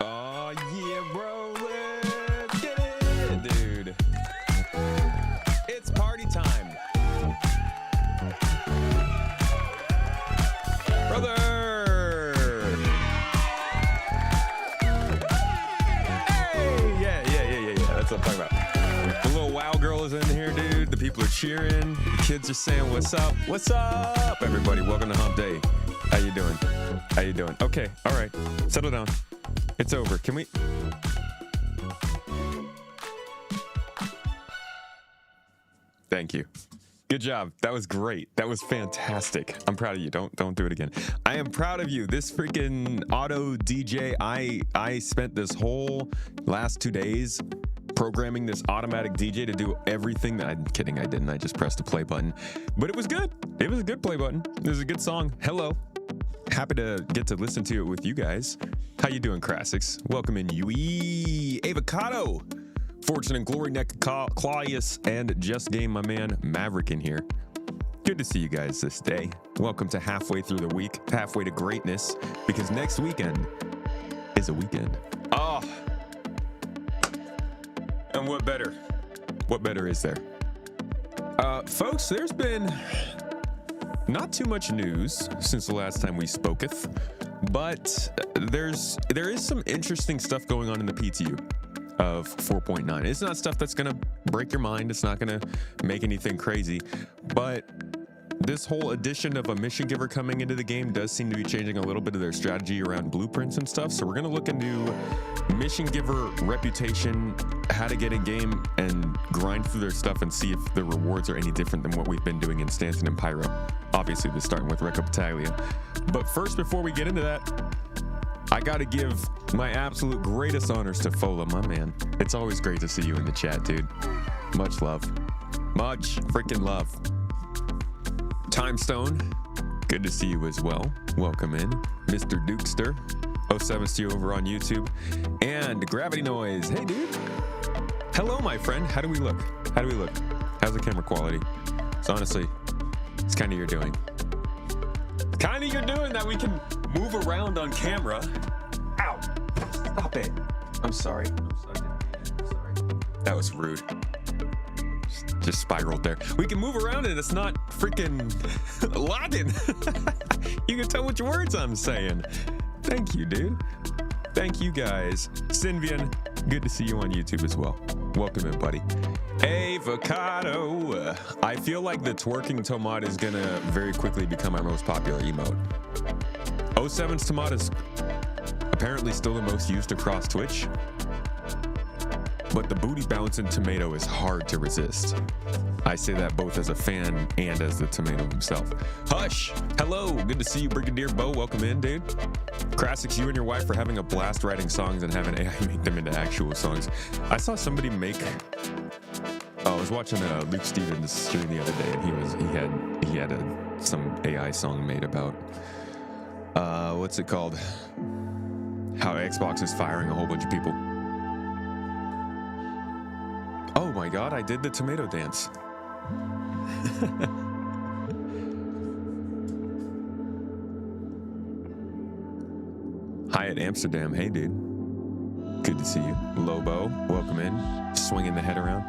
Oh, yeah, bro. Let's get it, dude. It's party time. Brother. Hey, yeah. That's what I'm talking about. The little wow girl is in here, dude. The people are cheering. The kids are saying, what's up? What's up, everybody? Welcome to Hump Day. How you doing? How you doing? Okay, all right. Settle down. It's over. Can we? Thank you. Good job. That was great. That was fantastic. I'm proud of you. Don't do it again. I am proud of you. This freaking auto DJ. I spent this whole last 2 days programming this automatic DJ to do everything that I'm kidding. I didn't. I just pressed the play button, but it was good. It was a good play button. It was a good song. Hello. Happy to get to listen to it with you guys. How you doing, Crassix? Welcome in, Yui, Avocado, Fortune and Glory, Neck, Claudius, and Just Game, my man, Maverick in here. Good to see you guys this day. Welcome to halfway through the week, halfway to greatness, because next weekend is a weekend. Oh, and what better? What better is there? Folks, there's been not too much news since the last time we spoketh, but there is some interesting stuff going on in the PTU of 4.9. It's not stuff that's gonna break your mind. It's not gonna make anything crazy, but this whole addition of a mission giver coming into the game does seem to be changing a little bit of their strategy around blueprints and stuff. So we're gonna look into mission giver reputation, how to get in game and grind through their stuff and see if the rewards are any different than what we've been doing in Stanton and Pyro. Obviously, they're starting with Recco Battaglia. But first, before we get into that, I gotta give my absolute greatest honors to Fola, my man. It's always great to see you in the chat, dude. Much love. Much freaking love. Timestone, good to see you as well. Welcome in. Mr. Dukester, 07's to you over on YouTube. And Gravity Noise, hey dude. Hello, my friend. How do we look? How do we look? How's the camera quality? It's honestly, it's kind of your doing. Kind of your doing that we can move around on camera. Ow! Stop it. I'm sorry. That was rude. Just spiraled there. We can move around and it's not freaking lagging. You can tell which words I'm saying. Thank you, dude. Thank you, guys. Sinvian, good to see you on YouTube as well. Welcome in, buddy. Avocado. I feel like the twerking Tomat is gonna very quickly become our most popular emote. 07's Tomat is apparently still the most used across Twitch, but the booty bouncing tomato is hard to resist. I say that both as a fan and as the tomato himself. Hush! Hello! Good to see you, Brigadier Bo. Welcome in, dude. Crassix, you and your wife are having a blast writing songs and having AI make them into actual songs. I saw somebody make... I was watching Luke Stevens stream the other day, and he had some AI song made about... what's it called? How Xbox is firing a whole bunch of people. Oh my god, I did the tomato dance. Hi at Amsterdam. Hey, dude. Good to see you. Lobo, welcome in. Swinging the head around.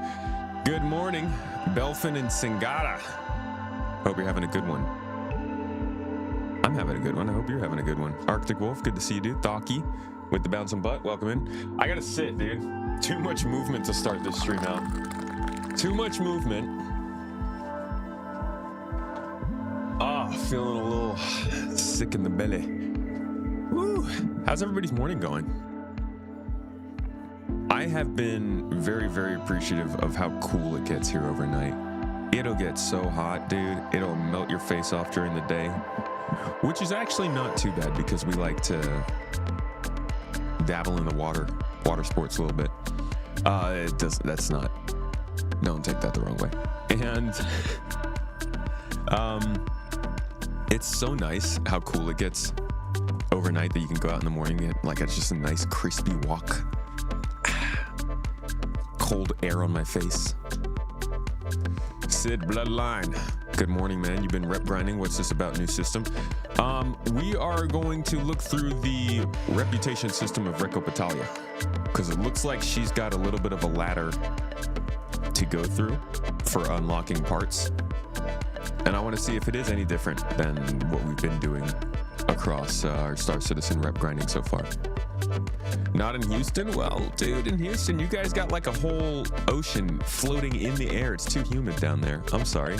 Good morning, Belfin and Singata. Hope you're having a good one. I'm having a good one. I hope you're having a good one. Arctic Wolf, good to see you, dude. Thaki with the bouncing butt. Welcome in. I gotta sit, dude. Too much movement to start this stream out. Too much movement. Feeling a little sick in the belly. Woo. How's everybody's morning going? I have been very, very appreciative of how cool it gets here overnight. It'll get so hot, dude. It'll melt your face off during the day, which is actually not too bad because we like to dabble in the water sports a little bit. It does. That's not. Don't take that the wrong way. And it's so nice how cool it gets overnight that you can go out in the morning and like it's just a nice crispy walk. Cold air on my face. Sid Bloodline. Good morning, man. You've been rep grinding. What's this about, new system? We are going to look through the reputation system of Recco Battaglia, because it looks like she's got a little bit of a ladder to go through for unlocking parts. And I want to see if it is any different than what we've been doing across our Star Citizen rep grinding so far. Not in Houston? Well, dude, in Houston, you guys got like a whole ocean floating in the air. It's too humid down there. I'm sorry.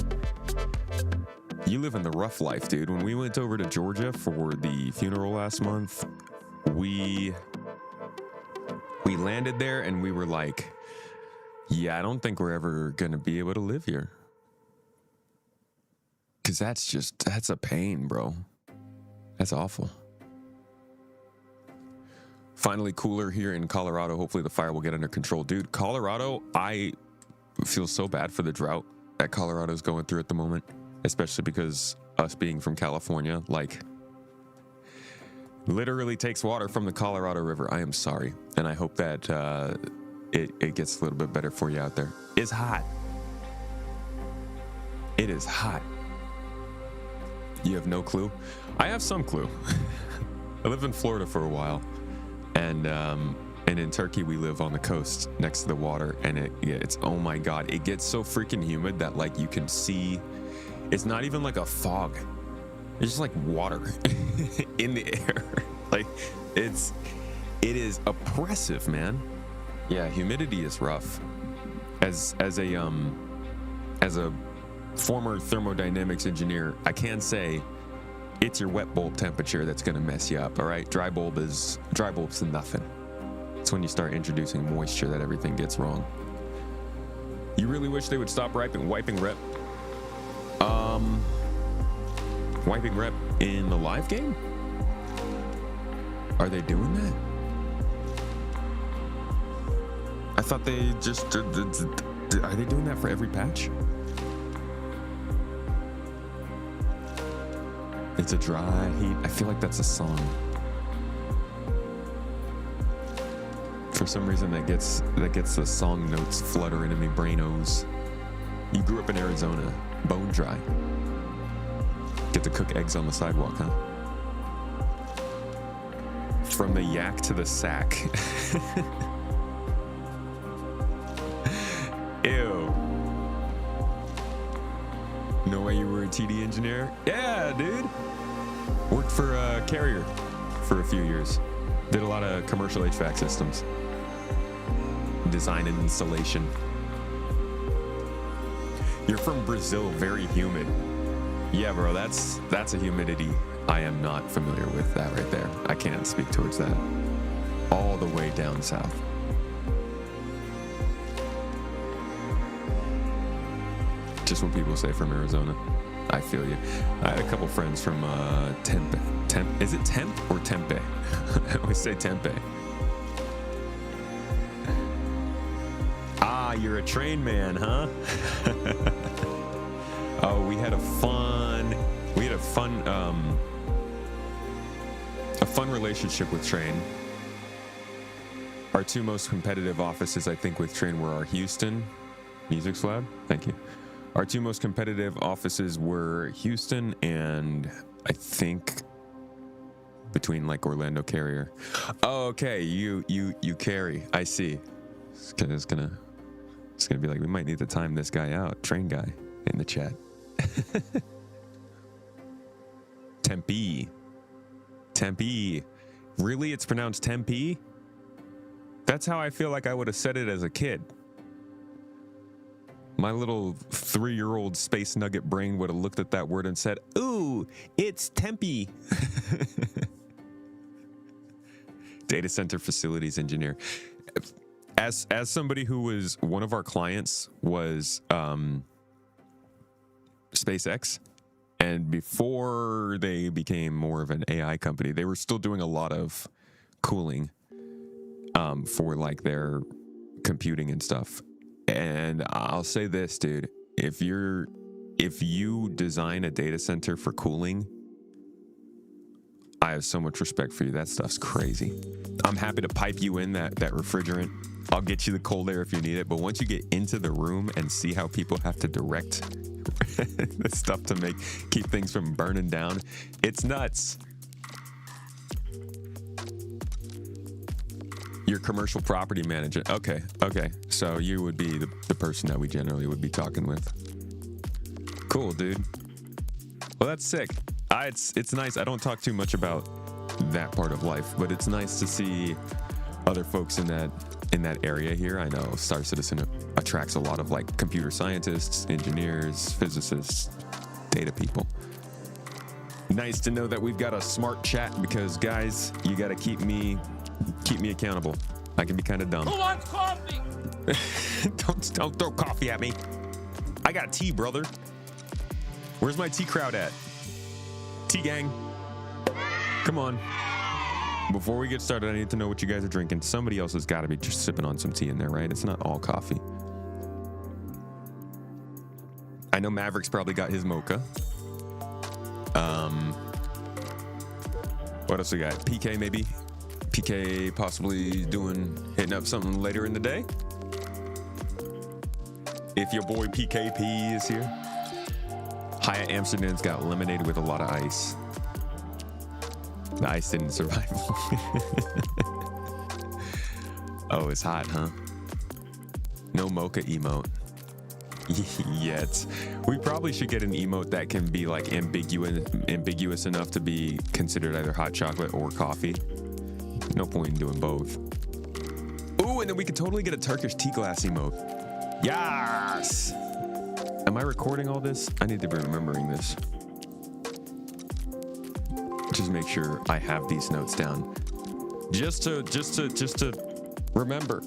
You live in the rough life, dude. When we went over to Georgia for the funeral last month, we landed there and we were like, yeah, I don't think we're ever going to be able to live here. Because that's a pain, bro. That's awful. Finally cooler here in Colorado. Hopefully the fire will get under control. Dude, Colorado, I feel so bad for the drought that Colorado's going through at the moment, especially because us being from California, like, literally takes water from the Colorado River. I am sorry. And I hope that it gets a little bit better for you out there. It's hot. It is hot. You have no clue? I have some clue. I lived in Florida for a while. And in Turkey, we live on the coast next to the water, and it's, oh my God, it gets so freaking humid that like you can see, it's not even like a fog. It's just like water in the air. Like it is oppressive, man. Yeah, humidity is rough. As a former thermodynamics engineer, I can say it's your wet bulb temperature that's going to mess you up. All right, dry bulb's nothing. It's when you start introducing moisture that everything gets wrong. You really wish they would stop wiping rep. Wiping rep in the live game? Are they doing that? I thought they just are they doing that for every patch? It's a dry heat. I feel like that's a song. For some reason that gets the song notes fluttering in me brainos. You grew up in Arizona, bone dry. Get to cook eggs on the sidewalk, huh? From the yak to the sack. Ew. No way you were a TD engineer? Yeah, dude. Worked for a Carrier for a few years. Did a lot of commercial HVAC systems. Design and installation. You're from Brazil, very humid. Yeah, bro, that's a humidity I am not familiar with. That right there. I can't speak towards that. All the way down south. Just what people say from Arizona. I feel you. I had a couple friends from Tempe. Is it Tempe or Tempe? I always say Tempe. Ah, you're a train man, huh? Oh, we had a fun relationship with Train. Our two most competitive offices, I think, with Train were our Houston Music Lab. Thank you. Our two most competitive offices were Houston and I think between like Orlando Carrier. Oh, okay, you carry. I see. It's gonna be like, we might need to time this guy out. Train guy in the chat. Tempe. Really? It's pronounced Tempe? That's how I feel like I would have said it as a kid. My little 3-year-old space nugget brain would have looked at that word and said, ooh, it's Tempe. Data center facilities engineer. As somebody who was, one of our clients was SpaceX, and before they became more of an AI company, they were still doing a lot of cooling for like their computing and stuff. And I'll say this, dude, if you design a data center for cooling, I have so much respect for you. That stuff's crazy. I'm happy to pipe you in that refrigerant. I'll get you the cold air if you need it. But once you get into the room and see how people have to direct the stuff to keep things from burning down. It's nuts. Your commercial property manager. Okay. So you would be the person that we generally would be talking with. Cool, dude. Well, that's sick. It's nice. I don't talk too much about that part of life, but it's nice to see other folks in that area here. I know Star Citizen attracts a lot of like computer scientists, engineers, physicists, data people. Nice to know that we've got a smart chat because guys, you got to keep me accountable. I can be kind of dumb. Who wants coffee? Don't throw coffee at me. I got tea, brother. Where's my tea crowd at? Tea gang. Come on. Before we get started, I need to know what you guys are drinking. Somebody else has got to be just sipping on some tea in there, right? It's not all coffee. I know Maverick's probably got his mocha. What else we got? PK maybe? PK possibly hitting up something later in the day? If your boy PKP is here. Hyatt Amsterdam's got lemonade with a lot of ice. The ice didn't survive. Oh, it's hot, huh? No mocha emote. Yet. We probably should get an emote that can be like ambiguous enough to be considered either hot chocolate or coffee. No point in doing both. Ooh, and then we could totally get a Turkish tea glass emote. Yes! Am I recording all this? I need to be remembering this. Just make sure I have these notes down. Just to remember,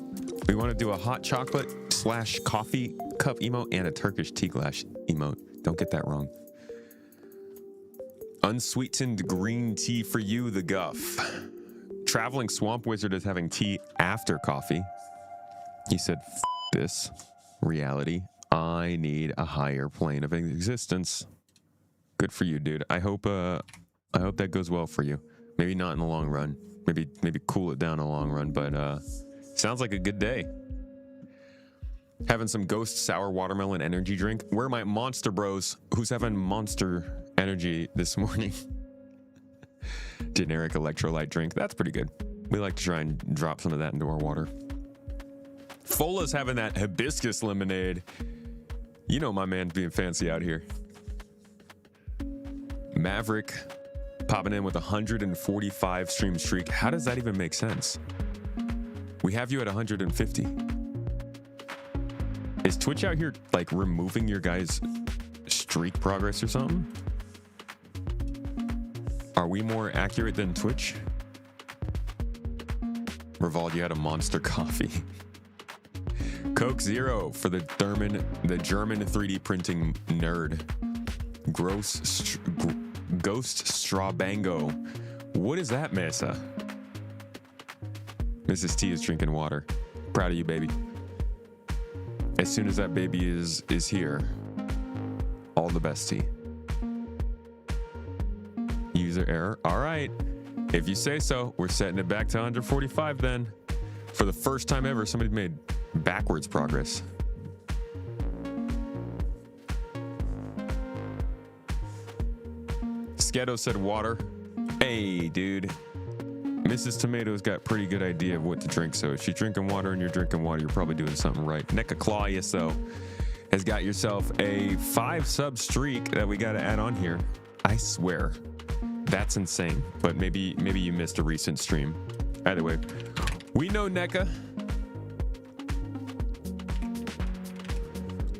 we want to do a hot chocolate / coffee cup emote and a Turkish tea glass emote. Don't get that wrong. Unsweetened green tea for you, the guff. Traveling Swamp Wizard is having tea after coffee. He said, F this reality. I need a higher plane of existence. Good for you, dude. I hope that goes well for you. Maybe not in the long run. Maybe cool it down in the long run, but sounds like a good day. Having some Ghost Sour Watermelon energy drink. Where are my monster bros? Who's having Monster Energy this morning? Generic electrolyte drink. That's pretty good. We like to try and drop some of that into our water. Fola's having that hibiscus lemonade. You know my man's being fancy out here. Maverick popping in with 145 stream streak. How does that even make sense? We have you at 150. Is Twitch out here like removing your guys' streak progress or something? Are we more accurate than Twitch? Revolve, you had a monster coffee. Coke Zero for the German 3D printing nerd. Ghost Strabango. What is that, Mesa? Mrs. T is drinking water. Proud of you, baby. As soon as that baby is here, all the best, T. User error. All right. If you say so, we're setting it back to 145 then. For the first time ever, somebody made backwards progress. Sketo said water. Hey, dude. Mrs. Tomato's got pretty good idea of what to drink, so if she's drinking water and you're drinking water, you're probably doing something right. Neca Claudius, though, has got yourself a 5-sub streak that we got to add on here. I swear. That's insane, but maybe you missed a recent stream. Either way, we know NECA.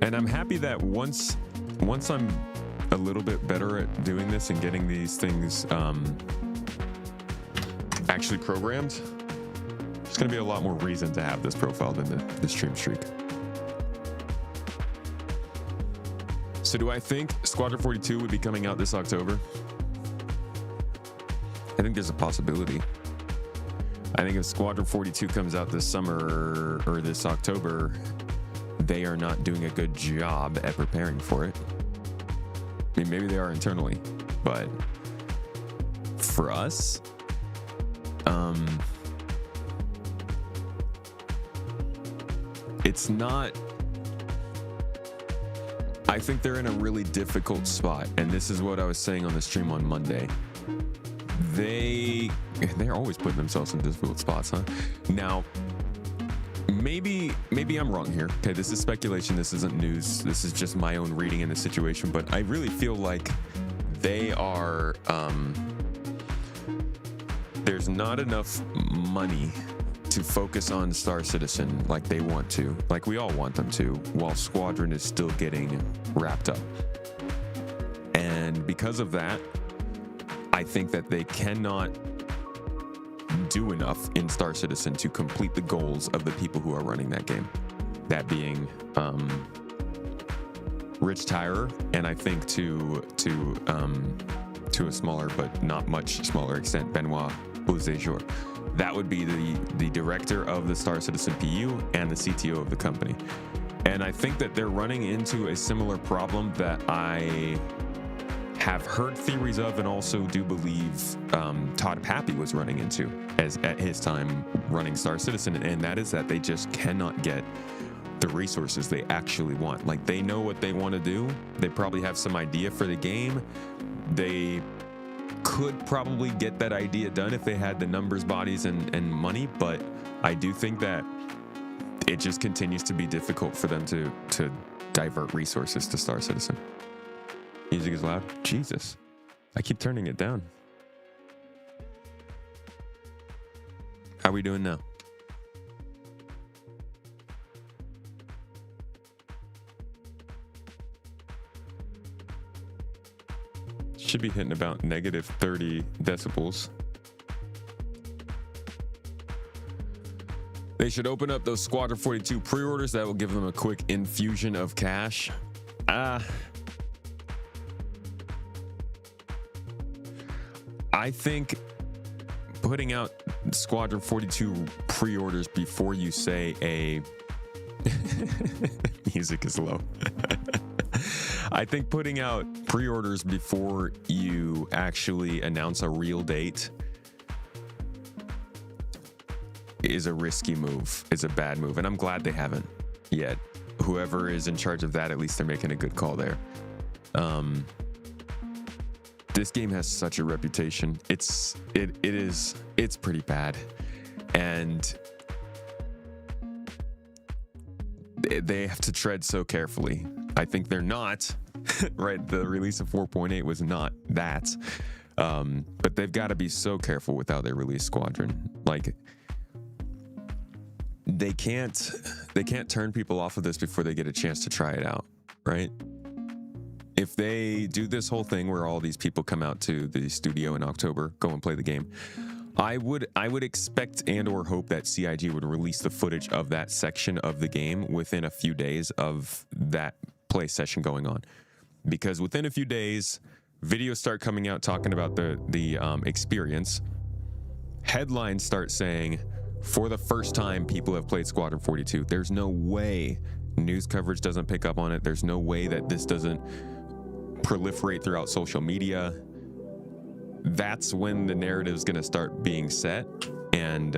And I'm happy that once I'm a little bit better at doing this and getting these things actually programmed, there's going to be a lot more reason to have this profile than the stream streak. So do I think Squadron 42 would be coming out this October? I think there's a possibility. I think if Squadron 42 comes out this summer or this October, they are not doing a good job at preparing for it. I mean, maybe they are internally, but for us, it's not I think they're in a really difficult spot, and this is what I was saying on the stream on Monday. They're always putting themselves in difficult spots, huh? Now, maybe I'm wrong here. Okay, this is speculation. This isn't news. This is just my own reading in the situation. But I really feel like they are. There's not enough money to focus on Star Citizen like they want to, like we all want them to, while Squadron is still getting wrapped up. And because of that, I think that they cannot do enough in Star Citizen to complete the goals of the people who are running that game. That being Rich Tyrer, and I think to a smaller but not much smaller extent, Benoit Beauséjour. That would be the director of the Star Citizen PU and the CTO of the company. And I think that they're running into a similar problem that I have heard theories of, and also do believe Todd Pappy was running into at his time running Star Citizen, and that is that they just cannot get the resources they actually want. Like, they know what they want to do. They probably have some idea for the game. They could probably get that idea done if they had the numbers, bodies, and money, but I do think that it just continues to be difficult for them to divert resources to Star Citizen. Music is loud. Jesus. I keep turning it down. How are we doing now? Should be hitting about negative 30 decibels. They should open up those Squadron 42 pre-orders. That will give them a quick infusion of cash. I think putting out Squadron 42 pre-orders before you say a music is low. I think putting out pre-orders before you actually announce a real date is a risky move. It's a bad move, and I'm glad they haven't yet. Whoever is in charge of that, at least they're making a good call there. This game has such a reputation. It's pretty bad, and they have to tread so carefully. I think they're not, right? The release of 4.8 was not that, but they've got to be so careful with how they release Squadron. Like, they can't turn people off of this before they get a chance to try it out, right? If they do this whole thing where all these people come out to the studio in October, go and play the game, I would expect and or hope that CIG would release the footage of that section of the game within a few days of that play session going on, because within a few days, videos start coming out talking about the experience. Headlines start saying, for the first time, people have played Squadron 42. There's no way news coverage doesn't pick up on it. There's no way that this doesn't proliferate throughout social media. That's when the narrative is going to start being set, and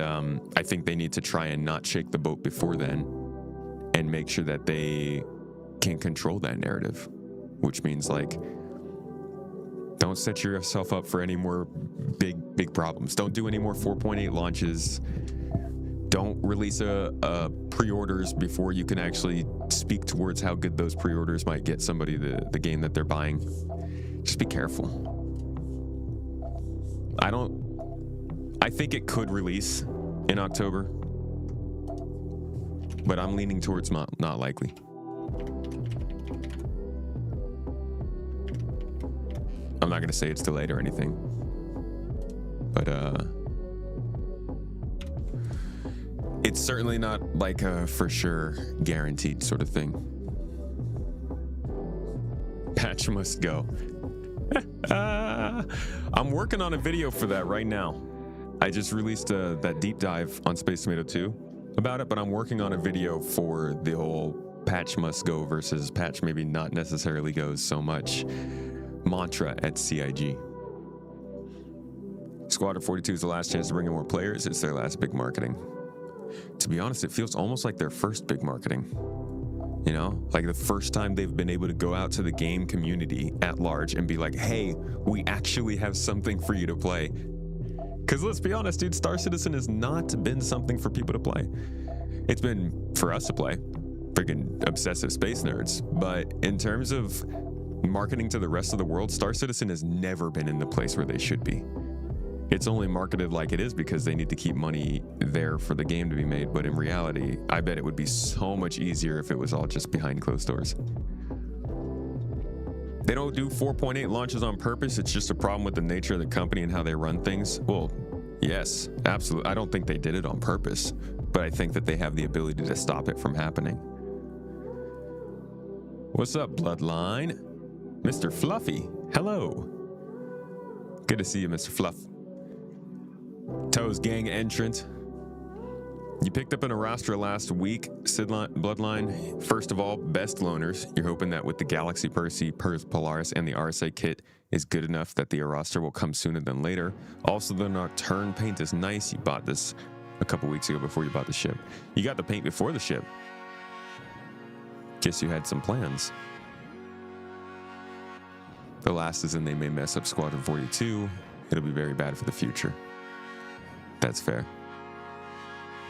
I think they need to try and not shake the boat before then, and make sure that they can control that narrative, which means, like, don't set yourself up for any more big problems. Don't do any more 4.8 launches. Don't release a pre-orders before you can actually speak towards how good those pre-orders might get somebody the game that they're buying. Just be careful. I think it could release in October, but I'm leaning towards not likely. I'm not gonna say it's delayed or anything, but it's certainly not like a for sure guaranteed sort of thing. Patch must go. I'm working on a video for that right now. I just released that deep dive on Space Tomato 2 about it, but I'm working on a video for the whole patch must go versus patch maybe not necessarily goes so much mantra at CIG. Squadron 42 is the last chance to bring in more players. It's their last big marketing. To be honest, it feels almost like their first big marketing. You know, like the first time they've been able to go out to the game community at large and be like, hey, we actually have something for you to play. Because let's be honest, dude, Star Citizen has not been something for people to play. It's been for us to play, freaking obsessive space nerds. But in terms of marketing to the rest of the world, Star Citizen has never been in the place where they should be. It's only marketed like it is because they need to keep money there for the game to be made. But in reality, I bet it would be so much easier if it was all just behind closed doors. They don't do 4.8 launches on purpose. It's just a problem with the nature of the company and how they run things. Well, yes, absolutely. I don't think they did it on purpose, but I think that they have the ability to stop it from happening. What's up, Bloodline? Mr. Fluffy, hello. Good to see you, Mr. Fluff. Toes gang entrant. You picked up an Arastra last week, Bloodline. First of all, best loaners. You're hoping that with the Galaxy Percy, Polaris, and the RSA kit is good enough that the Arastra will come sooner than later. Also, the Nocturne paint is nice. You bought this a couple weeks ago before you bought the ship. You got the paint before the ship. Guess you had some plans. The last is in they may mess up Squadron 42. It'll be very bad for the future. That's fair.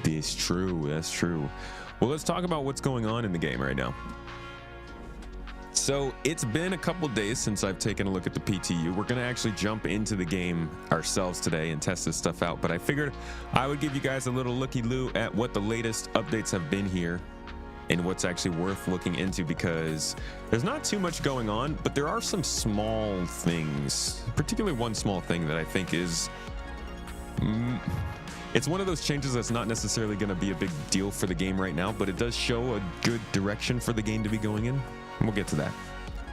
That's true. That's true. Well, let's talk about what's going on in the game right now. So it's been a couple days since I've taken a look at the PTU. We're going to actually jump into the game ourselves today and test this stuff out. But I figured I would give you guys a little looky-loo at what the latest updates have been here and what's actually worth looking into, because there's not too much going on, but there are some small things, particularly one small thing that I think is... it's one of those changes that's not necessarily going to be a big deal for the game right now, but it does show a good direction for the game to be going in, and we'll get to that.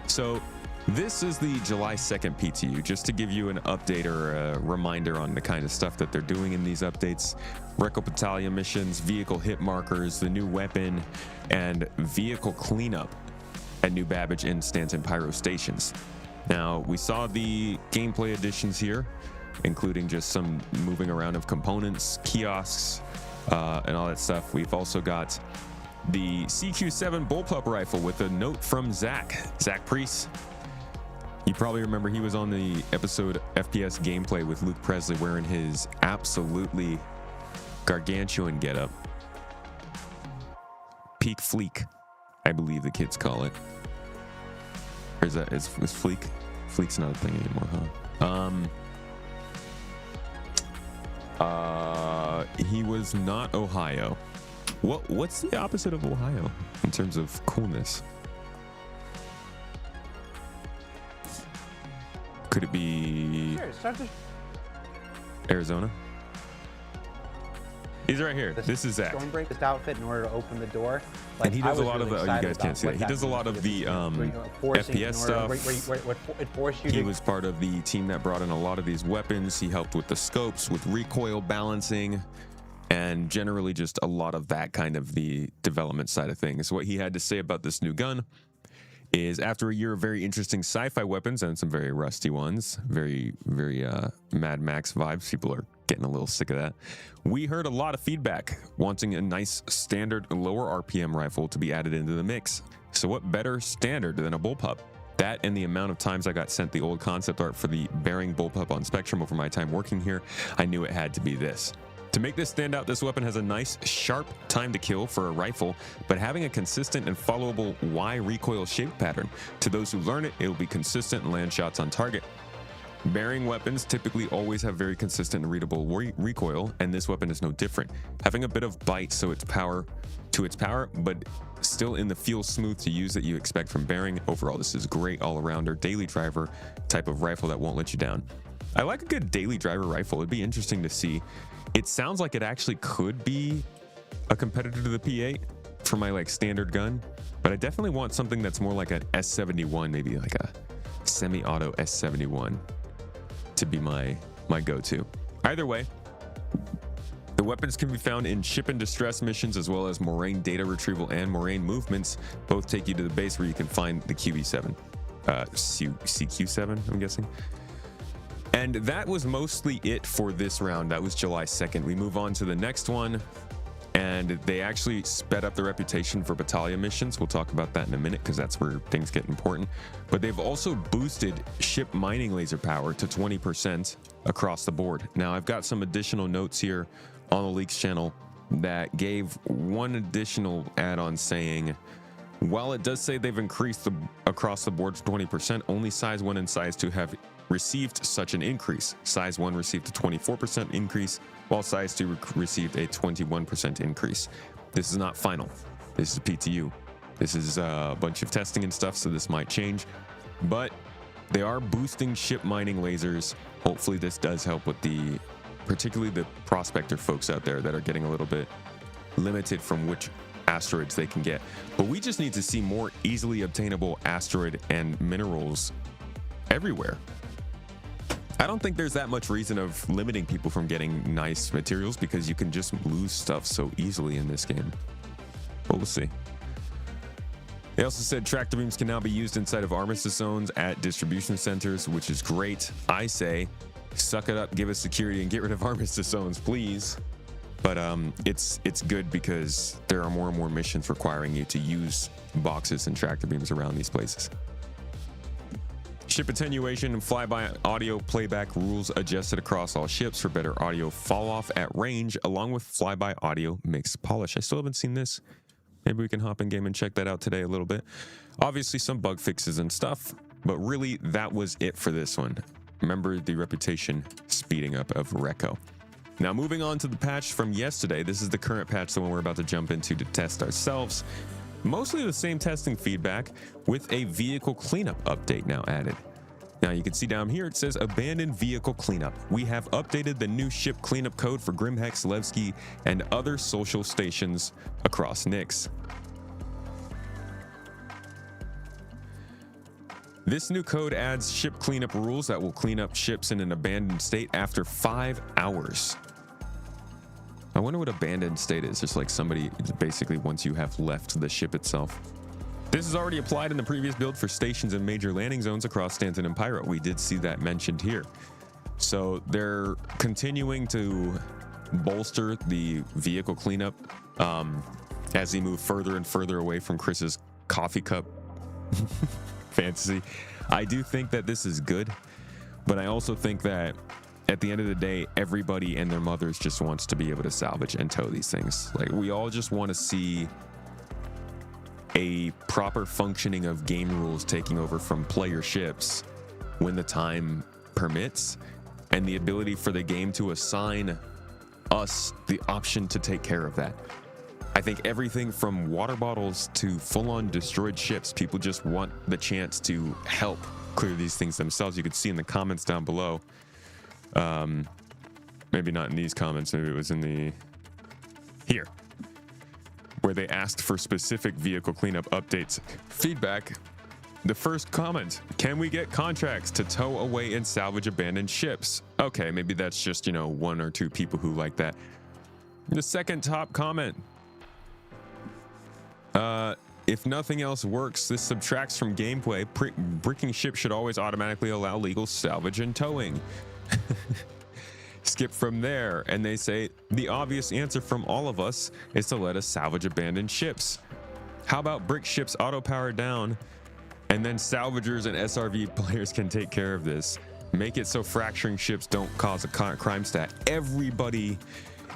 So this is the July 2nd PTU, just to give you an update or a reminder on the kind of stuff that they're doing in these updates. Recco Battalion missions, vehicle hit markers, the new weapon, and vehicle cleanup at New Babbage Instance and Pyro stations. Now, we saw the gameplay additions here, including just some moving around of components, kiosks, and all that stuff. We've also got the CQ7 bullpup rifle with a note from Zach Priest. You probably remember he was on the episode FPS gameplay with Luke Presley wearing his absolutely gargantuan getup. Peak Fleek, I believe the kids call it. Or is Fleek? Fleek's not a thing anymore, huh? He was not Ohio. What's the opposite of Ohio in terms of coolness? Could it be Arizona? He's right here. This is Zach. Stormbreak this outfit in order to open the door. Like, and he does a lot of the, you guys can't see that. He does a lot of the FPS stuff. He was part of the team that brought in a lot of these weapons. He helped with the scopes, with recoil balancing, and generally just a lot of that kind of the development side of things. What he had to say about this new gun is, after a year of very interesting sci-fi weapons and some very rusty ones, very Mad Max vibes, people are getting a little sick of that. We heard a lot of feedback wanting a nice standard lower RPM rifle to be added into the mix. So what better standard than a bullpup? That and the amount of times I got sent the old concept art for the bearing bullpup on Spectrum over my time working here, I knew it had to be this. To make this stand out, this weapon has a nice, sharp time to kill for a rifle, but having a consistent and followable Y recoil shape pattern. To those who learn it, it will be consistent and land shots on target. Bearing weapons typically always have very consistent and readable recoil, and this weapon is no different. Having a bit of bite so its power, but still in the feel smooth to use that you expect from bearing. Overall, this is great all-arounder, daily driver type of rifle that won't let you down. I like a good daily driver rifle. It'd be interesting to see. It sounds like it actually could be a competitor to the P8 for my like standard gun, but I definitely want something that's more like an S71, maybe like a semi-auto S71 to be my go-to. Either way, the weapons can be found in ship and distress missions, as well as Moraine data retrieval and Moraine movements. Both take you to the base where you can find the QB7, CQ7, I'm guessing. And that was mostly it for this round. That was July 2nd. We move on to the next one, and they actually sped up the reputation for battalion missions. We'll talk about that in a minute because that's where things get important. But they've also boosted ship mining laser power to 20% across the board. Now, I've got some additional notes here on the Leaks channel that gave one additional add-on saying, while it does say they've increased across the board to 20%, only Size 1 and Size 2 have received such an increase. Size 1 received a 24% increase, while Size 2 received a 21% increase. This is not final. This is PTU. This is a bunch of testing and stuff, so this might change. But they are boosting ship mining lasers. Hopefully this does help with particularly the prospector folks out there that are getting a little bit limited from which asteroids they can get. But we just need to see more easily obtainable asteroid and minerals everywhere. I don't think there's that much reason of limiting people from getting nice materials because you can just lose stuff so easily in this game. But we'll see. They also said tractor beams can now be used inside of armistice zones at distribution centers, which is great. I say, suck it up, give us security, and get rid of armistice zones, please. But it's good because there are more and more missions requiring you to use boxes and tractor beams around these places. Ship attenuation and flyby audio playback rules adjusted across all ships for better audio fall off at range, along with flyby audio mix polish. I still haven't seen this. Maybe we can hop in game and check that out today a little bit. Obviously some bug fixes and stuff, but really that was it for this one. Remember the reputation speeding up of Reco. Now moving on to the patch from yesterday, this is the current patch, the one we're about to jump into to test ourselves. Mostly the same testing feedback with a vehicle cleanup update now added. Now you can see down here it says abandoned vehicle cleanup. We have updated the new ship cleanup code for Grimhex, Levski, and other social stations across Nyx. This new code adds ship cleanup rules that will clean up ships in an abandoned state after 5 hours. I wonder what abandoned state is. Just like somebody, basically once you have left the ship itself. This is already applied in the previous build for stations and major landing zones across Stanton and Pyro. We did see that mentioned here. So they're continuing to bolster the vehicle cleanup as they move further and further away from Chris's coffee cup fantasy. I do think that this is good, but I also think that at the end of the day, everybody and their mothers just wants to be able to salvage and tow these things. Like, we all just want to see a proper functioning of game rules taking over from player ships when the time permits, and the ability for the game to assign us the option to take care of that. I think everything from water bottles to full-on destroyed ships, people just want the chance to help clear these things themselves. You can see in the comments down below, maybe not in these comments, maybe it was in the here, where they asked for specific vehicle cleanup updates feedback. The first comment: can we get contracts to tow away and salvage abandoned ships? Okay, maybe that's just, you know, 1 or 2 people who like that. The second top comment: if nothing else works, this subtracts from gameplay. Bricking ships should always automatically allow legal salvage and towing. Skip from there, and they say the obvious answer from all of us is to let us salvage abandoned ships. How about brick ships auto power down, and then salvagers and SRV players can take care of this? Make it so fracturing ships don't cause a crime stat. Everybody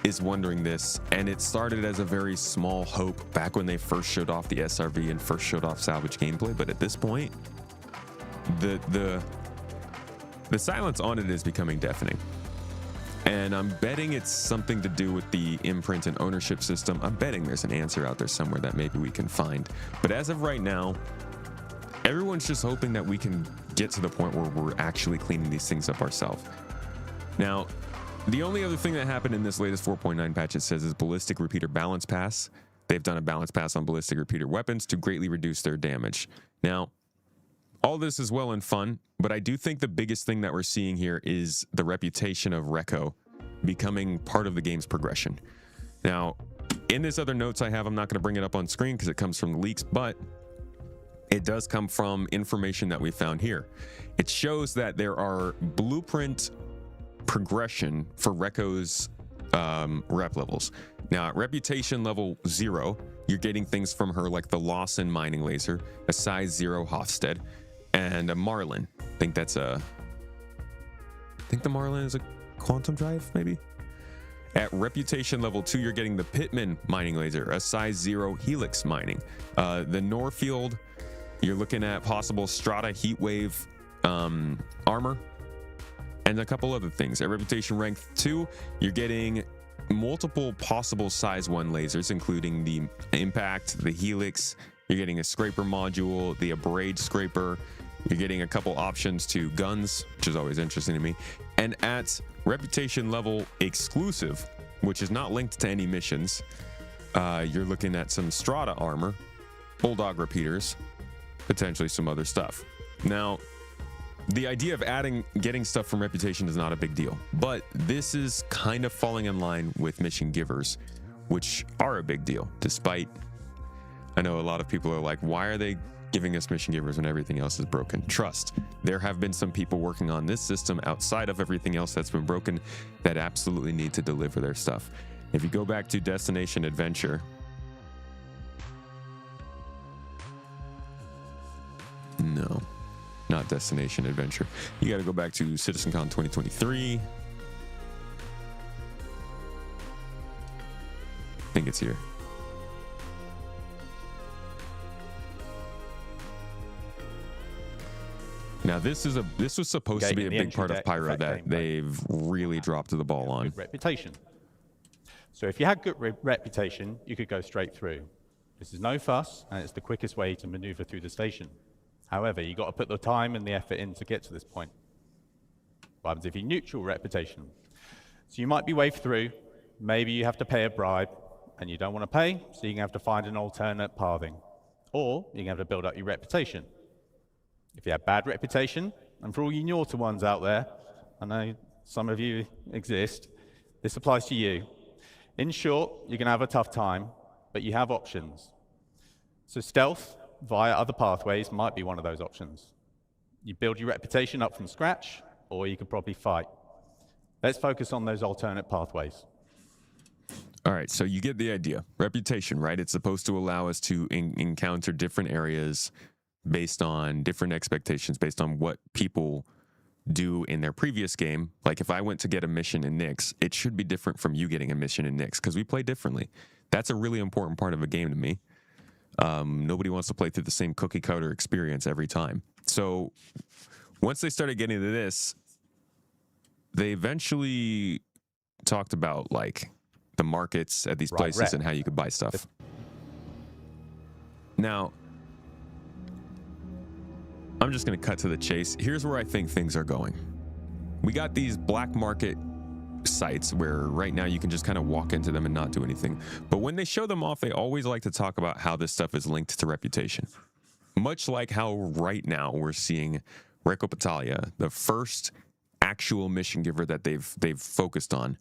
is wondering this, and it started as a very small hope back when they first showed off the SRV and first showed off salvage gameplay, but at this point, the silence on it is becoming deafening. And I'm betting it's something to do with the imprint and ownership system. I'm betting there's an answer out there somewhere that maybe we can find. But as of right now, everyone's just hoping that we can get to the point where we're actually cleaning these things up ourselves. Now, the only other thing that happened in this latest 4.9 patch, it says, is ballistic repeater balance pass. They've done a balance pass on ballistic repeater weapons to greatly reduce their damage. Now, all this is well and fun, but I do think the biggest thing that we're seeing here is the reputation of Reco becoming part of the game's progression. Now, in this other notes I have, I'm not going to bring it up on screen because it comes from the leaks, but it does come from information that we found here. It shows that there are blueprint progression for Reco's rep levels. Now at reputation level 0, you're getting things from her like the Lawson mining laser, a size 0 Hofstede, and a Marlin. I think the Marlin is a quantum drive, maybe. At reputation level 2, you're getting the Pittman mining laser, a size 0 Helix mining. The Norfield, you're looking at possible Strata Heatwave armor, and a couple other things. At reputation rank 2, you're getting multiple possible size 1 lasers, including the Impact, the Helix. You're getting a scraper module, the Abrade scraper. You're getting a couple options to guns, which is always interesting to me. And at reputation level exclusive, which is not linked to any missions, you're looking at some Strata armor, Bulldog repeaters, potentially some other stuff. Now, the idea of getting stuff from reputation is not a big deal, but this is kind of falling in line with mission givers, which are a big deal. Despite, I know a lot of people are like, why are they giving us mission givers when everything else is broken? Trust, there have been some people working on this system outside of everything else that's been broken that absolutely need to deliver their stuff. If you go back to Destination Adventure, no, not Destination Adventure. You got to go back to CitizenCon 2023. I think it's here. Now this was supposed to be a big part of Pyro that they've really dropped the ball on. Good reputation. So if you had good reputation, you could go straight through. This is no fuss, and it's the quickest way to maneuver through the station. However, you got to put the time and the effort in to get to this point. What happens if you neutral reputation? So you might be waved through, maybe you have to pay a bribe, and you don't want to pay, so you're going to have to find an alternate pathing. Or you're going to have to build up your reputation. If you have bad reputation, and for all you naughty ones out there, I know some of you exist, this applies to you. In short, you're going to have a tough time, but you have options. So stealth via other pathways might be one of those options. You build your reputation up from scratch, or you could probably fight. Let's focus on those alternate pathways. All right, so you get the idea. Reputation, right? It's supposed to allow us to encounter different areas based on different expectations, based on what people do in their previous game. Like if I went to get a mission in Nyx, it should be different from you getting a mission in Nyx because we play differently. That's a really important part of a game to me. Nobody wants to play through the same cookie cutter experience every time. So once they started getting to this, they eventually talked about like the markets at these places and how you could buy stuff. Now, I'm just going to cut to the chase. Here's where I think things are going. We got these black market sites where right now you can just kind of walk into them and not do anything. But when they show them off, they always like to talk about how this stuff is linked to reputation. Much like how right now we're seeing Reco Battaglia, the first actual mission giver that they've focused on.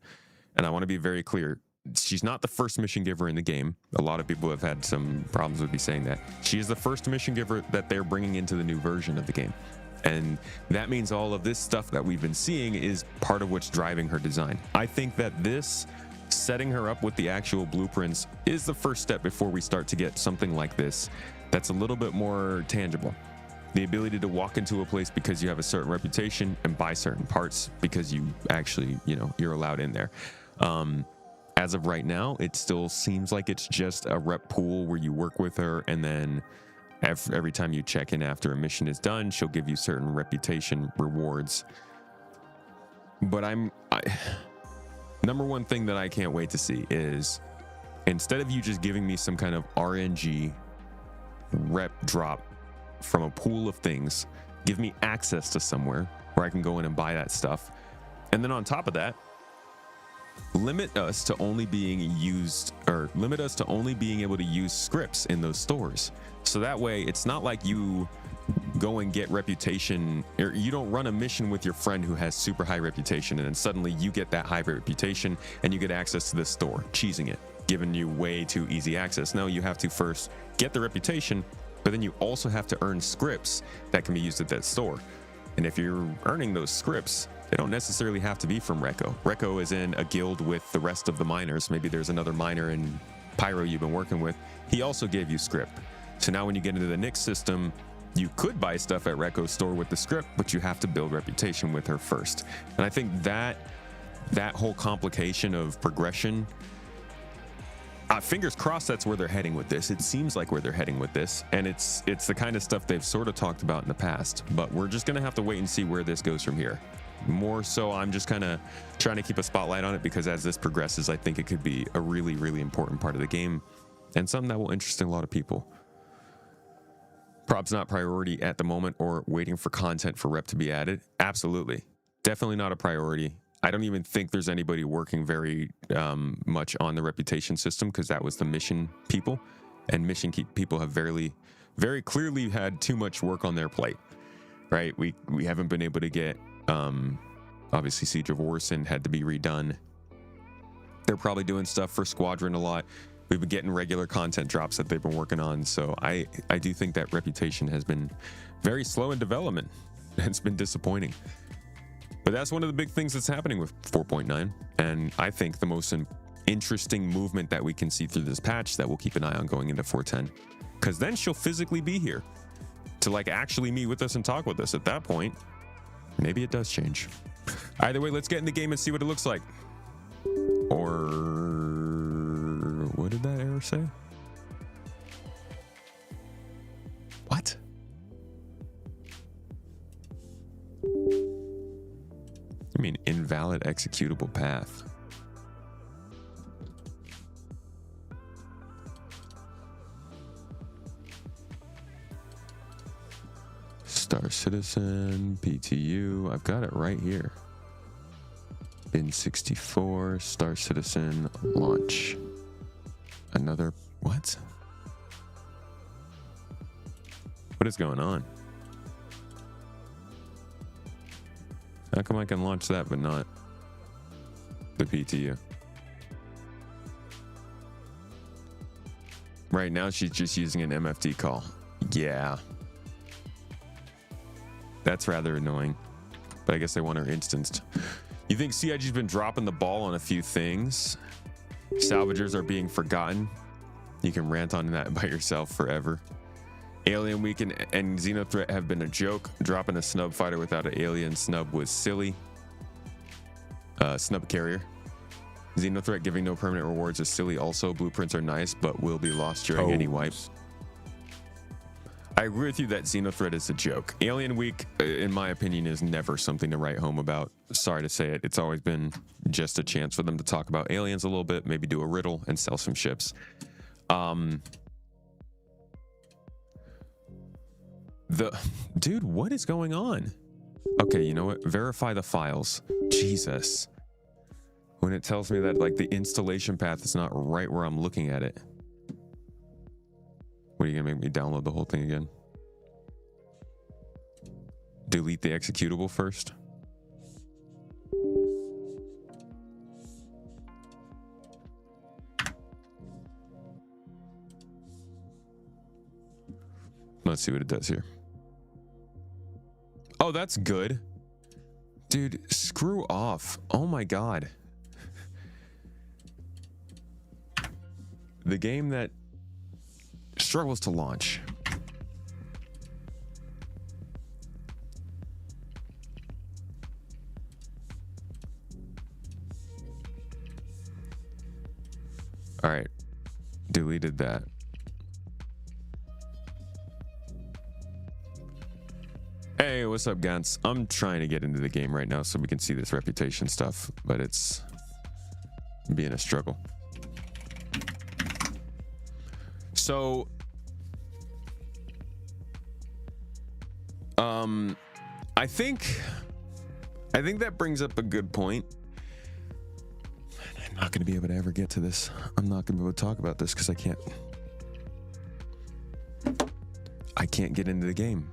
And I want to be very clear. She's not the first mission giver in the game. A lot of people have had some problems with me saying that. She is the first mission giver that they're bringing into the new version of the game. And that means all of this stuff that we've been seeing is part of what's driving her design. I think that this, setting her up with the actual blueprints, is the first step before we start to get something like this that's a little bit more tangible. The ability to walk into a place because you have a certain reputation and buy certain parts because you actually, you're allowed in there. As of right now, it still seems like it's just a rep pool where you work with her, and then every time you check in after a mission is done, she'll give you certain reputation rewards. But number one thing that I can't wait to see is, instead of you just giving me some kind of RNG rep drop from a pool of things, give me access to somewhere where I can go in and buy that stuff. And then on top of that, limit us to only being able to use scripts in those stores. So that way it's not like you go and get reputation, or you don't run a mission with your friend who has super high reputation and then suddenly you get that high reputation and you get access to this store, cheesing it, giving you way too easy access. No, you have to first get the reputation, but then you also have to earn scripts that can be used at that store. And if you're earning those scripts, They don't necessarily have to be from Recco. Recco is in a guild with the rest of the miners. Maybe there's another miner in Pyro you've been working with. He also gave you script. So now when you get into the Nyx system, you could buy stuff at Recco's store with the script, but you have to build reputation with her first. And I think that whole complication of progression, fingers crossed that's where they're heading with this. It seems like where they're heading with this. And it's the kind of stuff they've sort of talked about in the past. But we're just going to have to wait and see where this goes from here. More so, I'm just kind of trying to keep a spotlight on it because as this progresses, I think it could be a really, really important part of the game and something that will interest a lot of people. Prob's not priority at the moment or waiting for content for rep to be added. Absolutely. Definitely not a priority. I don't even think there's anybody working very much on the reputation system because that was the mission people. And mission people have very clearly had too much work on their plate, right? We haven't been able to get, obviously Siege of Orson had to be redone. They're probably doing stuff for Squadron a lot. We've been getting regular content drops that they've been working on. So I do think that reputation has been very slow in development. It's been disappointing. But that's one of the big things that's happening with 4.9. And I think the most interesting movement that we can see through this patch that we'll keep an eye on going into 4.10. Because then she'll physically be here to like actually meet with us and talk with us. At that point, maybe it does change. Either way, let's get in the game and see what it looks like. Or what did that error say? What? I mean, invalid executable path. Star Citizen, PTU. I've got it right here. Bin 64, Star Citizen, launch. Another, what? What is going on? How come I can launch that but not the PTU? Right now she's just using an MFD call. Yeah. That's rather annoying. But I guess they want her instanced. You think CIG's been dropping the ball on a few things? Salvagers are being forgotten. You can rant on that by yourself forever. Alien Week and Xenothreat have been a joke. Dropping a snub fighter without an alien snub was silly. Snub carrier. Xenothreat giving no permanent rewards is silly also. Blueprints are nice, but will be lost during any wipes. I agree with you that Xenothreat is a joke. Alien Week, in my opinion, is never something to write home about. Sorry to say it. It's always been just a chance for them to talk about aliens a little bit, maybe do a riddle and sell some ships. Dude, what is going on? Okay, you know what? Verify the files. Jesus. When it tells me that like the installation path is not right where I'm looking at it. What, are you gonna make me download the whole thing again? Delete the executable first? Let's see what it does here. Oh, that's good. Dude, screw off. Oh my God. The game that struggles to launch. All right. Deleted that. Hey, what's up, Gantz? I'm trying to get into the game right now so we can see this reputation stuff, but it's being a struggle. So, I think that brings up a good point. I'm not going to be able to ever get to this. I'm not going to be able to talk about this because I can't get into the game.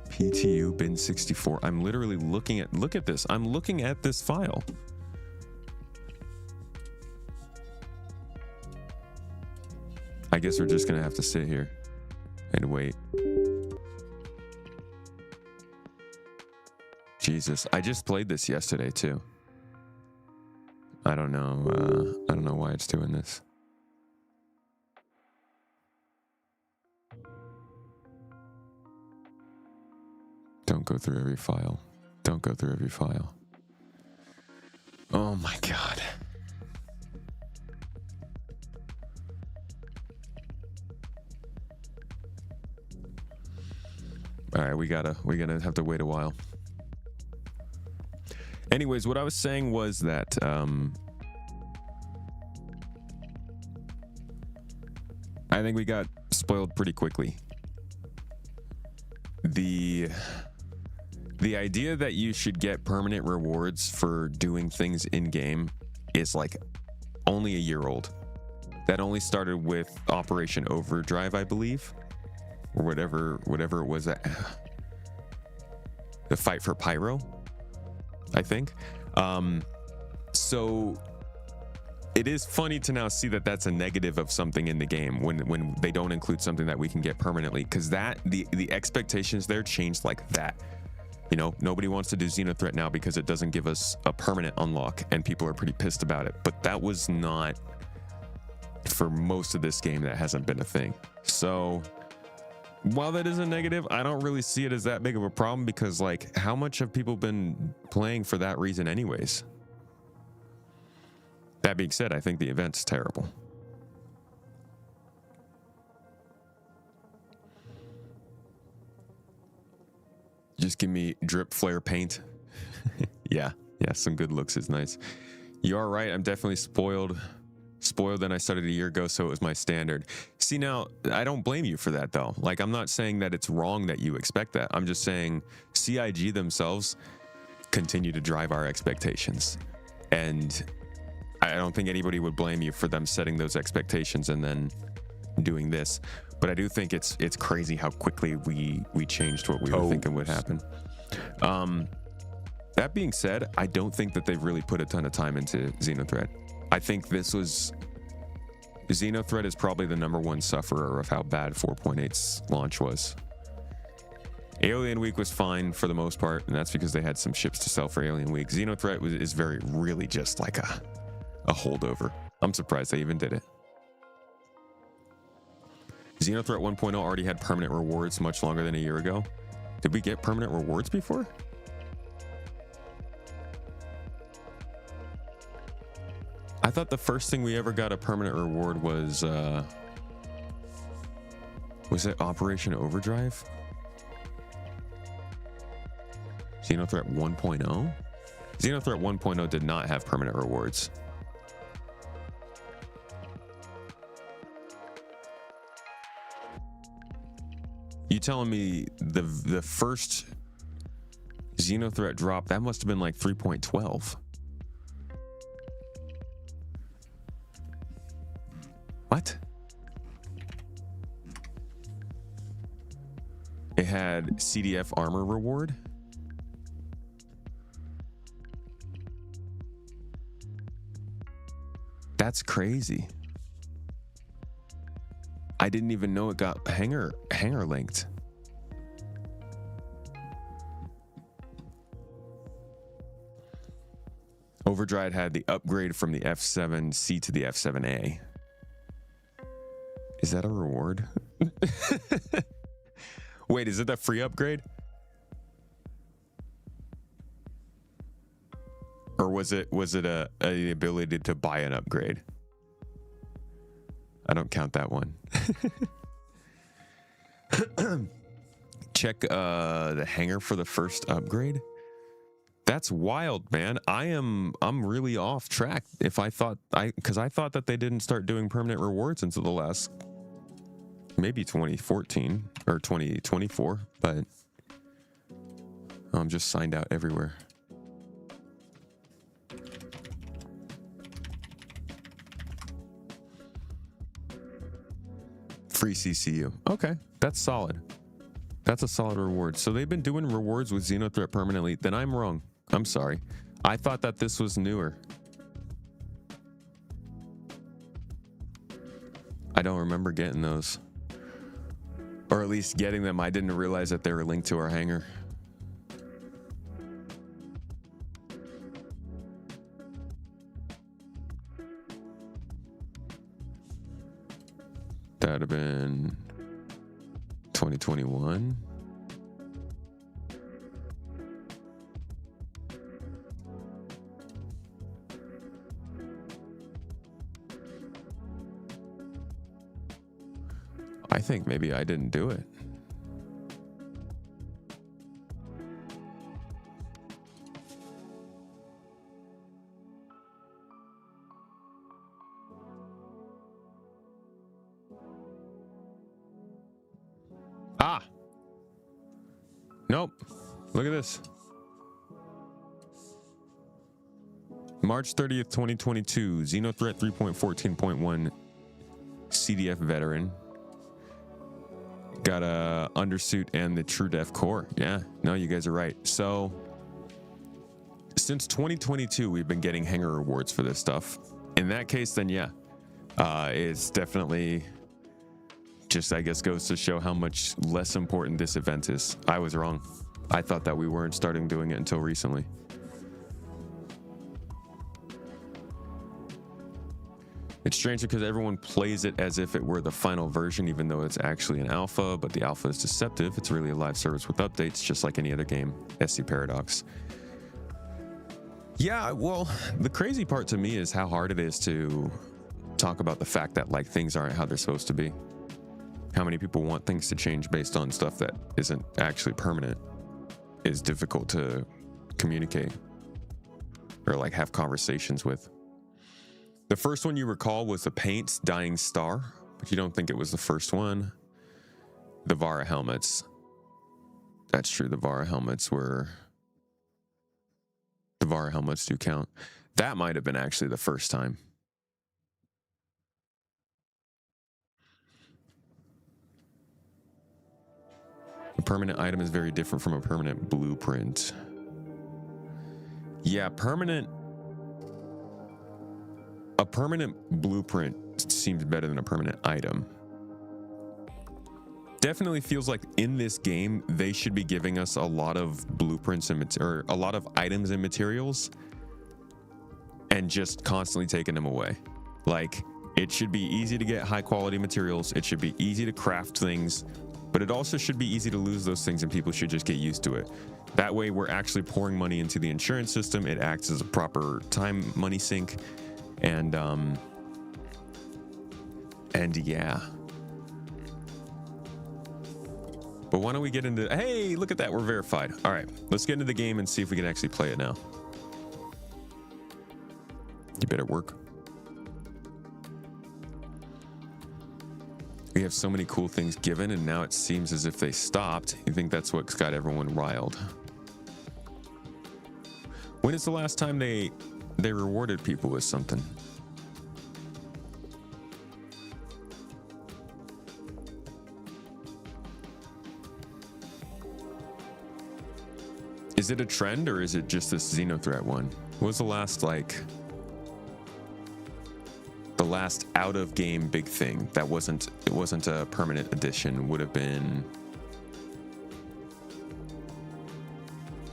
PTU bin 64. I'm literally looking at, look at this. I'm looking at this file. I guess we're just gonna have to sit here and wait. Jesus, I just played this yesterday too. I don't know. I don't know why it's doing this. Don't go through every file. Don't go through every file. Oh my God. All right, we're gonna have to wait a while. Anyways, what I was saying was that I think we got spoiled pretty quickly. The idea that you should get permanent rewards for doing things in game is like only a year old. That only started with Operation Overdrive, I believe, or whatever it was, that the fight for Pyro, I think. So it is funny to now see that that's a negative of something in the game when they don't include something that we can get permanently, because that the expectations there changed like that. You know, nobody wants to do Xenothreat now because it doesn't give us a permanent unlock, and people are pretty pissed about it. But that was not, for most of this game, that hasn't been a thing. So while that is a negative, I don't really see it as that big of a problem, because like, how much have people been playing for that reason anyways? That being said, I think the event's terrible. Just give me drip flare paint. Yeah, some good looks is nice. You are right, I'm definitely spoiled than I started a year ago, so it was my standard. See, now, I don't blame you for that though. Like, I'm not saying that it's wrong that you expect that. I'm just saying CIG themselves continue to drive our expectations. And I don't think anybody would blame you for them setting those expectations and then doing this. But I do think it's crazy how quickly we changed what we were thinking would happen. That being said, I don't think that they've really put a ton of time into Xenothreat. I think Xenothreat is probably the #1 sufferer of how bad 4.8's launch was. Alien Week was fine for the most part, and that's because they had some ships to sell for Alien Week. Xenothreat is really just like a holdover. I'm surprised they even did it. Xenothreat 1.0 already had permanent rewards much longer than a year ago. Did we get permanent rewards before? I thought the first thing we ever got a permanent reward was it Operation Overdrive? Xenothreat 1.0? Xenothreat 1.0 did not have permanent rewards. You telling me the first Xenothreat drop, that must have been like 3.12. What? It had CDF armor reward. That's crazy. I didn't even know it got hanger linked. Overdrive had the upgrade from the F7C to the F7A. Is that a reward? Wait, is it the free upgrade? Or was it a ability to buy an upgrade? I don't count that one. Check the hanger for the first upgrade. That's wild, man. I'm really off track. Because I thought that they didn't start doing permanent rewards until the last maybe 2014 or 2024, but I'm just signed out everywhere. Free CCU. Okay, that's solid. That's a solid reward. So they've been doing rewards with Xenothreat permanently. Then I'm wrong. I'm sorry. I thought that this was newer. I don't remember getting those. Or at least getting them. I didn't realize that they were linked to our hangar. might have been 2021. I think maybe I didn't do it. Ah! Nope. Look at this. March 30th, 2022, Xenothreat 3.14.1 CDF veteran. Got a undersuit and the True Def core. Yeah, no, you guys are right. So, since 2022, we've been getting hanger rewards for this stuff. In that case, then yeah, it's definitely just, I guess, goes to show how much less important this event is. I was wrong. I thought that we weren't starting doing it until recently. It's strange because everyone plays it as if it were the final version, even though it's actually an alpha, but the alpha is deceptive. It's really a live service with updates, just like any other game. SC Paradox. Yeah, well, the crazy part to me is how hard it is to talk about the fact that like things aren't how they're supposed to be. How many people want things to change based on stuff that isn't actually permanent is difficult to communicate or like have conversations with. The first one you recall was the Paint's Dying Star, but you don't think it was the first one. The Vara helmets. That's true, the Vara helmets do count. That might have been actually the first time. A permanent item is very different from a permanent blueprint. Yeah, a permanent blueprint seems better than a permanent item. Definitely feels like in this game, they should be giving us a lot of blueprints or a lot of items and materials and just constantly taking them away. Like, it should be easy to get high quality materials. It should be easy to craft things, but it also should be easy to lose those things and people should just get used to it. That way we're actually pouring money into the insurance system. It acts as a proper time money sink. And yeah. But why don't we get into, hey, look at that, we're verified. All right, let's get into the game and see if we can actually play it now. You better work. We have so many cool things given, and now it seems as if they stopped. You think that's what's got everyone riled? When is the last time they rewarded people with something? Is it a trend or is it just this Xenothreat one? What was the last out of game big thing that wasn't a permanent edition? Would have been,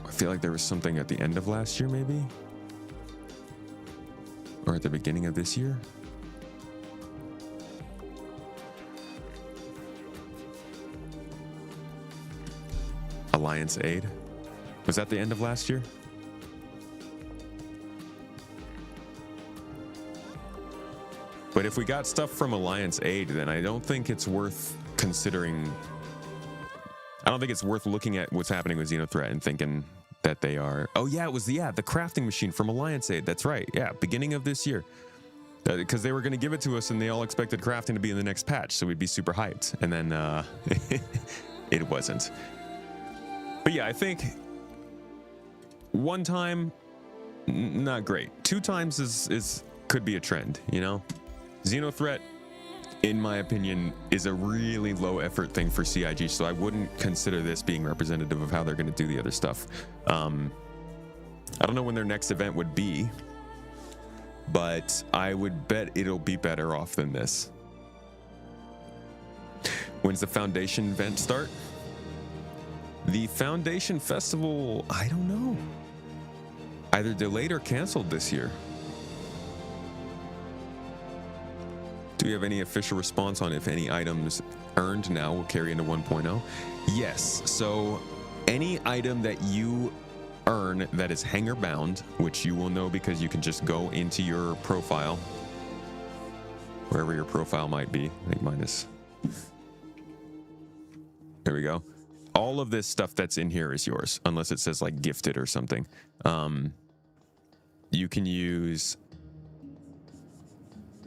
I feel like there was something at the end of last year maybe, or at the beginning of this year. Alliance Aid, was that the end of last year? But if we got stuff from Alliance Aid, then I don't think it's worth considering. I don't think it's worth looking at what's happening with Xenothreat and thinking that they are. Oh yeah, it was the crafting machine from Alliance Aid. That's right. Yeah, beginning of this year. Because they were going to give it to us and they all expected crafting to be in the next patch, so we'd be super hyped. And then it wasn't. But yeah, I think one time, not great. 2 times is could be a trend, you know? Xenothreat, in my opinion, is a really low effort thing for CIG, so I wouldn't consider this being representative of how they're going to do the other stuff. I don't know when their next event would be, but I would bet it'll be better off than this. When's the Foundation event start? The Foundation Festival, I don't know. Either delayed or canceled this year. Do we have any official response on if any items earned now will carry into 1.0? Yes. So any item that you earn that is hanger bound, which you will know because you can just go into your profile, wherever your profile might be. I think mine is. There we go. All of this stuff that's in here is yours, unless it says like gifted or something. You can use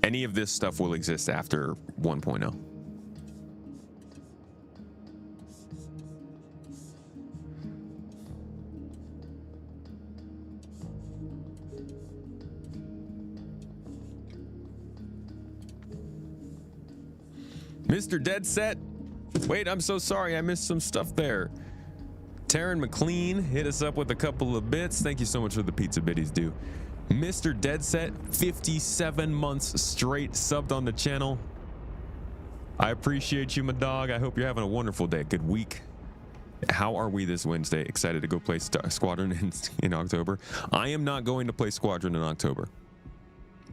any of this stuff will exist after 1.0. Mr. Dead Set. Wait, I'm so sorry. I missed some stuff there. Taryn McLean hit us up with a couple of bits. Thank you so much for the pizza biddies, dude. Mr. Dead Set, 57 months straight subbed on the channel. I appreciate you, my dog. I hope you're having a wonderful day. Good week. How are we this Wednesday? Excited to go play Squadron in October. I am not going to play Squadron in October.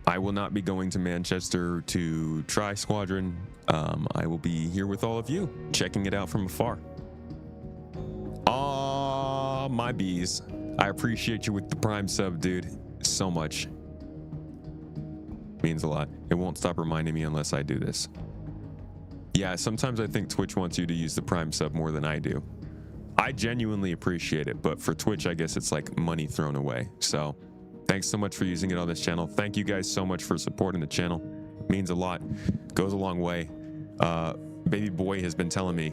I will not be going to Manchester to try Squadron. I will be here with all of you, checking it out from afar. Aw, my bees. I appreciate you with the Prime sub, dude. So much. Means a lot. It won't stop reminding me unless I do this. Yeah, sometimes I think Twitch wants you to use the Prime sub more than I do. I genuinely appreciate it, but for Twitch, I guess it's like money thrown away. So thanks so much for using it on this channel. Thank you guys so much for supporting the channel. It means a lot. Goes a long way. Baby boy has been telling me,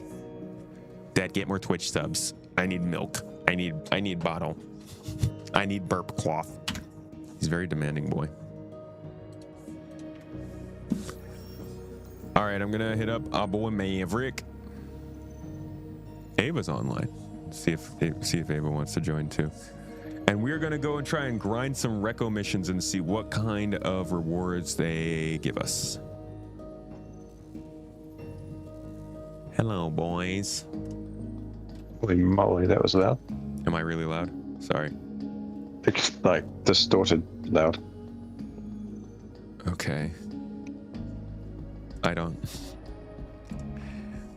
Dad, get more Twitch subs. I need milk. I need bottle. I need burp cloth. He's a very demanding boy. All right, I'm gonna hit up our boy Maverick. Ava's online. See if Ava wants to join too. And we're gonna go and try and grind some reco missions and see what kind of rewards they give us. Hello, boys. Holy moly, that was loud. Am I really loud? Sorry. It's like distorted loud. Okay. I don't.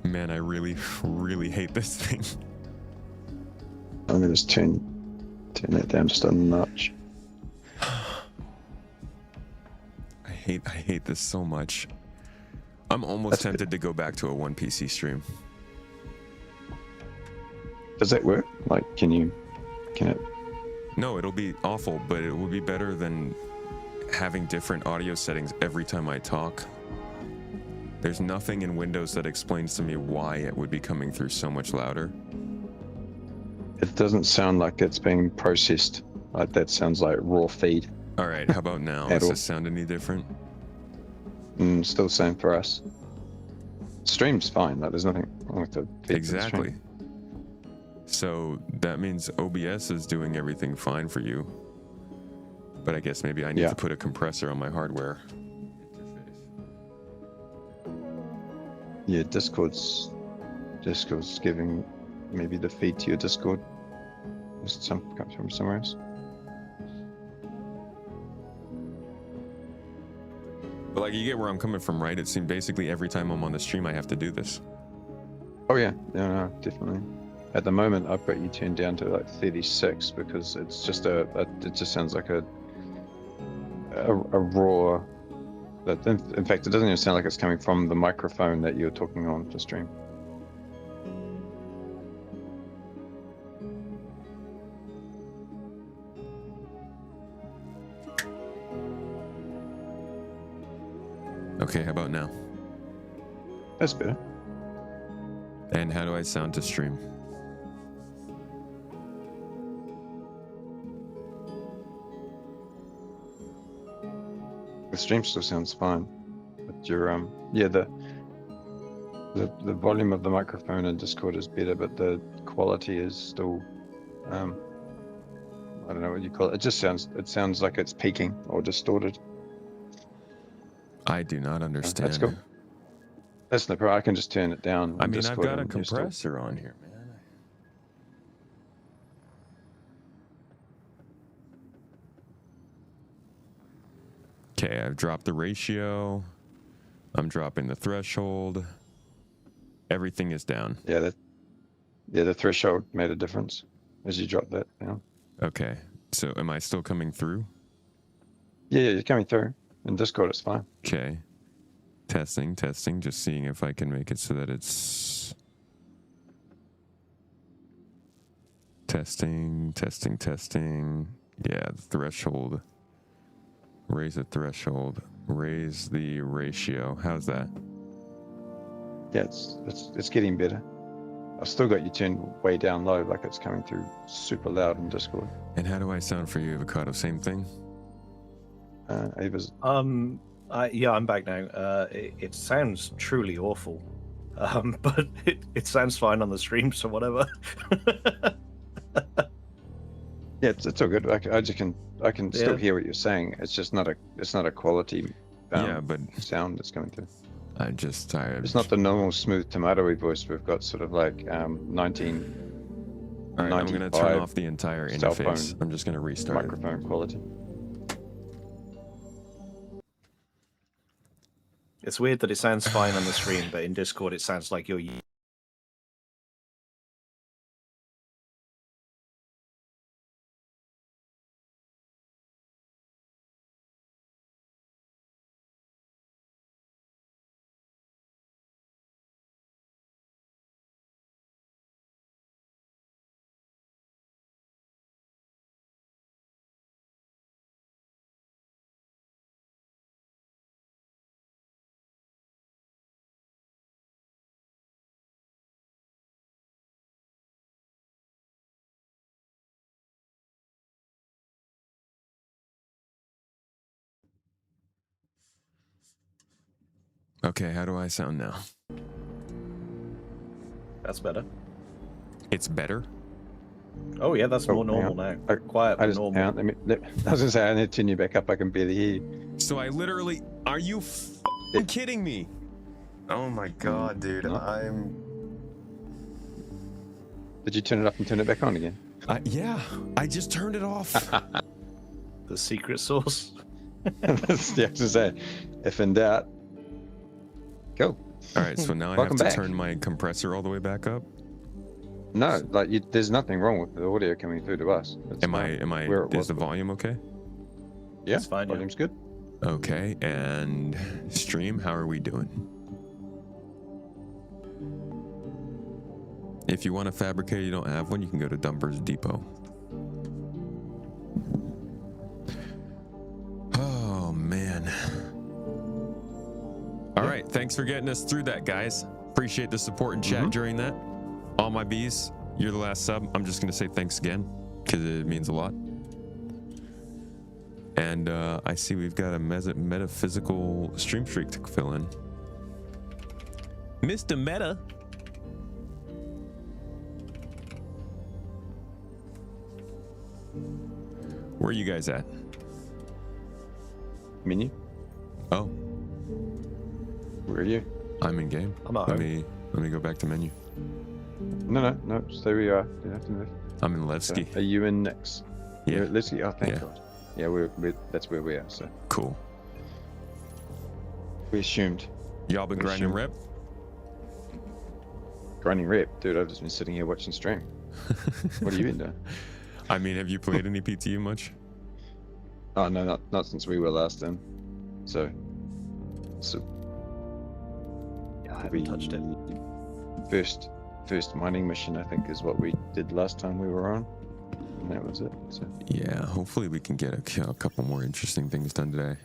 Man, I really, really hate this thing. I'm gonna just turn it down just a notch. I hate this so much. I'm almost tempted to go back to a one PC stream. Does that work? Like, can it? No, it'll be awful, but it will be better than having different audio settings every time I talk. There's nothing in Windows that explains to me why it would be coming through so much louder. It doesn't sound like it's being processed. Like, that sounds like raw feed. All right, how about now? Does this sound any different? Still the same for us. Stream's fine. Like, there's nothing wrong with the feed. Exactly. So that means OBS is doing everything fine for you. But I guess maybe I need to put a compressor on my hardware. Yeah, Discord's giving maybe the feed to your Discord. Comes from somewhere else. But like, you get where I'm coming from, right? It seems basically every time I'm on the stream, I have to do this. Oh yeah, no, definitely. At the moment, I've got you turned down to like 36 because it's just it just sounds like a raw. That in fact, it doesn't even sound like it's coming from the microphone that you're talking on to stream. Okay, how about now? That's better. And how do I sound to stream? The stream still sounds fine, but your yeah, the volume of the microphone in Discord is better, but the quality is still I don't know what you call it. It sounds like it's peaking or distorted. I do not understand. That's cool. That's no problem. I can just turn it down. I mean, I've got a compressor on here, man. Okay, I've dropped the ratio. I'm dropping the threshold. Everything is down. Yeah, the threshold made a difference as you drop that down. Okay. So am I still coming through? Yeah, you're coming through. In Discord, it's fine. Okay. Testing, just seeing if I can make it so that it's... Testing. Yeah, the threshold. Raise the threshold. Raise the ratio. How's that? Yeah, it's getting better. I've still got you turned way down low, like it's coming through super loud in Discord. And how do I sound for you, Avocado? Same thing? Ava's Yeah, I'm back now. It sounds truly awful, but it sounds fine on the stream, so whatever. yeah, it's all good. I can still hear what you're saying. It's just not a quality but sound that's coming through. It's not the normal smooth tomatoey voice. We've got sort of like 19. All right, I'm going to turn off the entire cell interface. phone I'm just going to restart it. microphone quality. It's weird that it sounds fine on the stream, but in Discord it sounds like you're... Okay, how do I sound now? That's better. It's better? Oh yeah, that's more normal now. Quiet, but normal. I was gonna say I need to turn you back up. I can barely hear you. So I literally... Are you kidding me? Oh my god, dude. No. Did you turn it up and turn it back on again? Yeah, I just turned it off. The secret source. Yeah, I was gonna say, if in doubt, go. All right, so now I have to turn my compressor all the way back up? No, like there's nothing wrong with the audio coming through to us. Is the volume okay? Yeah, it's fine. Volume's good. Okay, and stream, how are we doing? If you want a fabricator, you don't have one, you can go to Dumper's Depot. Oh, man. All right, thanks for getting us through that, guys. Appreciate the support and chat during that. All my bees, you're the last sub. I'm just going to say thanks again because it means a lot. And I see we've got a metaphysical stream streak to fill in. Mr. Meta. Where are you guys at? Menu. Oh. Where are you? I'm in game. I'm at home. Let me go back to menu. No. Stay where you are. You don't have to move. I'm in Levski. So, are you in next? Yeah. You're at Levski? Oh, thank God. Yeah, that's where we are. So cool. We assumed. Y'all been grinding rep? Grinding rep, dude. I've just been sitting here watching stream. What have you been doing? I mean, have you played any PTU much? Oh no, not since we were last in. So yeah, I haven't touched it. First mining mission, I think, is what we did last time we were on, and that was it. So yeah, hopefully we can get a couple more interesting things done today.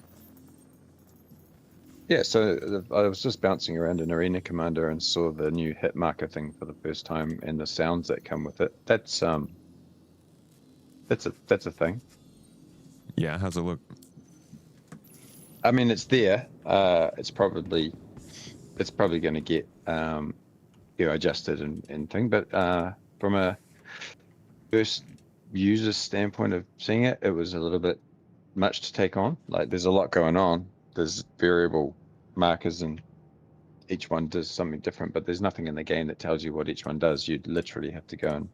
yeah, so I was just bouncing around in Arena Commander and saw the new hit marker thing for the first time and the sounds that come with it. That's a thing. Yeah, how's it look? I mean, it's there. It's probably going to get adjusted and thing. But from a first user standpoint of seeing it, it was a little bit much to take on. Like, there's a lot going on. There's variable markers, and each one does something different. But there's nothing in the game that tells you what each one does. You literally have to go and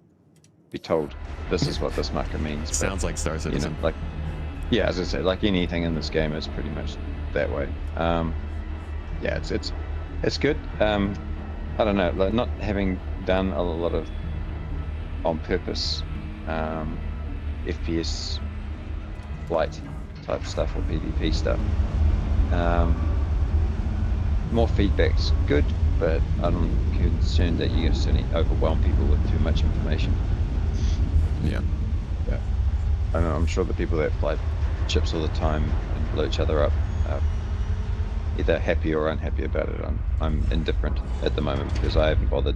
be told this is what this marker means. Sounds like Star Citizen. Like, yeah, as I say, like anything in this game is pretty much that way. yeah, it's good. I don't know, like not having done a lot of on purpose FPS flight type stuff or PvP stuff. More feedback's good, but I'm concerned that you're certainly overwhelm people with too much information. Yeah. Yeah. I'm sure the people that fly chips all the time and blow each other up are either happy or unhappy about it. I'm indifferent at the moment because I haven't bothered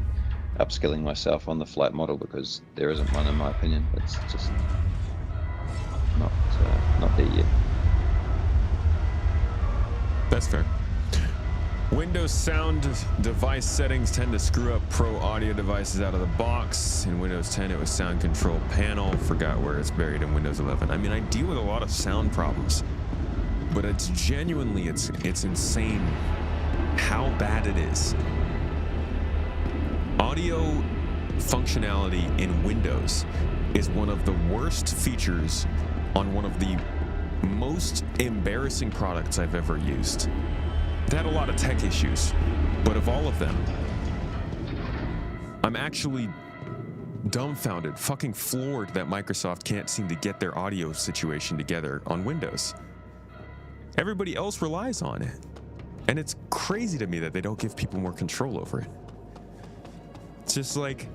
upskilling myself on the flight model because there isn't one in my opinion. It's just not there yet. That's fair. Windows sound device settings tend to screw up pro audio devices out of the box. In Windows 10, it was sound control panel. Forgot where it's buried in Windows 11. I mean, I deal with a lot of sound problems, but it's genuinely, it's insane how bad it is. Audio functionality in Windows is one of the worst features on one of the most embarrassing products I've ever used. It had a lot of tech issues, but of all of them, I'm actually dumbfounded, fucking floored that Microsoft can't seem to get their audio situation together on Windows. Everybody else relies on it, and it's crazy to me that they don't give people more control over it. It's just like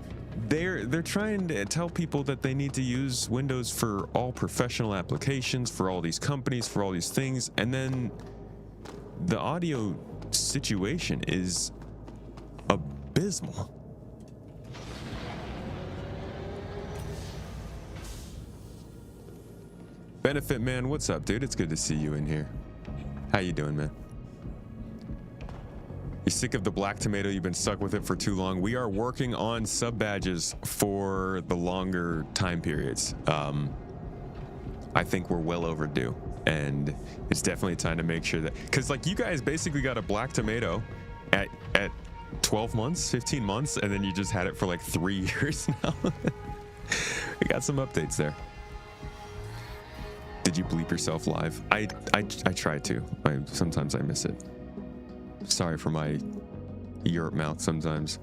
they're trying to tell people that they need to use Windows for all professional applications, for all these companies, for all these things, and then the audio situation is abysmal. Benefit Man, what's up, dude? It's good to see you in here. How you doing, man? You sick of the black tomato? You've been stuck with it for too long. We are working on sub badges for the longer time periods. I think we're well overdue, and it's definitely time to make sure that, because like you guys basically got a black tomato at 12 months, 15 months, and then you just had it for like 3 years now. We got some updates there. Did you bleep yourself live? I try to. Sometimes I miss it. Sorry for my Europe mouth sometimes.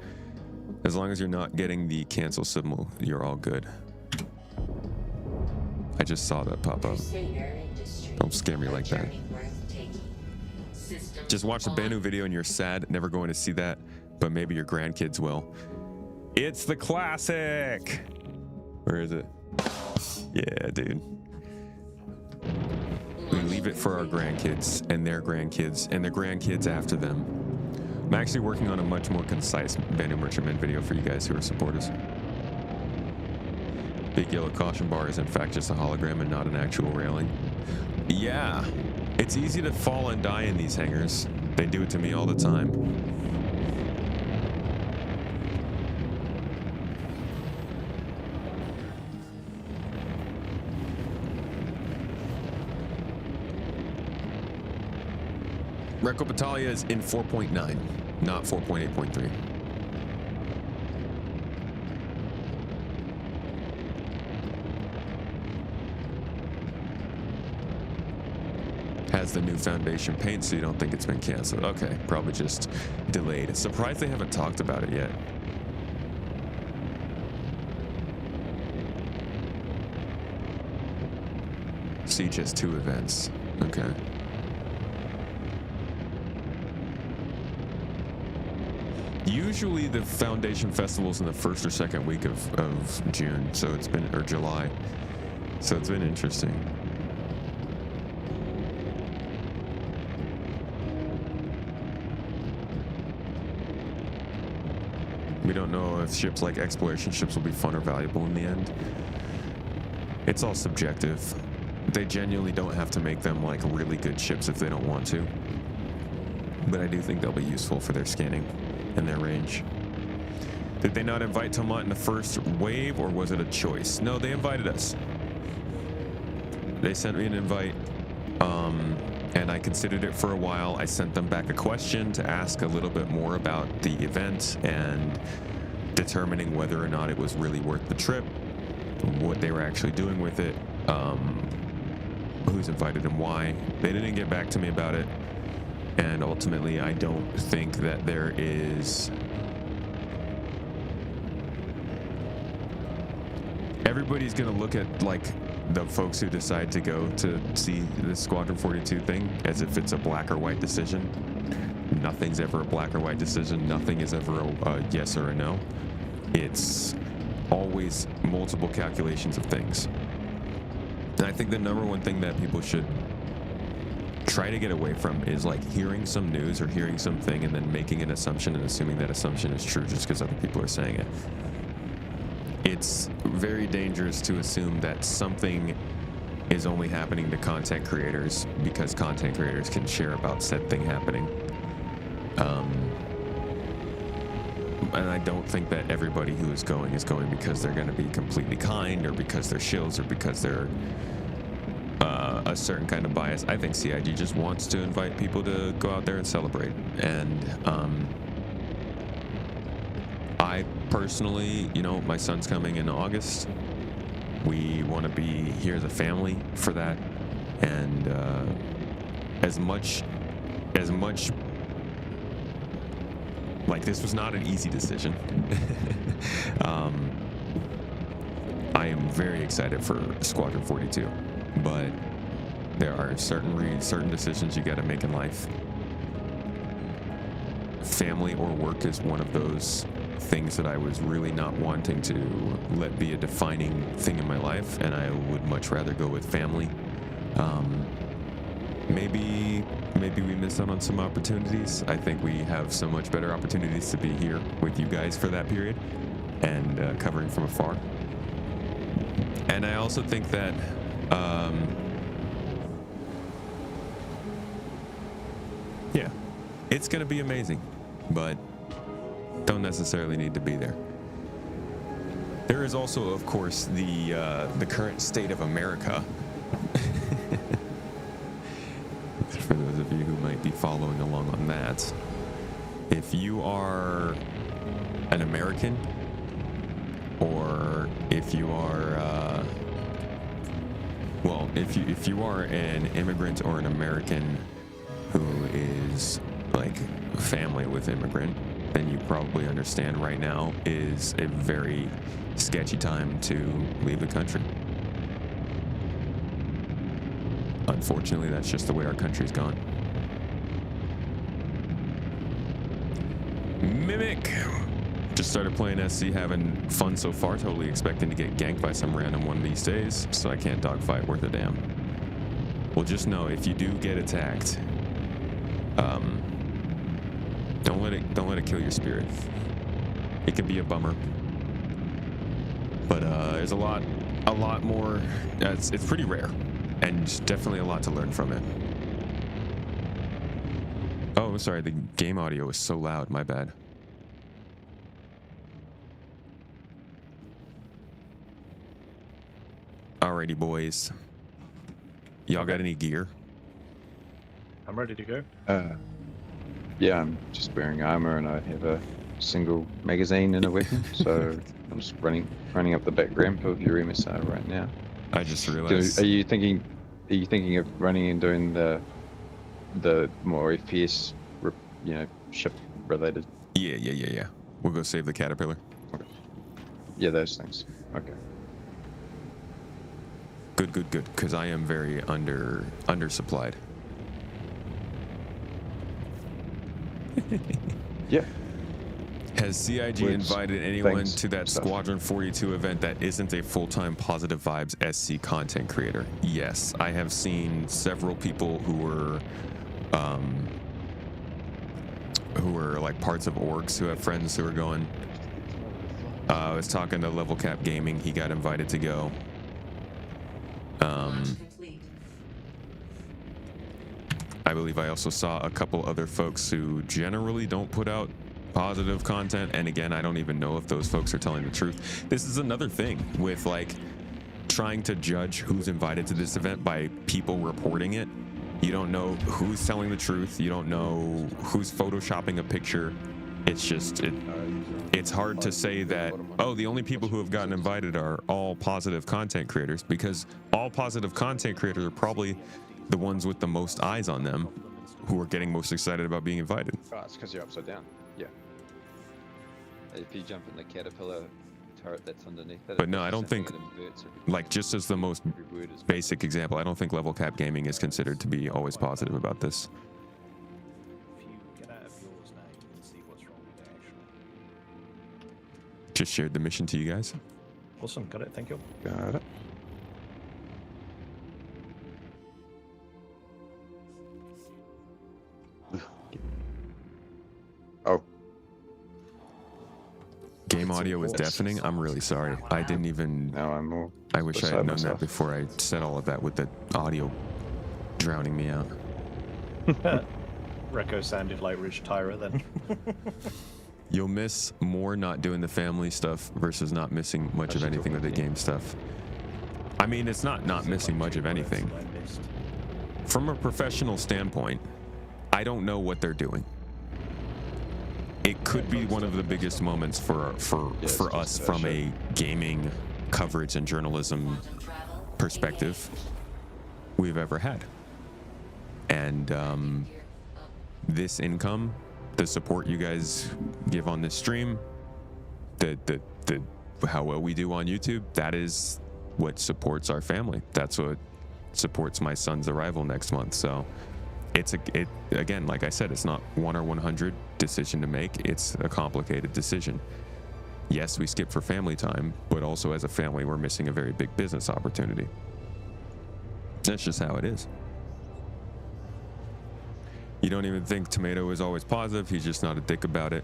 As long as you're not getting the cancel symbol, you're all good. I just saw that pop up. Don't scare me like that. Just watch the Banu video and you're sad, never going to see that, but maybe your grandkids will. It's the classic! Where is it? Yeah, dude. We leave it for our grandkids and their grandkids and their grandkids after them. I'm actually working on a much more concise Banu Merchantman video for you guys who are supporters. Big yellow caution bar is in fact just a hologram and not an actual railing. Yeah, it's easy to fall and die in these hangars. They do it to me all the time. Reco Battaglia is in 4.9, not 4.8.3. Has the new foundation paint, so you don't think it's been canceled. Okay, probably just delayed. Surprised they haven't talked about it yet. Siege has 2 events. Okay. Usually the Foundation Festival's in the 1st or 2nd week of June, so it's been, or July. So it's been interesting. We don't know if ships like exploration ships will be fun or valuable in the end. It's all subjective. They genuinely don't have to make them like really good ships if they don't want to. But I do think they'll be useful for their scanning and their range. Did they not invite Tomat in the first wave, or was it a choice? No, they invited us. They sent me an invite, and I considered it for a while. I sent them back a question to ask a little bit more about the event and determining whether or not it was really worth the trip, what they were actually doing with it, who's invited and why. They didn't get back to me about it. And ultimately, I don't think that there is... Everybody's going to look at, like, the folks who decide to go to see the Squadron 42 thing as if it's a black or white decision. Nothing's ever a black or white decision. Nothing is ever a yes or a no. It's always multiple calculations of things. And I think the number one thing that people should try to get away from is like hearing some news or hearing something and then making an assumption and assuming that assumption is true just because other people are saying it. It's very dangerous to assume that something is only happening to content creators because content creators can share about said thing happening. And I don't think that everybody who is going because they're going to be completely kind or because they're shills or because they're a certain kind of bias. I think CIG just wants to invite people to go out there and celebrate. And I personally, you know, my son's coming in August. We want to be here as a family for that. And as much like, this was not an easy decision. I am very excited for Squadron 42, but there are certain decisions you got to make in life. Family or work is one of those things that I was really not wanting to let be a defining thing in my life, and I would much rather go with family. Maybe we missed out on some opportunities. I think we have so much better opportunities to be here with you guys for that period and covering from afar. And I also think that yeah, it's gonna be amazing, but don't necessarily need to be there. There is also, of course, the current state of America. For those of you who might be following along on that, if you are an American, or if you are, well, if you are an immigrant or an American who is like family with immigrant, then you probably understand right now is a very sketchy time to leave the country. Unfortunately, that's just the way our country's gone. Mimic! Just started playing SC, having fun so far, totally expecting to get ganked by some random one of these days, so I can't dogfight worth a damn. Well, just know, if you do get attacked, don't let it kill your spirit. It can be a bummer. But there's a lot more, it's pretty rare. And definitely a lot to learn from it. Oh, sorry, the game audio is so loud, my bad. Alrighty, boys. Y'all got any gear? I'm ready to go. Yeah, I'm just wearing armor and I have a single magazine and a weapon, so I'm just running up the back ramp of your MSR right now. I just realized. Are you thinking of running and doing the more FPS, ship related? Yeah. We'll go save the caterpillar. Okay. Yeah, those things. Okay. Good. Because I am very undersupplied. Yeah. Has CIG invited anyone to that Squadron 42 event that isn't a full-time Positive Vibes SC content creator? Yes, I have seen several people who were like parts of orgs who have friends who are going. I was talking to Level Cap Gaming. He got invited to go. I believe I also saw a couple other folks who generally don't put out positive content, and again, I don't even know if those folks are telling the truth. This is another thing with like trying to judge who's invited to this event by people reporting it. You don't know who's telling the truth. You don't know who's photoshopping a picture. It's just it's hard to say that, oh, the only people who have gotten invited are all positive content creators, because all positive content creators are probably the ones with the most eyes on them. who are getting most excited about being invited. Oh, it's because you're upside down. Yeah. If you jump in the caterpillar turret that's underneath it. But no, I don't think, like, just as the most basic example, I don't think level cap gaming is considered to be always positive about this. If you get out of yours now, you can see what's wrong with it, actually. Just shared the mission to you guys. Awesome, got it, thank you. Got it. Oh. Game audio is deafening. I'm really sorry. I didn't even. Now I'm more. I wish I had known myself. that before I said all of that with the audio drowning me out. Recco sounded like Rich Tyra then. You'll miss more not doing the family stuff versus not missing much of anything with the game stuff. I mean, it's not missing much of anything. From a professional standpoint, I don't know what they're doing. It could be one of the biggest moments for us from a gaming coverage and journalism perspective we've ever had. And this income, the support you guys give on this stream, the how well we do on YouTube, that is what supports our family. That's what supports my son's arrival next month. So it again, like I said, it's not 1 or 100 decision to make. It's a complicated decision. Yes, we skip for family time, but also as a family, we're missing a very big business opportunity. That's just how it is. You don't even think Tomato is always positive. He's just not a dick about it.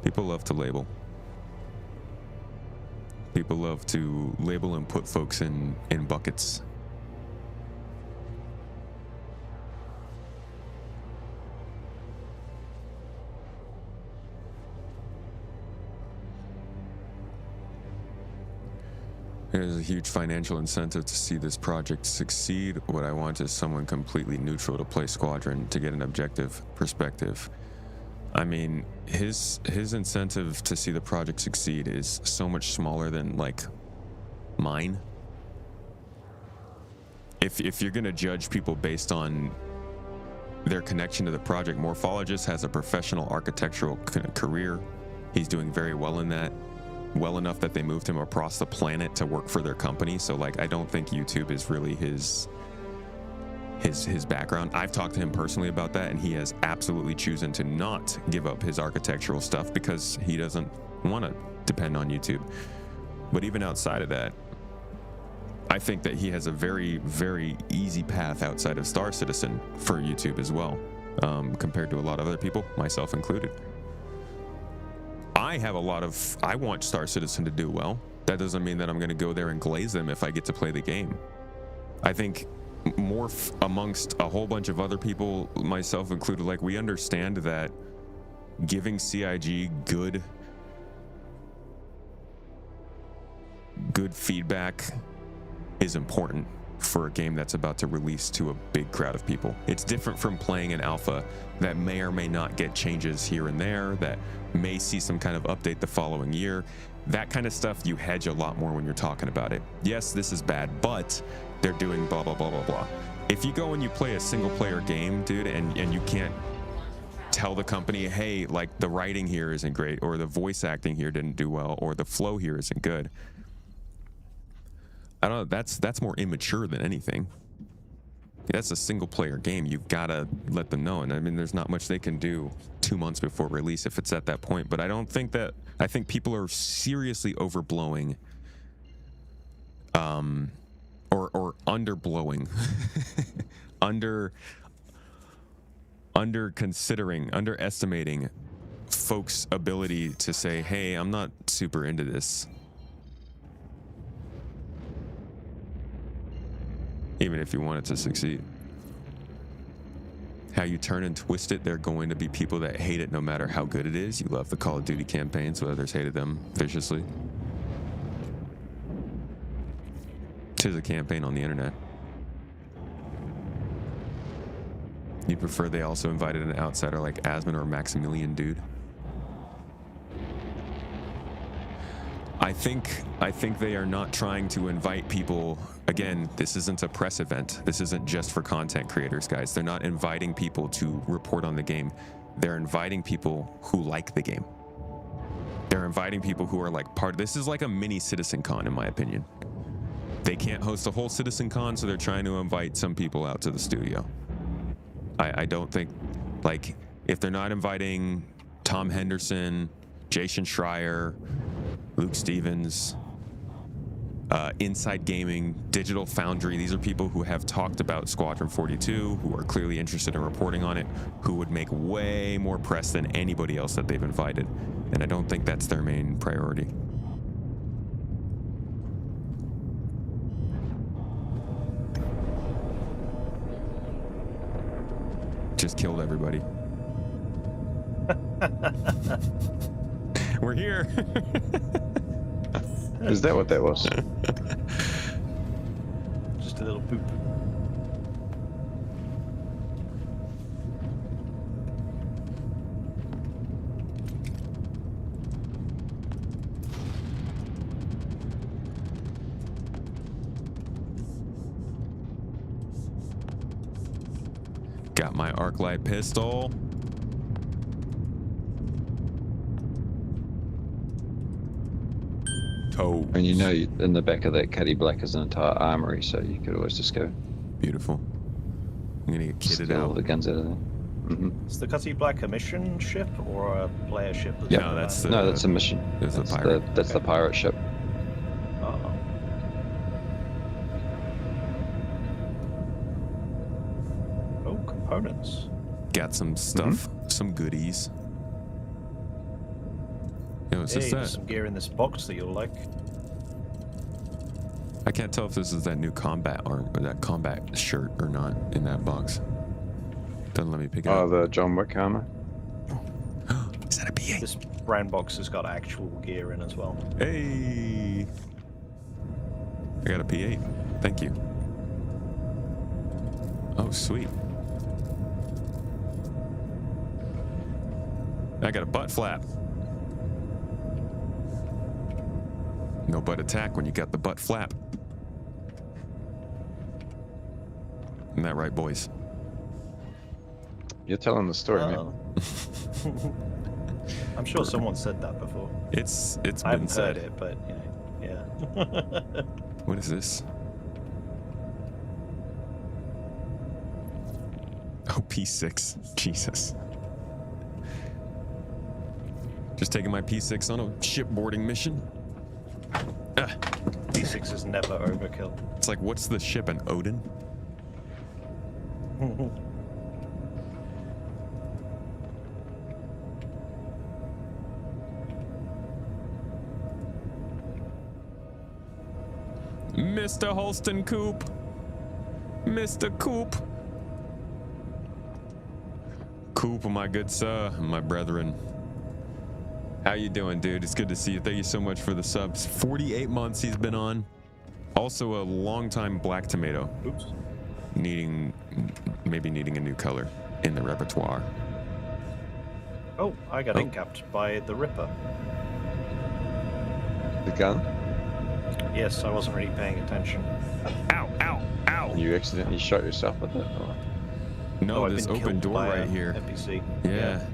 People love to label. People love to label and put folks in buckets. There's a huge financial incentive to see this project succeed. What I want is someone completely neutral to play Squadron to get an objective perspective. I mean, his incentive to see the project succeed is so much smaller than, like, mine. If you're gonna judge people based on their connection to the project, Morphologist has a professional architectural career. He's doing very well in that. Well enough that they moved him across the planet to work for their company. So, like, I don't think YouTube is really his background. I've talked to him personally about that, and he has absolutely chosen to not give up his architectural stuff because he doesn't want to depend on YouTube. But even outside of that, I think that he has a very, very easy path outside of Star Citizen for YouTube as well, compared to a lot of other people, myself included. I want Star Citizen to do well. That doesn't mean that I'm going to go there and glaze them if I get to play the game. I think amongst a whole bunch of other people, myself included, like, we understand that giving CIG good feedback is important for a game that's about to release to a big crowd of people. It's different from playing an alpha that may or may not get changes here and there, that may see some kind of update the following year. That kind of stuff you hedge a lot more when you're talking about it. Yes, this is bad, but they're doing blah, blah, blah, blah, blah. If you go and you play a single player game, dude, and you can't tell the company, hey, like, the writing here isn't great, or the voice acting here didn't do well, or the flow here isn't good, I don't know, that's more immature than anything. That's a single player game. You've got to let them know. And I mean, there's not much they can do 2 months before release if it's at that point. But I think people are seriously overblowing or underblowing, underestimating folks' ability to say, hey, I'm not super into this. Even if you want it to succeed. How you turn and twist it, there are going to be people that hate it no matter how good it is. You love the Call of Duty campaign, so others hated them viciously. 'Tis a campaign on the internet. You'd prefer they also invited an outsider like Asmon or Maximilian, dude? I think they are not trying to invite people. Again, this isn't a press event. This isn't just for content creators, guys. They're not inviting people to report on the game. They're inviting people who like the game. They're inviting people who are like part of this. Is like a mini Citizen Con, in my opinion. They can't host a whole Citizen Con, so they're trying to invite some people out to the studio. I don't think, like, if they're not inviting Tom Henderson, Jason Schreier, Luke Stevens, Inside Gaming, Digital Foundry, these are people who have talked about Squadron 42, who are clearly interested in reporting on it, who would make way more press than anybody else that they've invited. And I don't think that's their main priority. Just killed everybody. We're here. Is that what that was? Just a little poop. Got my arc light pistol. Oh, And you know, in the back of that Cuddy Black is an entire armory, so you could always just go beautiful. I'm gonna get kitted steal all out. the guns out of there. Is the Cutty Black a mission ship or a player ship? Yeah. No, that's No, that's a mission. There's a That's pirate. That's the pirate ship. Oh. Oh, components. Got some stuff, some goodies. Yo, what's Hey, this there's that? some gear in this box that you'll like. I can't tell if this is that new combat or that combat shirt or not in that box. Doesn't let me pick it Oh, up. the John Wick armor. Is that a P8? This brown box has got actual gear in as well. Hey! I got a P8. Thank you. Oh, sweet. I got a butt flap. No butt attack when you got the butt flap. Isn't that right, boys? You're telling the story, man. Oh. I'm sure someone said that before. It's I been haven't said. heard it, but you know, yeah. What is this? Oh, P6. Jesus. Just taking my P6 on a shipboarding mission. D6 is never overkill. It's like, what's the ship, an Odin? Mr. Holston Coop. Mr. Coop. Coop, my good sir, my brethren. How you doing, dude? It's good to see you. Thank you so much for the subs. 48 months he's been on. Also a long-time Black Tomato. Oops. Maybe needing a new color in the repertoire. Oh, I got Oh. incapped by the Ripper. The gun? Yes, I wasn't really paying attention. Ow, ow, ow! You accidentally shot yourself with it? Or? No, I've this been open killed door by right a here. NPC. Yeah.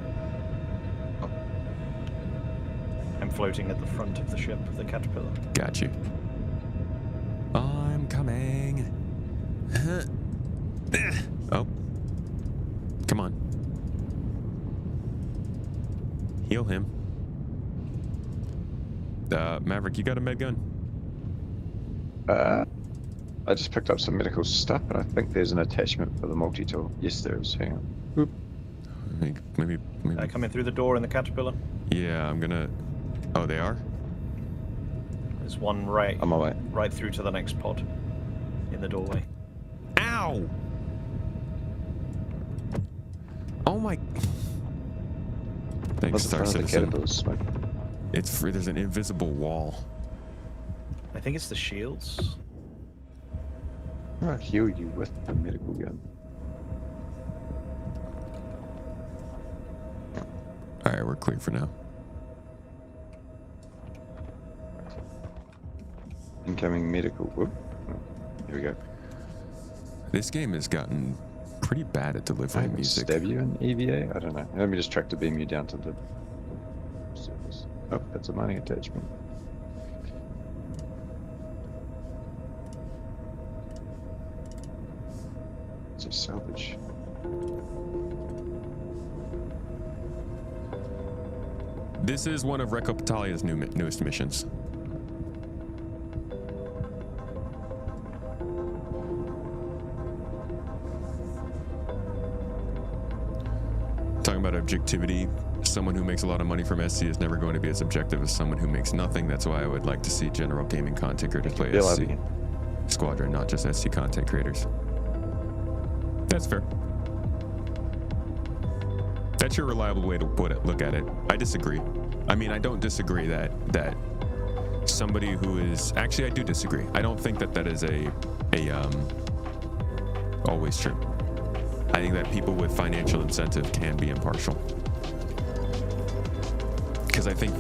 I'm floating at the front of the ship, the caterpillar. Got you. I'm coming. Oh. Come on. Heal him. Maverick, you got a med gun? I just picked up some medical stuff, and I think there's an attachment for the multi-tool. Yes, there is. Hang on. Maybe. I come in through the door in the caterpillar. Yeah, I'm gonna. Oh, they are? There's one right, On my way. right through to the next pod, in the doorway. Ow! Oh my. Thanks, What's the Star front of the Citizen. caterpillar smoke? It's free. There's an invisible wall. I think it's the shields. I'll heal you with the medical gun. All right, we're clear for now. Incoming medical. Whoop. Oh, here we go. This game has gotten pretty bad at I delivering will music. stab you in EVA? I don't know. Let me just track to beam you down to the surface. Oh, that's a mining attachment. It's a salvage. This is one of Recco Battalia's newest missions. Talking about objectivity, someone who makes a lot of money from SC is never going to be as objective as someone who makes nothing. That's why I would like to see general gaming content creators play Be alive SC again. Squadron, not just SC content creators. That's fair. That's your reliable way to look at it. I disagree. I mean, I don't disagree that somebody who is actually I do disagree. I don't think that is always true. I think that people with financial incentive can be impartial. Because I think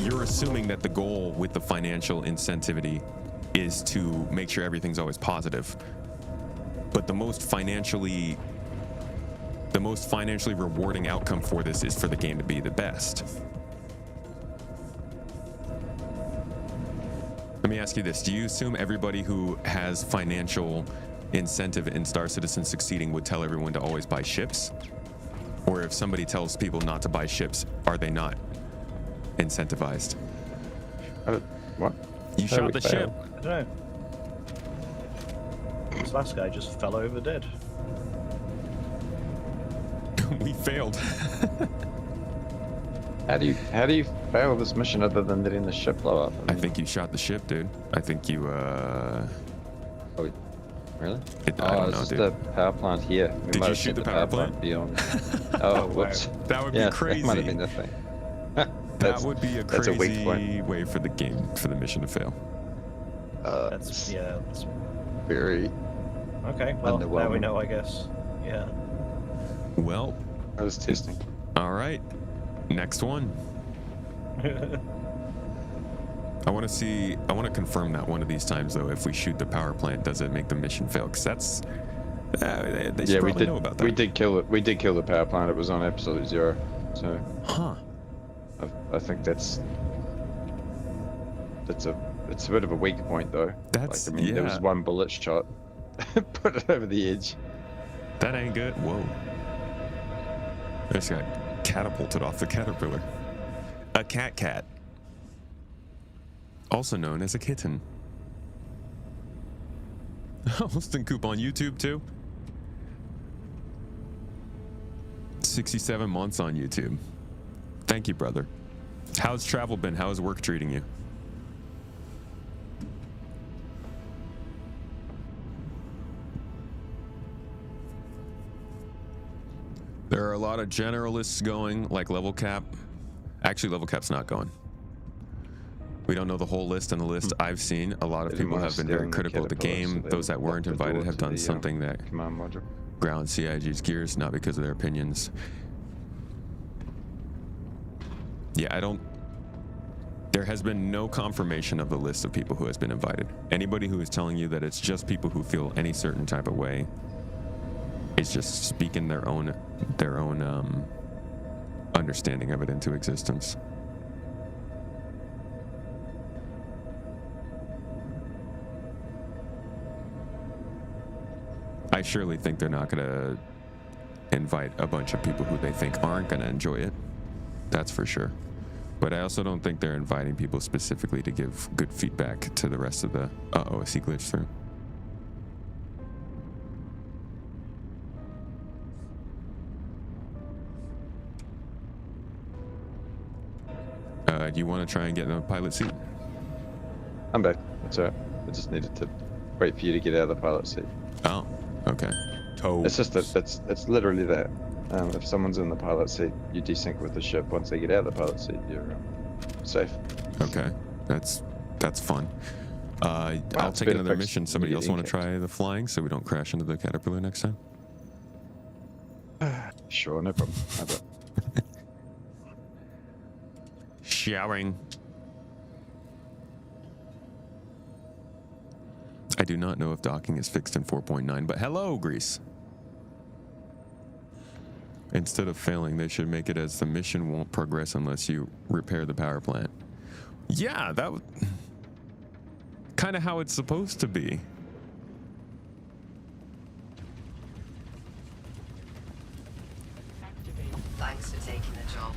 you're assuming that the goal with the financial incentivity is to make sure everything's always positive. But the most financially rewarding outcome for this is for the game to be the best. Let me ask you this. Do you assume everybody who has financial incentive in Star Citizen succeeding would tell everyone to always buy ships? Or if somebody tells people not to buy ships, are they not incentivized? What? You How shot we the fail? ship. I don't know. This last guy just fell over dead. We failed. How do you fail this mission other than letting the ship blow up? I think you shot the ship, dude. I think you, Oh, really? I don't it's know, just dude. the power plant here. We Did might you have shoot sent the power plant? beyond. Oh, whoops. That would be Yeah, crazy. that might have been the thing. That would be a that's a weak crazy point. way for the game, for the mission to fail. That's That's very. okay. Well, now we Underwhelming. know, I guess. Yeah. Well, I was testing. all right. Next one. I want to confirm that one of these times, though, if we shoot the power plant, does it make the mission fail? Because that's, they should Yeah, probably we did. know about that. We did kill it. We did kill the power plant. It was on absolute zero. So Huh. I think it's a bit of a weak point though. That's- like, I mean, there was yeah. one bullet shot, put it over the edge. That ain't good. Whoa. This got catapulted off the caterpillar. A cat. Also known as a kitten. Austin Coop on YouTube too. 67 months on YouTube. Thank you, brother. How's travel been? How's work treating you? There are a lot of generalists going, like Level Cap. Actually, Level Cap's not going. We don't know the whole list, and the list I've seen, a lot of They didn't people want have us been stealing very the critical of the caterpillar, so game. they Those that weren't locked the invited door have to done the, something that command module. ground CIG's gears, not because of their opinions. Yeah, there has been no confirmation of the list of people who has been invited. Anybody who is telling you that it's just people who feel any certain type of way is just speaking their own understanding of it into existence. I surely think they're not going to invite a bunch of people who they think aren't going to enjoy it. That's for sure. But I also don't think they're inviting people specifically to give good feedback to the rest of the... Uh-oh, a C glitch through. Do you want to try and get in a pilot seat? I'm back. That's alright. I just needed to wait for you to get out of the pilot seat. Oh, okay. It's just that it's literally that. If someone's in the pilot seat, you desync with the ship. Once they get out of the pilot seat, you're safe. Okay, that's fun. I'll it's take better another fixed mission. Somebody else want to immediately. try the flying so we don't crash into the caterpillar next time? Sure, no problem. I bet. Showering. I do not know if docking is fixed in 4.9, but hello, Grease. Instead of failing, they should make it as the mission won't progress unless you repair the power plant. Yeah, that was kind of how it's supposed to be. Thanks for taking the job.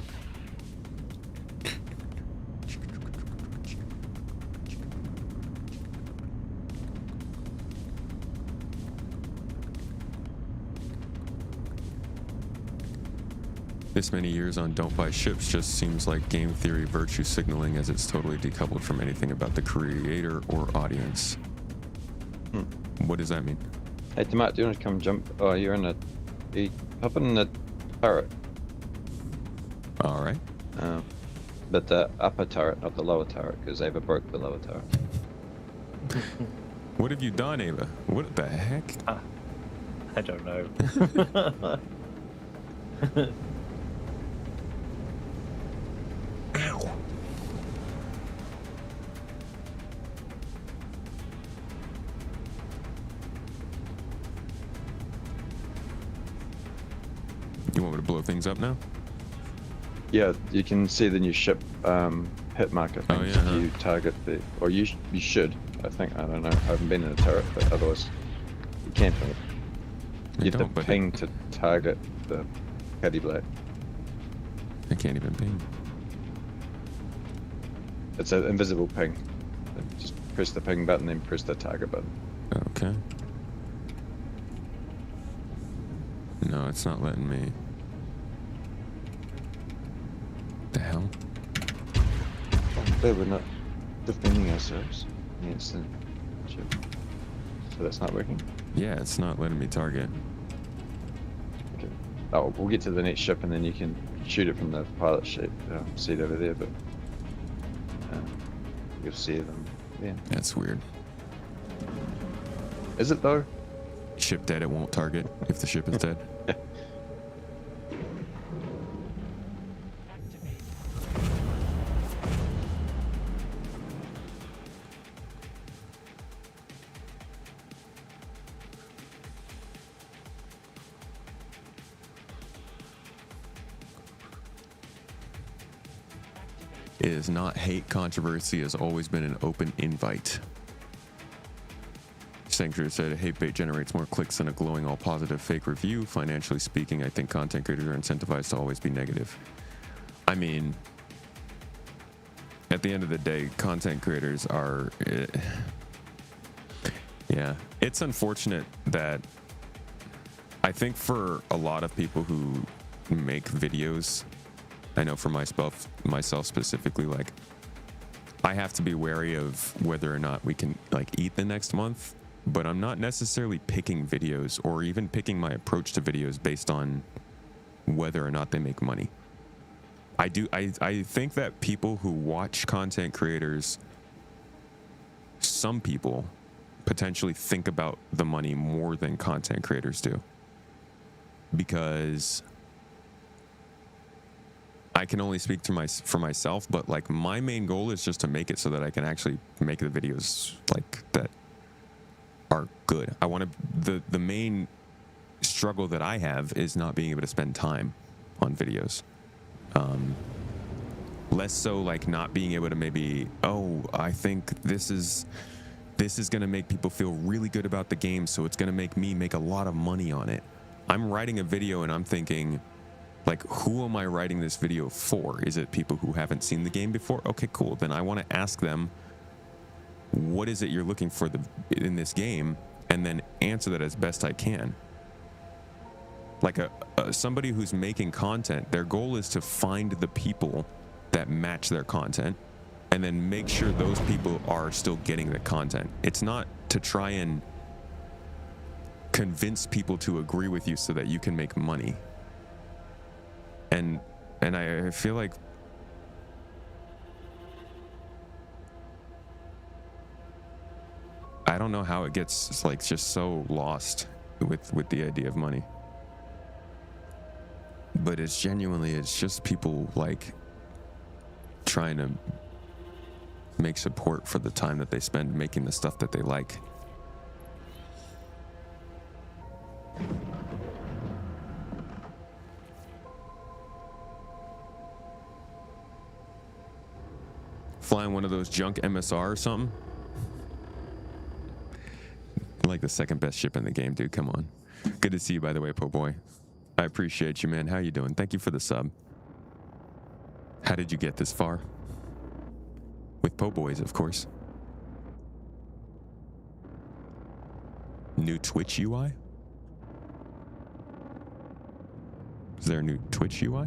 This many years on Don't Buy Ships just seems like game theory virtue signaling, as it's totally decoupled from anything about the creator or audience. What does that mean? Hey, Tomat, do you want to come jump? Oh, you're in a... Hop in the turret. All right. But the upper turret, not the lower turret, because Ava broke the lower turret. What have you done, Ava? What the heck? I don't know. You want me to blow things up now? Yeah, you can see the new ship hit marker things Oh, yeah, if you target the... Or you should, I think. I don't know. I haven't been in a turret, but otherwise you can't. You have to don't, but ping to target the Caddy Black. I can't even ping. It's an invisible ping. Just press the ping button, then press the target button. Okay. No, it's not letting me. The hell? But we're not defending ourselves against the ship. So that's not working. Yeah, it's not letting me target. Okay. Oh, we'll get to the next ship and then you can shoot it from the pilot seat over there, but you'll see them. Yeah. That's weird. Is it though? Ship dead, it won't target if the ship is dead. It is not hate. Controversy has always been an open invite. Sanctuary said, hate bait generates more clicks than a glowing all positive fake review. Financially speaking, I think content creators are incentivized to always be negative. I mean, at the end of the day, content creators are... yeah, it's unfortunate that I think for a lot of people who make videos, I know for myself specifically, like, I have to be wary of whether or not we can like eat the next month, but I'm not necessarily picking videos or even picking my approach to videos based on whether or not they make money. I think that people who watch content creators, some people potentially think about the money more than content creators do, because I can only speak to for myself, but like my main goal is just to make it so that I can actually make the videos like that are good. I want to, the main struggle that I have is not being able to spend time on videos. Less so like not being able to maybe, oh, I think this is going to make people feel really good about the game, so it's going to make me make a lot of money on it. I'm writing a video and I'm thinking, like, who am I writing this video for? Is it people who haven't seen the game before? Okay, cool. Then I want to ask them, what is it you're looking for in this game? And then answer that as best I can. Like somebody who's making content, their goal is to find the people that match their content and then make sure those people are still getting the content. It's not to try and convince people to agree with you so that you can make money. And I feel like I don't know how it gets like just so lost with the idea of money. But it's just people like trying to make support for the time that they spend making the stuff that they like. flying one of those junk MSR or something? Like the second best ship in the game, dude. Come on. Good to see you, by the way, po boy. I appreciate you, man. How you doing? Thank you for the sub. How did you get this far? With po boys, of course. New Twitch UI? Is there a new Twitch UI?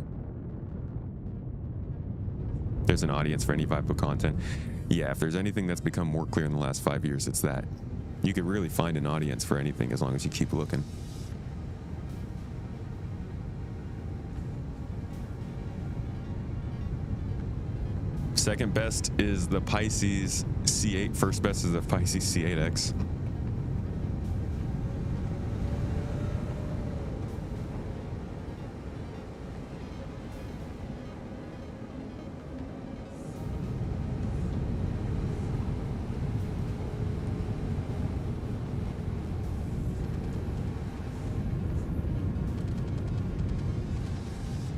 There's an audience for any vibe of content. Yeah, if there's anything that's become more clear in the last 5 years, it's that. You could really find an audience for anything as long as you keep looking. Second best is the Pisces C8. First best is the Pisces C8X.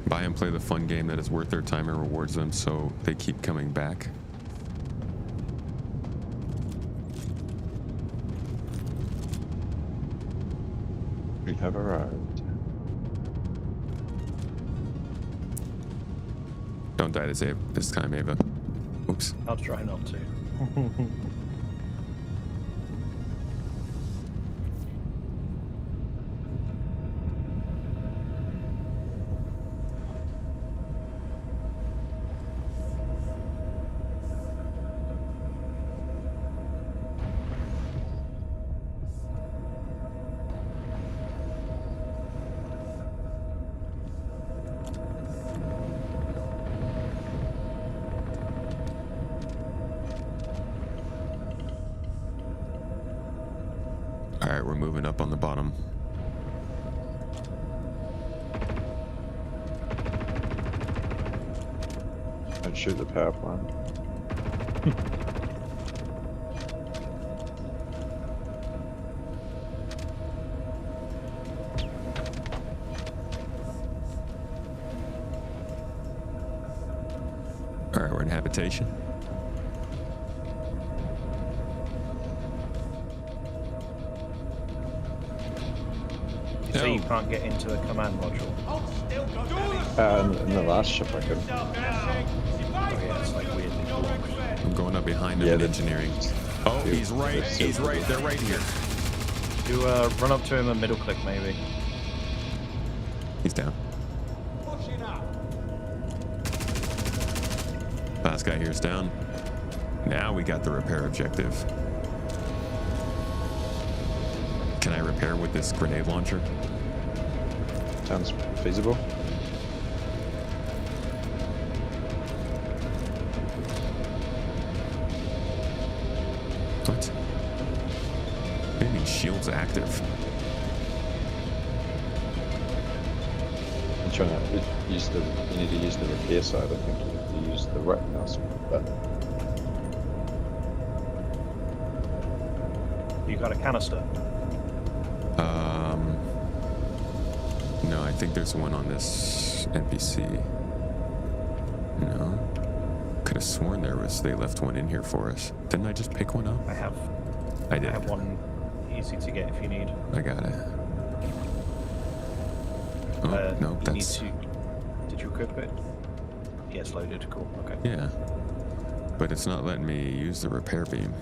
Buy and play the fun game that is worth their time and rewards them so they keep coming back. We have arrived. Don't die this time, Ava. Oops. I'll try not to. All right, we're moving up on the bottom. I'd shoot the power plant. All right, we're in habitation. So you can't get into the command module. In the last ship I could. Oh yeah, it's like weirdly blocked. I'm going up behind him in engineering. Oh, he's right. He's right. They're right here. You run up to him and middle click maybe. He's down. Last guy here is down. Now we got the repair objective. Can I repair with this grenade launcher? Sounds feasible. What? Maybe shield's active. I'm trying to use the. You need to use the repair side. I think you have to use the right mouse button. You got a canister. No, I think there's one on this NPC. No. Could have sworn they left one in here for us. Didn't I just pick one up? I have. I did. I have one easy to get if you need. I got it. Oh, no, you that's... need to. Did you equip it? Yeah, it's loaded. Cool. Okay. Yeah. But it's not letting me use the repair beam.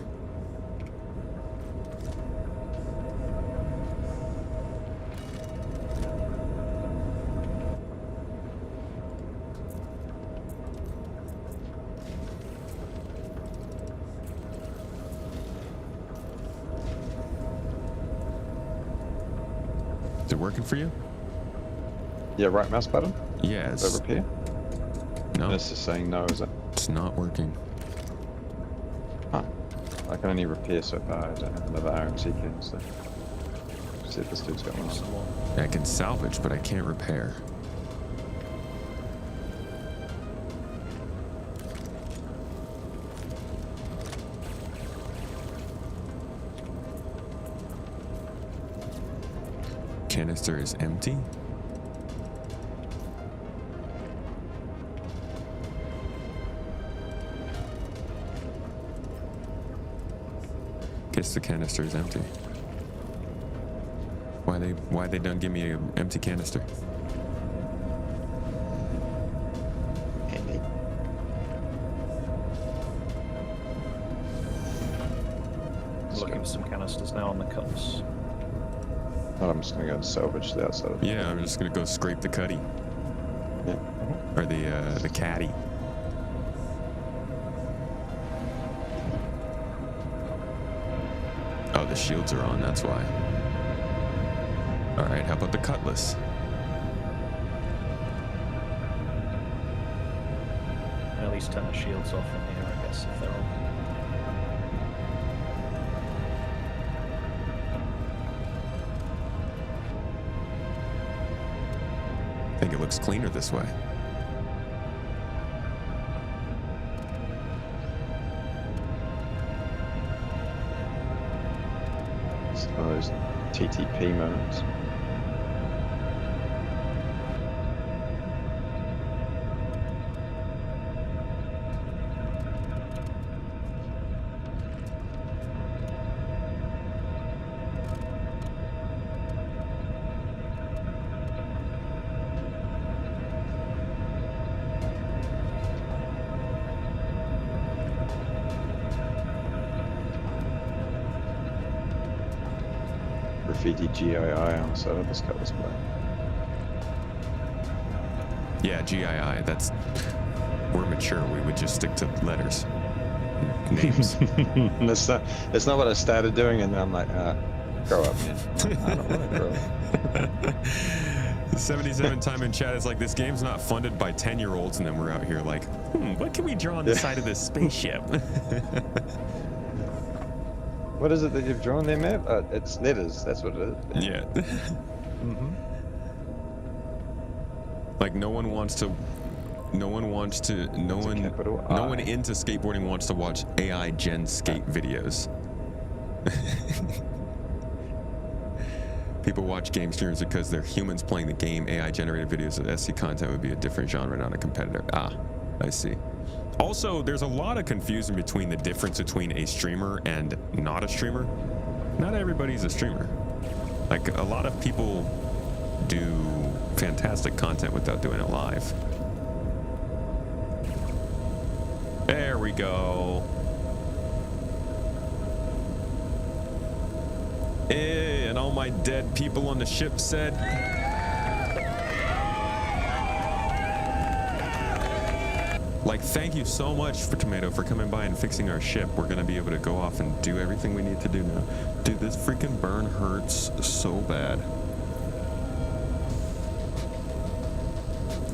Is it working for you? Yeah, right mouse button. Yes. Is that repair? No, This is saying no, is it? it's not working. Huh. I can only repair so far. I don't have another RMC key, so. See if this dude's got one. Some more. I can salvage, but I can't repair. Canister is empty. guess the canister is empty. Why they don't give me an empty canister? Handy. Looking for some canisters now on the cutlass. Oh, I'm just gonna go and salvage the outside of it. Yeah, I'm just gonna go scrape the cuddy. Yeah. Or the caddy. Oh, the shields are on, that's why. Alright, how about the cutlass? At least turn the shields off in here, I guess, if they're on. I think it looks cleaner this way. Some of those TTP moments. Graffiti GII on the side of this cutlass blade. Yeah, GII, that's... We're mature, we would just stick to letters. Names. That's not what I started doing, and then I'm like, grow up, man. I don't want to grow up. 77 time in chat is like, this game's not funded by 10-year-olds, and then we're out here like, what can we draw on the side of this spaceship? What is it that you've drawn there, Matt? It's letters, that's what it is. Yeah. Like no one into skateboarding wants to watch AI Gen skate videos. People watch game streamers because they're humans playing the game. AI generated videos of SC content would be a different genre, not a competitor. Ah, I see. Also, there's a lot of confusion between the difference between a streamer and not a streamer. Not everybody's a streamer. Like, a lot of people do fantastic content without doing it live. There we go. And all my dead people on the ship said... Like, thank you so much for Tomato for coming by and fixing our ship. We're gonna be able to go off and do everything we need to do now. Dude, this freaking burn hurts so bad.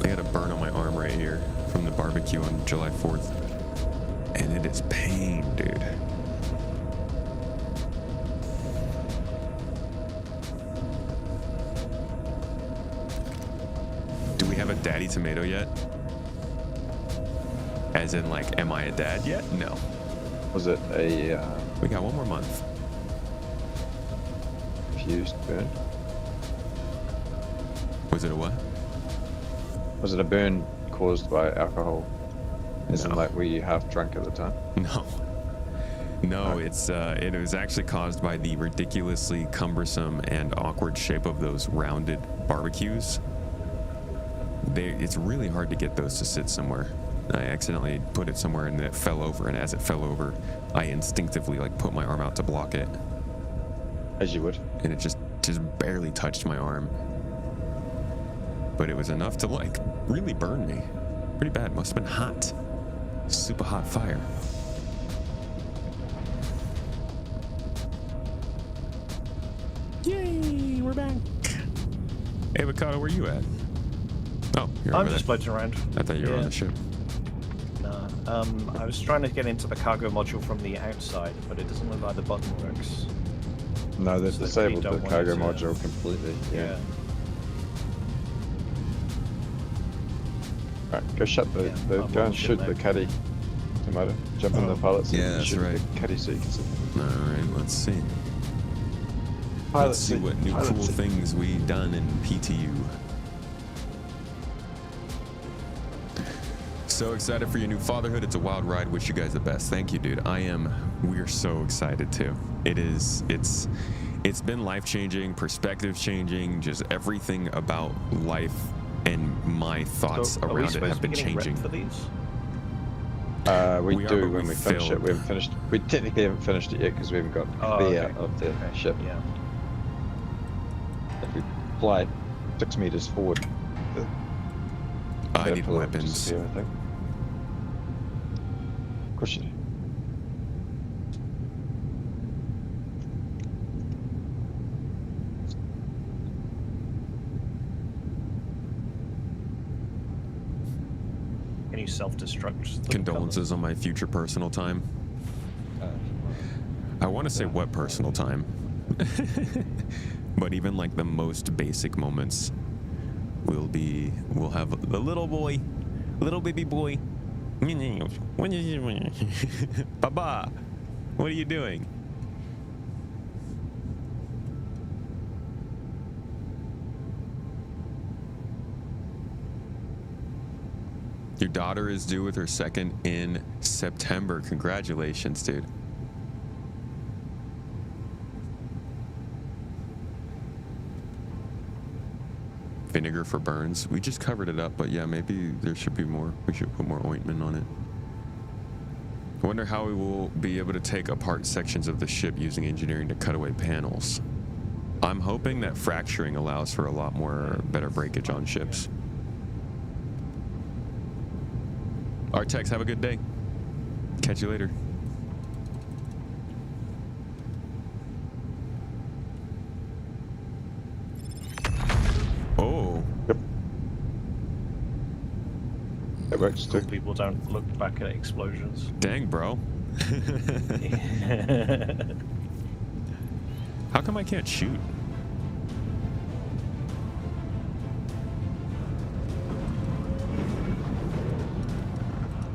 I got a burn on my arm right here from the barbecue on July 4th. And it is pain, dude. Do we have a daddy tomato yet? As in, like, am I a dad yet? No. Was it a We got one more month. fused burn? Was it a what? Was it a burn caused by alcohol? Isn't No. like were you half drunk at the time? No. No, it was actually caused by the ridiculously cumbersome and awkward shape of those rounded barbecues. It's really hard to get those to sit somewhere. I accidentally put it somewhere and it fell over, and as it fell over, I instinctively like put my arm out to block it, As you would. and it just barely touched my arm. But it was enough to like really burn me. Pretty bad. Must have been hot. Super hot fire. Yay, we're back. Hey, Avocado, where you at? Oh, you're I'm over just there. floating around. I thought you were on Yeah. the ship. Nah. I was trying to get into the cargo module from the outside, but it doesn't look like the button works. No, they've So they disabled don't the want cargo it to- module completely. Yeah. Alright, go shut the, Yeah, go I'm and on shoot ship the now. caddy. Tomato. Jump in the pilot seat. Yeah, and that's shoot right. The caddy so you can sit. All right, let's see. Pilot Let's see seat, what new pilot cool seat. things we done in PTU. So excited for your new fatherhood. It's a wild ride. Wish you guys the best. Thank you, dude. We're so excited too. It's been life-changing, perspective-changing, just everything about life and my thoughts So, are we around it supposed have to be been getting rep changing. for these? We We are, do but when we we finish failed. it. We haven't finished. We technically haven't finished it yet because we haven't got Oh, clear okay. of the Okay, ship. Yeah. If we fly 6 meters forward, I need therefore weapons. disappear, I think. Of course you do. Can you self-destruct? the Condolences on my future personal time. I want to say what personal time, but even like the most basic moments we'll have the little baby boy. Baba, what are you doing? Your daughter is due with her second in September. Congratulations, dude. Vinegar for burns. We just covered it up, but yeah, maybe there should be more. We should put more ointment on it. I wonder how we will be able to take apart sections of the ship using engineering to cut away panels. I'm hoping that fracturing allows for a lot more better breakage on ships. Artex, have a good day. Catch you later. Oh. Yep. That works too. People don't look back at explosions. Dang, bro. How come I can't shoot?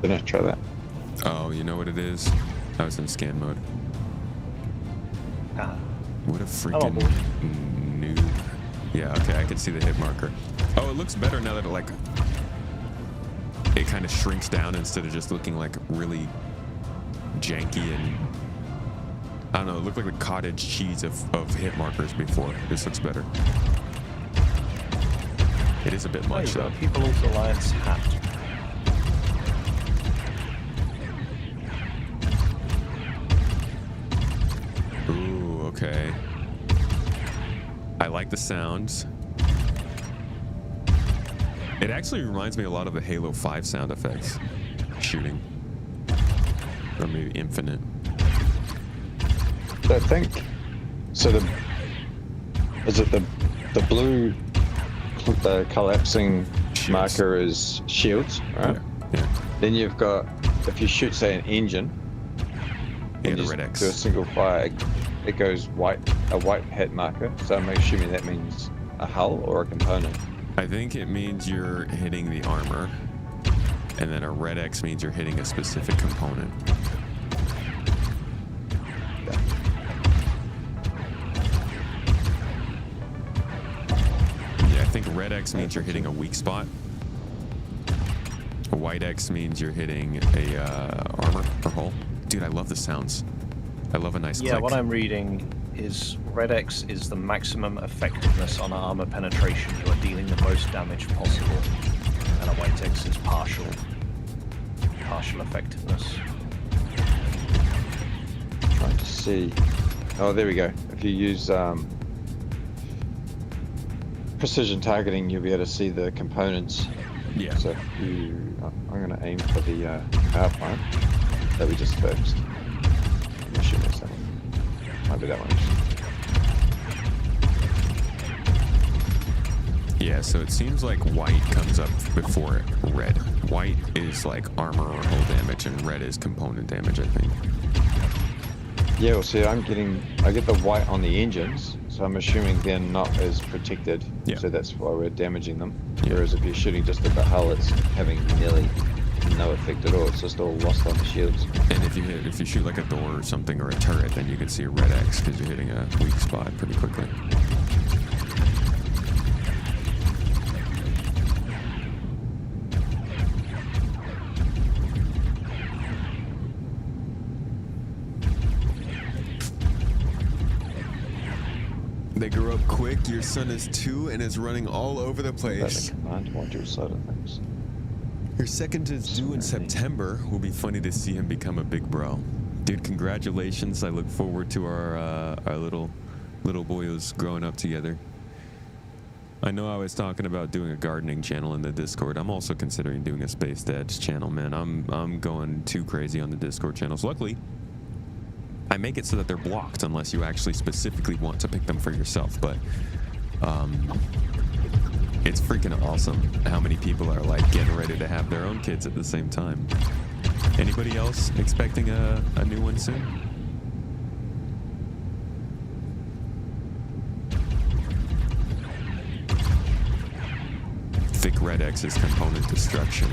Didn't I try that? Oh, you know what it is? I was in scan mode. Ah. What a Hello, freaking boy. noob. Yeah, okay, I can see the hit marker. Oh, it looks better now that it kind of shrinks down instead of just looking like really janky and I don't know, it looked like the cottage cheese of hit markers before. This looks better. It is a bit Oh, much you've though. got a People's Alliance hat. Ooh, okay. I like the sounds. It actually reminds me a lot of the Halo 5 sound effects. Shooting. Or maybe Infinite. I think so. Is it the blue collapsing Shields. marker is shields, right? Yeah. Then you've got, if you shoot say an engine Yeah, and the you red do X. a single fire, it goes a white hit marker. So I'm assuming that means a hull or a component. I think it means you're hitting the armor, and then a red X means you're hitting a specific component. Yeah, I think red X means you're hitting a weak spot. A white X means you're hitting a armor or hull. Dude, I love the sounds. I love a nice Yeah, click. what I'm reading is Red X is the maximum effectiveness on armor penetration. You are dealing the most damage possible. And a White X is partial effectiveness. Trying to see. Oh, there we go. If you use precision targeting, you'll be able to see the components. Yeah. So if I'm going to aim for the power plant that we just fixed. I'm assuming it's that one. Might be that one. Yeah, so it seems like white comes up before red. White is like armor or hull damage, and red is component damage, I think. Yeah, well, see, I get the white on the engines, so I'm assuming they're not as protected. Yeah. So that's why we're damaging them. Yeah. Whereas if you're shooting just at the hull, it's having nearly no effect at all. It's just all lost on the shields. And if you shoot like a door or something or a turret, then you can see a red X because you're hitting a weak spot pretty quickly. They grew up quick. Your son is 2 and is running all over the About place. the command module side of things. Your second is due in September. Will be funny to see him become a big bro. Dude, congratulations. I look forward to our little boyos growing up together. I know I was talking about doing a gardening channel in the Discord. I'm also considering doing a Space Dads channel, man. I'm going too crazy on the Discord channels. Luckily, I make it so that they're blocked unless you actually specifically want to pick them for yourself. But it's freaking awesome how many people are like getting ready to have their own kids at the same time. Anybody else expecting a new one soon? Thick Red X's component destruction.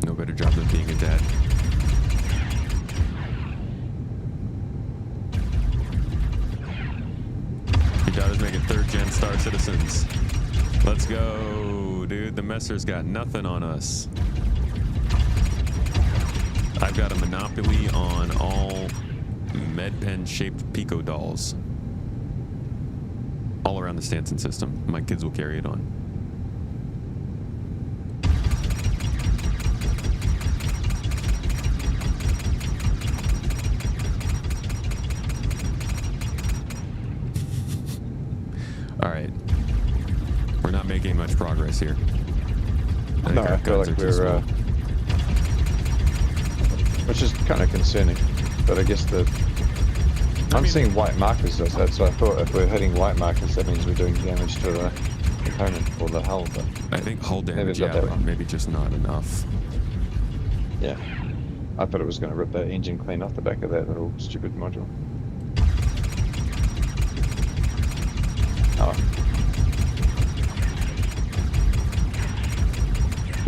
No better job than being a dad. Your daughter's making 3rd-gen Star Citizens. Let's go, dude. The Messer's got nothing on us. I've got a monopoly on all MedPen-shaped Pico dolls. All around the Stanson system. My kids will carry it on. All right. We're not making much progress here. No, I feel like we're, which is kind of concerning. But I guess I'm seeing white markers, so I thought if we're hitting white markers, that means we're doing damage to the component or the hull. But I think hull damage, got yeah, that but wrong. maybe just not enough. Yeah, I thought it was going to rip that engine clean off the back of that little stupid module. Oh,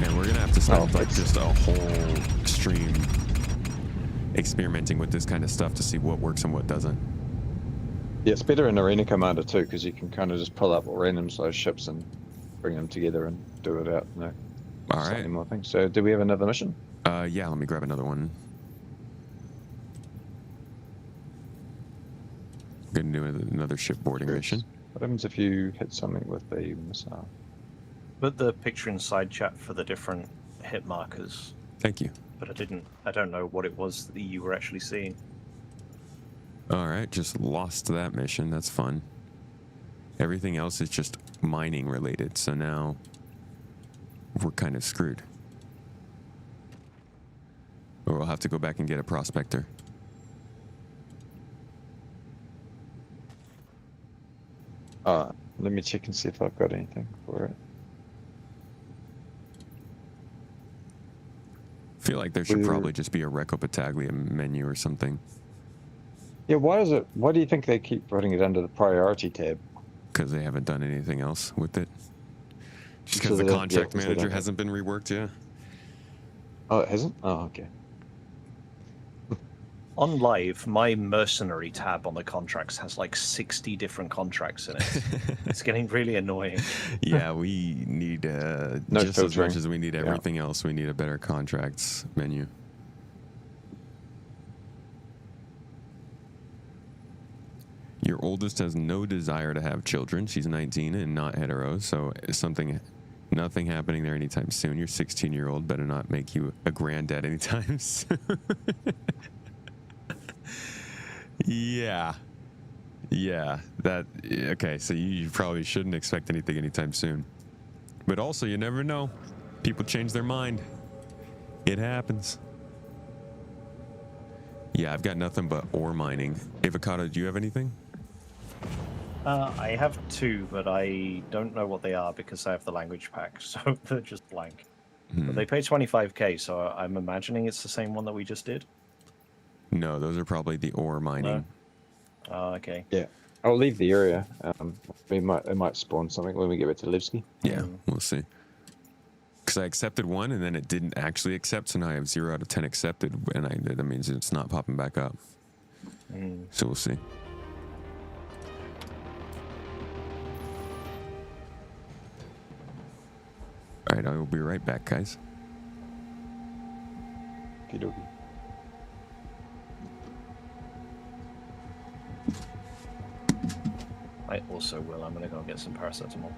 Man, we're gonna have to spend like it's- just a whole stream experimenting with this kind of stuff to see what works and what doesn't. yeah, it's better in Arena Commander too, because you can kind of just pull up random size ships and bring them together and do it out. No, All slightly right. more things. So, do we have another mission? Yeah, let me grab another one. Gonna do another shipboarding mission. What happens if you hit something with a missile? Put the picture in side chat for the different hit markers, Thank you. but I don't know what it was that you were actually seeing. All right, just lost that mission. That's fun. Everything else is just mining related, so now we're kind of screwed. Or we'll have to go back and get a prospector. Let me check and see if I've got anything for it. Feel like there should We're- probably just be a Recco Battaglia menu or something, Yeah, why do you think they keep putting it under the priority tab? because they haven't done anything else with it. Just So because the they- yeah, contract 'cause they manager don't- hasn't been reworked, yeah. Oh, it hasn't? Oh, okay. On live, my mercenary tab on the contracts has like 60 different contracts in it. It's getting really annoying. Yeah, we need No just as filtering. much as we need Yeah. everything else. We need a better contracts menu. Your oldest has no desire to have children. She's 19 and not hetero, so nothing happening there anytime soon. Your 16-year-old better not make you a granddad anytime soon. Yeah. Okay, so you probably shouldn't expect anything anytime soon. But also, you never know. People change their mind. It happens. Yeah, I've got nothing but ore mining. Avocado, do you have anything? I have 2, but I don't know what they are because I have the language pack, so they're just blank. But they pay 25k, so I'm imagining it's the same one that we just did. No, those are probably the ore mining. Oh, okay. Yeah. I'll leave the area. It might spawn something when we get back to Levski. Yeah, we'll see. because I accepted one and then it didn't actually accept, so now I have 0 out of 10 accepted, and that means it's not popping back up. So we'll see. All right, I will be right back, guys. Okey-dokey. I also will. I'm gonna go get some paracetamol.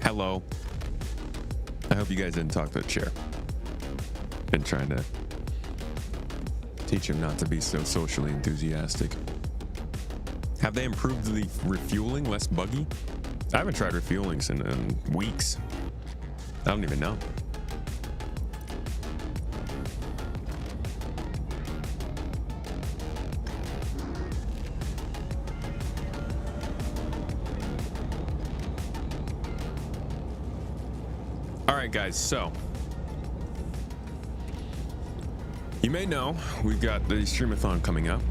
Hello. I hope you guys didn't talk to the chair. Been trying to teach him not to be so socially enthusiastic. Have they improved the refueling, less buggy? I haven't tried refueling in weeks. I don't even know. All right, guys, so you may know we've got the streamathon coming up.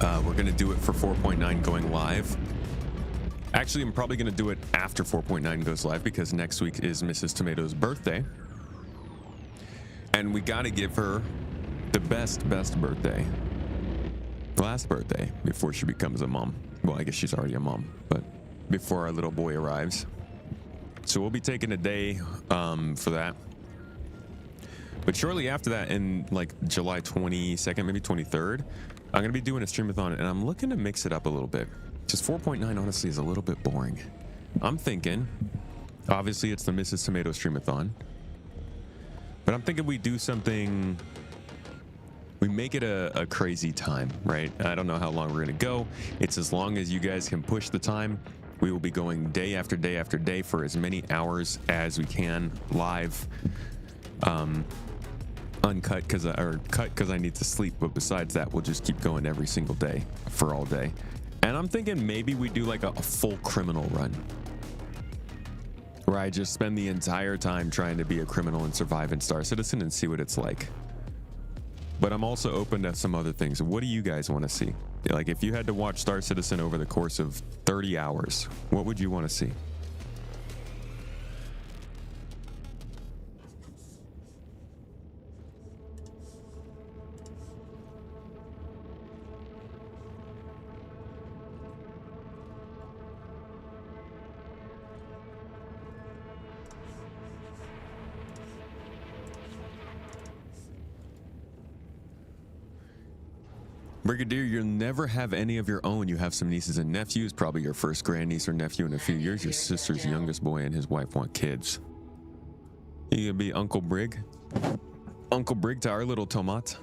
We're going to do it for 4.9 going live. Actually, I'm probably going to do it after 4.9 goes live because next week is Mrs. Tomato's birthday. And we got to give her the best birthday. Last birthday before she becomes a mom. Well, I guess she's already a mom, but before our little boy arrives. So we'll be taking a day for that. But shortly after that, in like July 22nd, maybe 23rd, I'm going to be doing a streamathon, and I'm looking to mix it up a little bit. Just 4.9, honestly, is a little bit boring. I'm thinking, obviously, it's the Mrs. Tomato streamathon. But I'm thinking we do something, we make it a crazy time, right? I don't know how long we're going to go. It's as long as you guys can push the time. We will be going day after day after day for as many hours as we can live. Uncut because I need to sleep, but besides that, we'll just keep going every single day for all day. And I'm thinking maybe we do like a full criminal run where I just spend the entire time trying to be a criminal and survive in Star Citizen and see what it's like. But I'm also open to some other things. What do you guys want to see? Like, if you had to watch Star Citizen over the course of 30 hours, what would you want to see? Brigadier, you'll never have any of your own. You have some nieces and nephews, probably your first grandniece or nephew in a few years. Your sister's youngest boy and his wife want kids. You gonna be Uncle Brig? Uncle Brig to our little Tomat.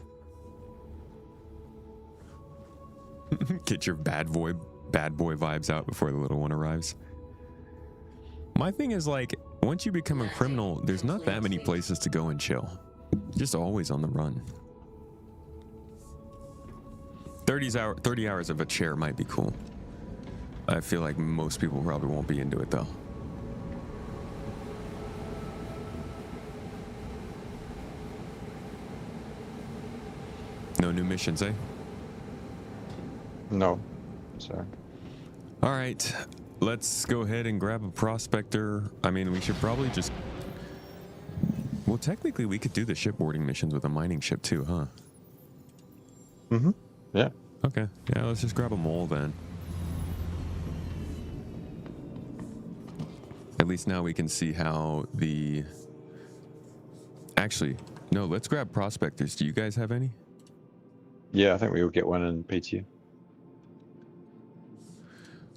Get your bad boy vibes out before the little one arrives. My thing is, like, once you become a criminal, there's not that many places to go and chill. Just always on the run. 30 hours of a chair might be cool. I feel like most people probably won't be into it though. No new missions, eh? No. Sorry. All right, let's go ahead and grab a prospector. I mean, we should probably just... Well, technically, we could do the shipboarding missions with a mining ship too, huh? Mm-hmm. Yeah. Okay, yeah, let's just grab a mole then. At least now we can see how the... Actually, no, let's grab prospectors. Do you guys have any? Yeah, I think we will get one in PTU.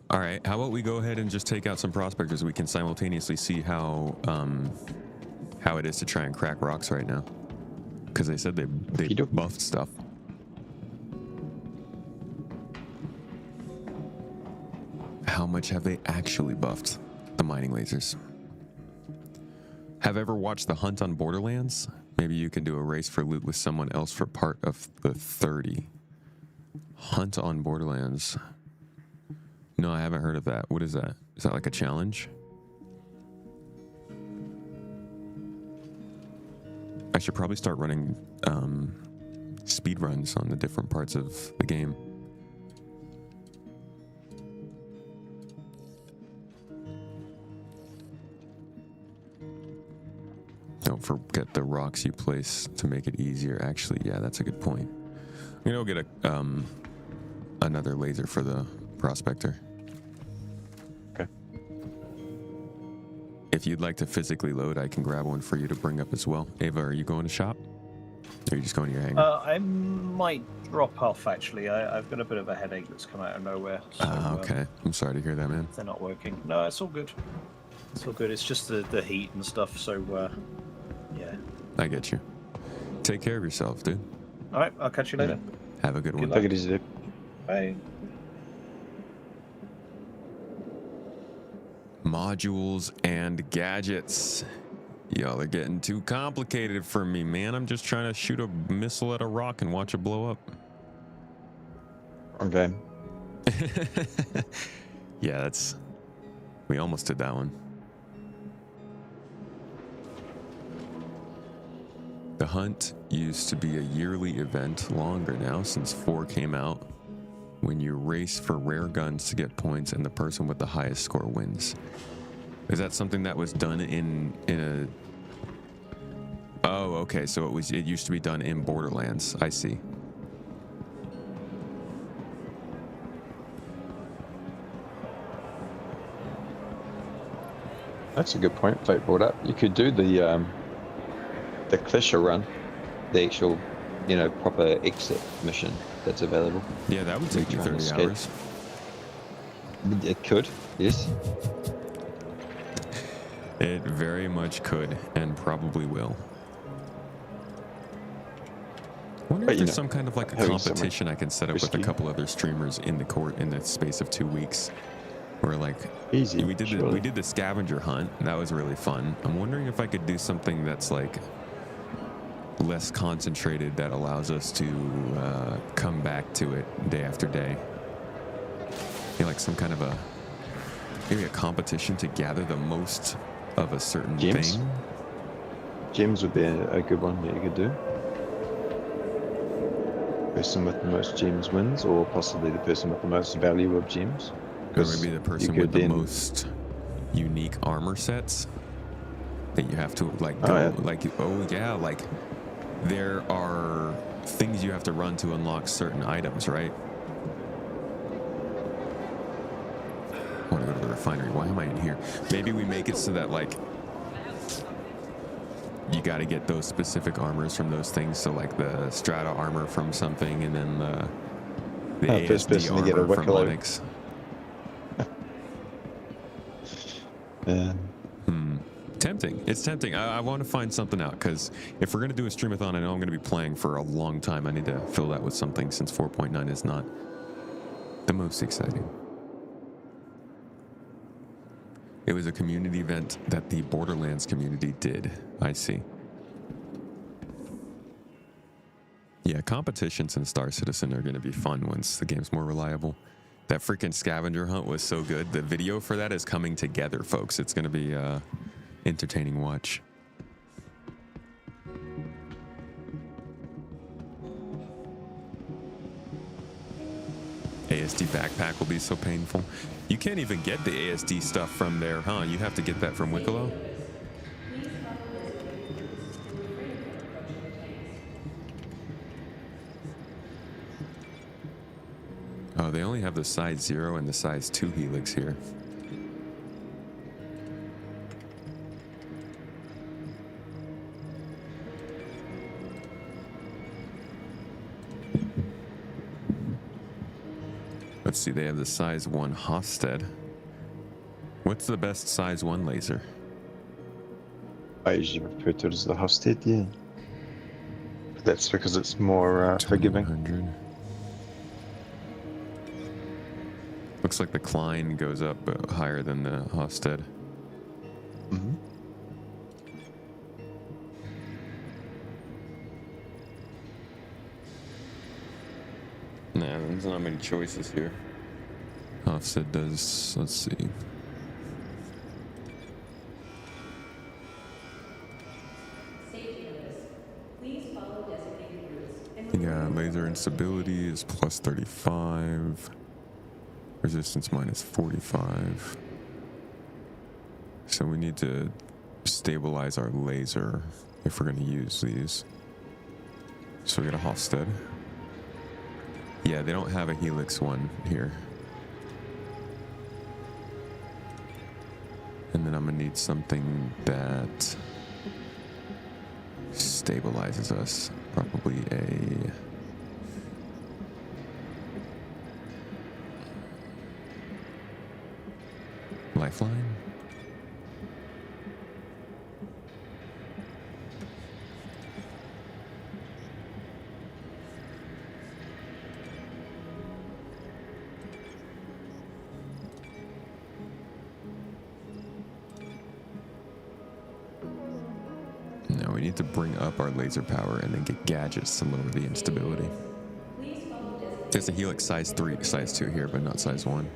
All right, how about we go ahead and just take out some prospectors? We can simultaneously see how it is to try and crack rocks right now. Because they said they buffed stuff. How much have they actually buffed the mining lasers? Have ever watched The Hunt on Borderlands? Maybe you can do a race for loot with someone else for part of the 30. Hunt on Borderlands. No, I haven't heard of that. What is that? Is that like a challenge? I should probably start running speed runs on the different parts of the game. Don't forget the rocks you place to make it easier. Actually, yeah, that's a good point. I'm gonna go get another laser for the prospector. Okay. If you'd like to physically load, I can grab one for you to bring up as well. Ava, are you going to shop? Or are you just going to your hangar? I might drop off, actually. I've got a bit of a headache that's come out of nowhere. So, Okay. I'm sorry to hear that, man. They're not working. No, it's all good. It's all good. It's just the heat and stuff, so, yeah. I get you. Take care of yourself, dude. All right, I'll catch you later. Have a good one. Take it easy, dude. Bye. Modules and gadgets. Y'all are getting too complicated for me, man. I'm just trying to shoot a missile at a rock and watch it blow up. Okay. Yeah, we almost did that one. The hunt used to be a yearly event, longer now since 4 came out, when you race for rare guns to get points and the person with the highest score wins. Is that something that was done in a... Oh, okay, so it used to be done in Borderlands. I see. That's a good point Fate brought up. You could do the Clisher run, the actual, proper exit mission that's available. Yeah, that would take you 30 hours. It could, yes. It very much could, and probably will. I wonder if there's some kind of like a competition I can set up with a couple other streamers in the court in the space of 2 weeks. Where like easy, we did the scavenger hunt, and that was really fun. I'm wondering if I could do something that's like less concentrated that allows us to come back to it day after day. Like some kind of maybe a competition to gather the most of a certain thing. Gems would be a good one that you could do. Person with the most gems wins, or possibly the person with the most value of gems. Or maybe the person with the most unique armor sets that you have to like go like there are things you have to run to unlock certain items, right? I want to go to the refinery. Why am I in here? Maybe we make it so that like you got to get those specific armors from those things. So like the strata armor from something, and then The First ASD person to get a armor from Wicklow. Linux. Yeah. Tempting. It's tempting. I want to find something out because if we're going to do a streamathon, I know I'm going to be playing for a long time. I need to fill that with something since 4.9 is not the most exciting. It was a community event that the Borderlands community did. I see. Yeah, competitions in Star Citizen are going to be fun once the game's more reliable. That freaking scavenger hunt was so good. The video for that is coming together, folks. It's going to be entertaining watch. ASD backpack will be so painful. You can't even get the ASD stuff from there, huh? You have to get that from Wicklow? Oh, they only have the size 0 and the size 2 helix here. Let's see, they have the size 1 Hofstede. What's the best size 1 laser? I usually refer to it as the Hofstede, yeah. But that's because it's more forgiving. 100. Looks like the Klein goes up higher than the Hofstede. Mm-hmm. Nah, there's not many choices here. Hofstede does, let's see. Yeah, laser instability is plus 35. Resistance minus 45. So we need to stabilize our laser if we're going to use these. So we got a Hofstede. Yeah, they don't have a Helix one here. And then I'm going to need something that stabilizes us. Probably a... Lifeline? No, we need to bring up our laser power and then get gadgets to lower the instability. There's a Helix size 3, size 2 here, but not size 1.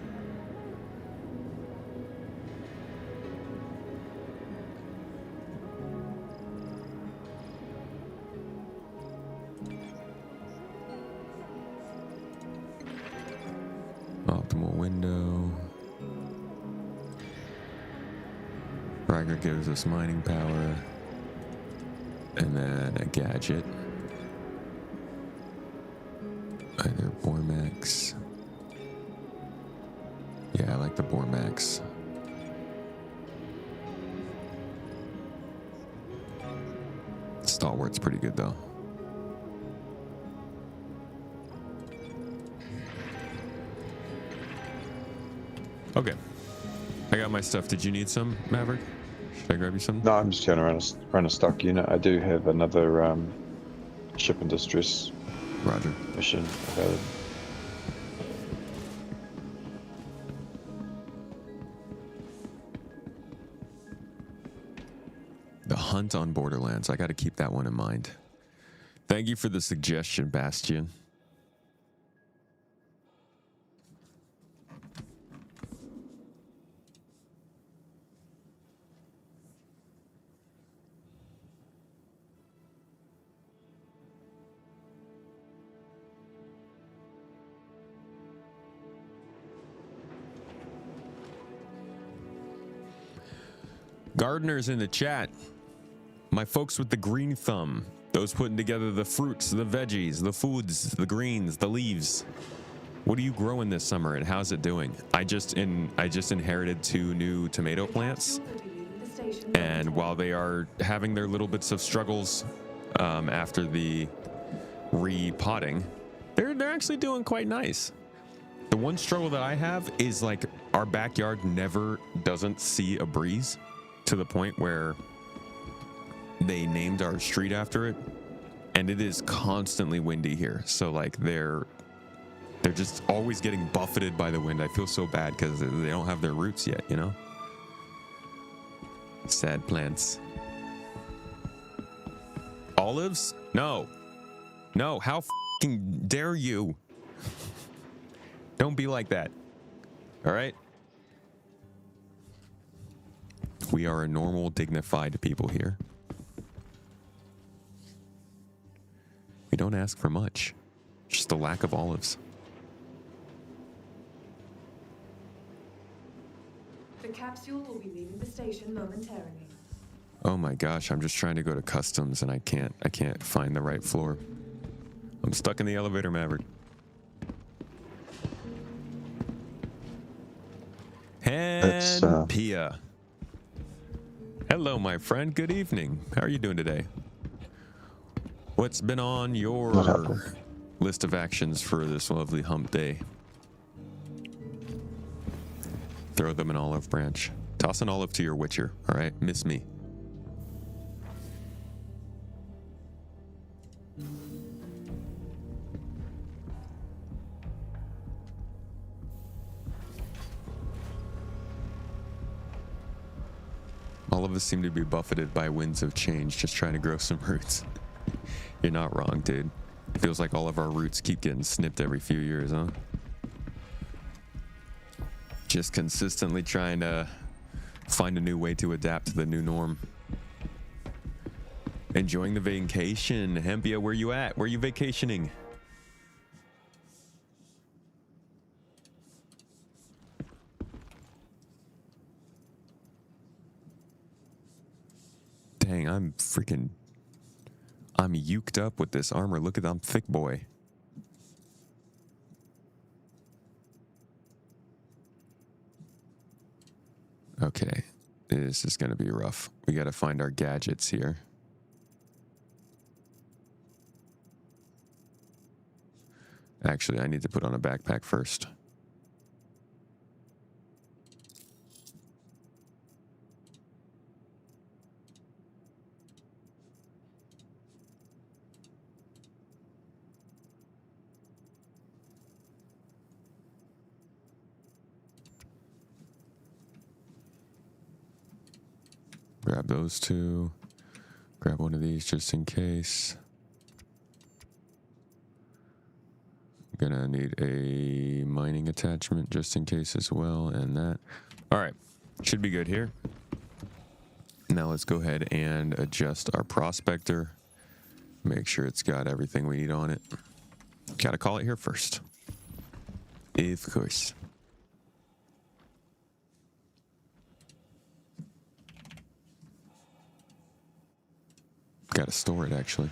Optimal window. Fragger gives us mining power. And then a gadget. Either Bormax. Yeah, I like the Bormax. Stalwart's pretty good though. Okay. I got my stuff. Did you need some, Maverick? Should I grab you some? No, I'm just trying to run a stock unit. I do have another ship and distress Roger. mission available. The hunt on Borderlands. I got to keep that one in mind. Thank you for the suggestion, Bastion. Gardeners in the chat. My folks with the green thumb. Those putting together the fruits, the veggies, the foods, the greens, the leaves. What are you growing this summer and how's it doing? I just inherited 2 new tomato plants. And while they are having their little bits of struggles after the repotting, they're actually doing quite nice. The one struggle that I have is like our backyard never doesn't see a breeze to the point where they named our street after it, and it is constantly windy here. So like they're just always getting buffeted by the wind. I feel so bad because they don't have their roots yet, you know? Sad plants. Olives? No. No, how fucking dare you? Don't be like that. All right? We are a normal, dignified people here. We don't ask for much. Just a lack of olives. The capsule will be leaving the station momentarily. Oh my gosh, I'm just trying to go to customs and I can't find the right floor. I'm stuck in the elevator, Maverick. And Pia. Hello, my friend. Good evening. How are you doing today? What's been on your list of actions for this lovely hump day? Throw them an olive branch. Toss an olive to your witcher, all right? Miss me. All of us seem to be buffeted by winds of change, just trying to grow some roots. You're not wrong, dude. It feels like all of our roots keep getting snipped every few years, huh? Just consistently trying to find a new way to adapt to the new norm. Enjoying the vacation. Hempia, where you at? Where are you vacationing? Dang, I'm uked up with this armor. Look at that, I'm thick boy. Okay, this is gonna be rough. We gotta find our gadgets here. Actually, I need to put on a backpack first. Grab those two. Grab one of these just in case. Gonna need a mining attachment just in case as well, and that. All right, should be good here. Now let's go ahead and adjust our prospector. Make sure it's got everything we need on it. Gotta call it here first. Of course. Gotta store it, actually.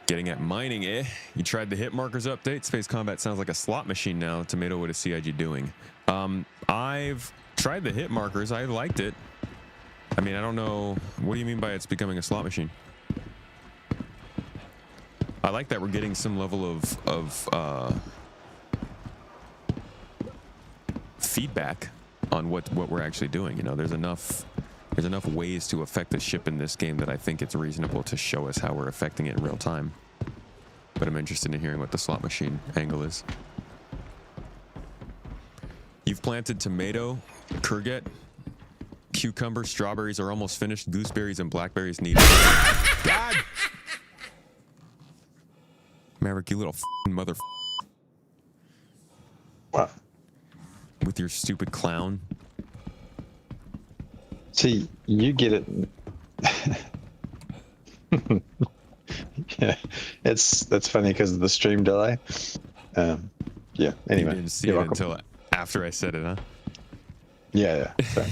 Getting at mining, eh? You tried the hit markers update? Space Combat sounds like a slot machine now. Tomato, what is CIG doing? I've tried the hit markers. I liked it. I mean, I don't know. What do you mean by it's becoming a slot machine? I like that we're getting some level of feedback on what we're actually doing. You know, there's enough ways to affect the ship in this game that I think it's reasonable to show us how we're affecting it in real time. But I'm interested in hearing what the slot machine angle is. You've planted tomato, courgette, cucumber, strawberries are almost finished, gooseberries and blackberries need. God! Maverick, you little mother. What? With your stupid clown. See, you get it. Yeah, that's funny because of the stream delay. Yeah. Anyway, you didn't see it until after I said it, huh? Yeah. So.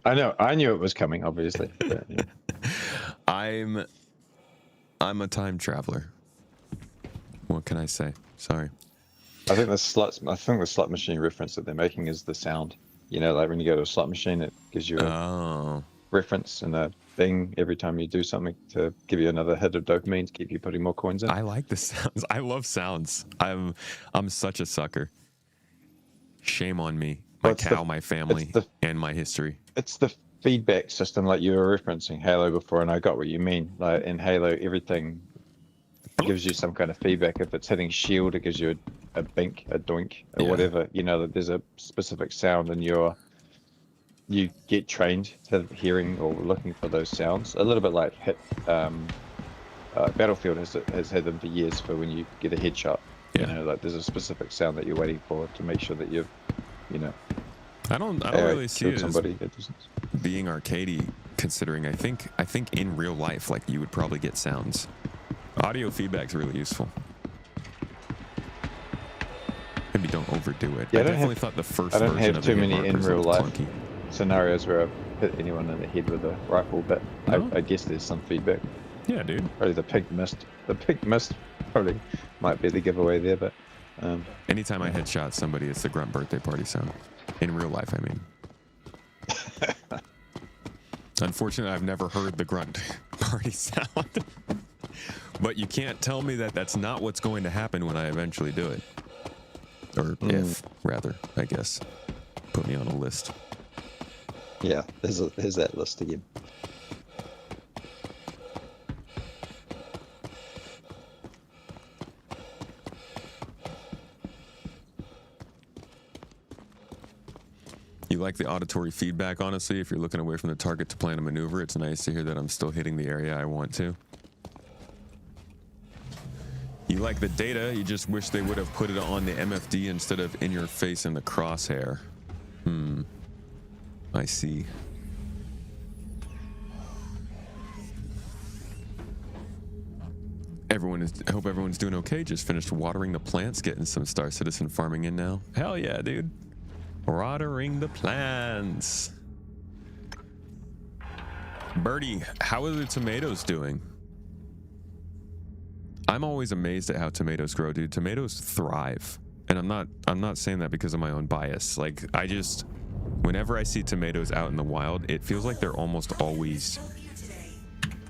I knew it was coming, obviously. But, yeah. I'm a time traveler. What can I say? Sorry. I think the slot machine reference that they're making is the sound. You know, like when you go to a slot machine, it gives you a reference, and thing every time you do something to give you another hit of dopamine to keep you putting more coins in. I like the sounds. I love sounds. I'm such a sucker. Shame on me, my cow, my family, and my history. It's the feedback system, like you were referencing Halo before, and I got what you mean. Like in Halo, everything gives you some kind of feedback. If it's hitting shield, it gives you a bink, a doink, or whatever. You know that there's a specific sound, and you get trained to hearing or looking for those sounds. A little bit like Battlefield has had them for years for when you get a headshot. You know, like there's a specific sound that you're waiting for to make sure that you've, I don't really see it somebody as being arcadey, considering I think in real life, like, you would probably get sounds. Audio feedback's really useful. Maybe don't overdo it. I definitely thought the first version of I don't have too many in real life clunky scenarios where I've hit anyone in the head with a rifle, but I guess there's some feedback. Yeah, dude. Probably the pink mist. The pink mist probably might be the giveaway there, but anytime I headshot somebody, it's the grunt birthday party sound. In real life, I mean. Unfortunately, I've never heard the grunt party sound. But you can't tell me that that's not what's going to happen when I eventually do it. Or if, rather, I guess. Put me on a list. Yeah, there's that list again. You like the auditory feedback, honestly. If you're looking away from the target to plan a maneuver, it's nice to hear that I'm still hitting the area I want to. You like the data, you just wish they would have put it on the MFD instead of in your face in the crosshair. I see. I hope everyone's doing okay. Just finished watering the plants, getting some Star Citizen farming in now. Hell yeah, dude. Watering the plants. Birdie, how are the tomatoes doing? I'm always amazed at how tomatoes grow, dude. Tomatoes thrive. And I'm not saying that because of my own bias. Like, whenever I see tomatoes out in the wild, it feels like they're almost always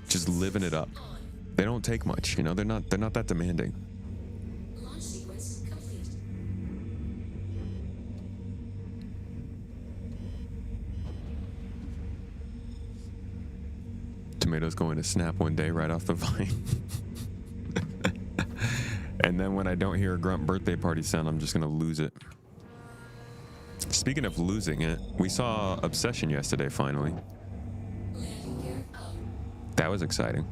just living it up. They don't take much, they're not that demanding. Tomatoes going to snap one day right off the vine. And then when I don't hear a grunt birthday party sound, I'm just gonna lose it. Speaking of losing it, we saw Obsession yesterday, finally. That was exciting.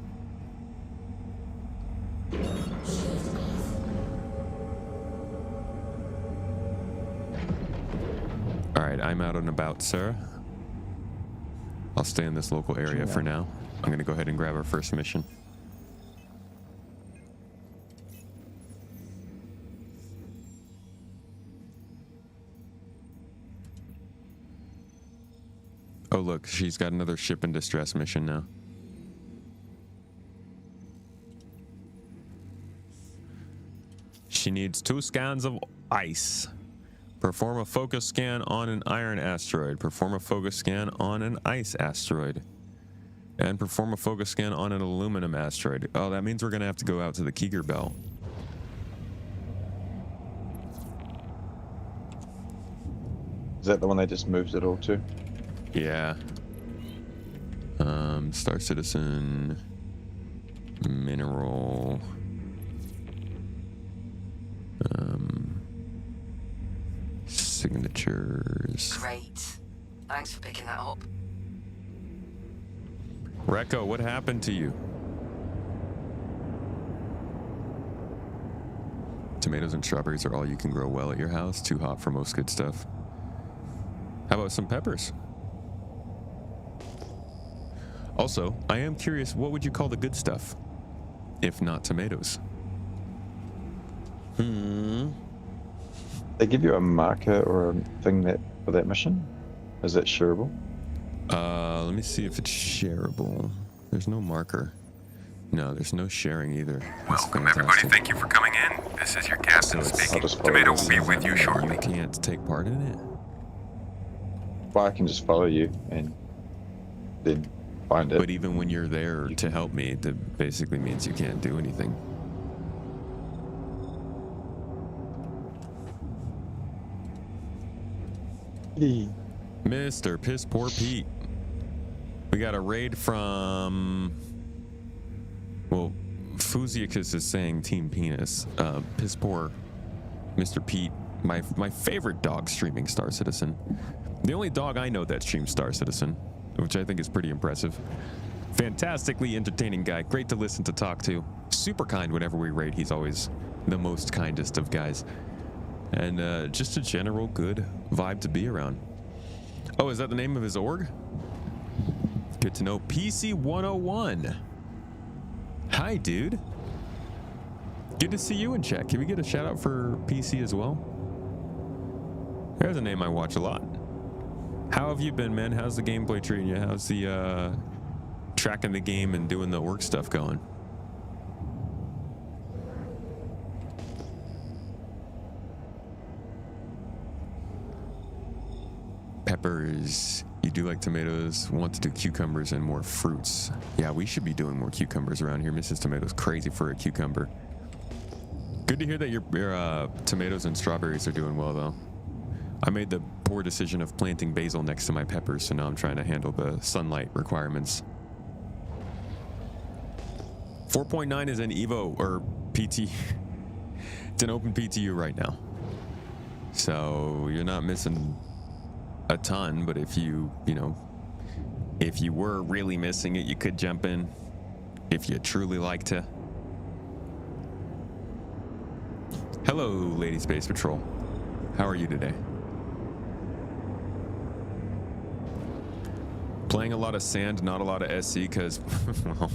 Alright, I'm out and about, sir. I'll stay in this local area for now. I'm gonna go ahead and grab our first mission. Oh look, she's got another ship in distress mission now. She needs 2 scans of ice. Perform a focus scan on an iron asteroid. Perform a focus scan on an ice asteroid. And perform a focus scan on an aluminum asteroid. Oh, that means we're going to have to go out to the Keeger Belt. Is that the one they just moved it all to? Yeah. Star Citizen. Mineral. Signatures. Great. Thanks for picking that up. Recco, what happened to you? Tomatoes and strawberries are all you can grow well at your house. Too hot for most good stuff. How about some peppers? Also, I am curious, what would you call the good stuff? If not tomatoes. They give you a marker or a thing for that mission? Is that shareable? Let me see if it's shareable. There's no marker. No, there's no sharing either. Welcome, everybody. Thank you for coming in. This is your captain speaking. Tomato will be with you shortly. You can't take part in it? Well, I can just follow you and then find it. But even when you're there to help me, that basically means you can't do anything. Mr. Piss Poor Pete. We got a raid from... Well, Fusiacus is saying Team Penis. Piss Poor Mr. Pete, my favorite dog streaming Star Citizen. The only dog I know that streams Star Citizen, which I think is pretty impressive. Fantastically entertaining guy. Great to listen to, talk to. Super kind whenever we raid. He's always the most kindest of guys. And just a general good vibe to be around. Oh, is that the name of his org? Good to know. PC 101. Hi, dude. Good to see you in chat. Can we get a shout out for PC as well? There's a name I watch a lot. How have you been, man? How's the gameplay treating you? How's the tracking the game and doing the work stuff going? Peppers. You do like tomatoes, want to do cucumbers and more fruits. Yeah, we should be doing more cucumbers around here. Mrs. Tomato's crazy for a cucumber. Good to hear that your tomatoes and strawberries are doing well, though. I made the poor decision of planting basil next to my peppers, so now I'm trying to handle the sunlight requirements. 4.9 is an Evo, or PT. It's an open PTU right now. So you're not missing a ton, but if you were really missing it, you could jump in if you truly like to. Hello, Lady Space Patrol. How are you today? Playing a lot of sand, not a lot of SC, because, well,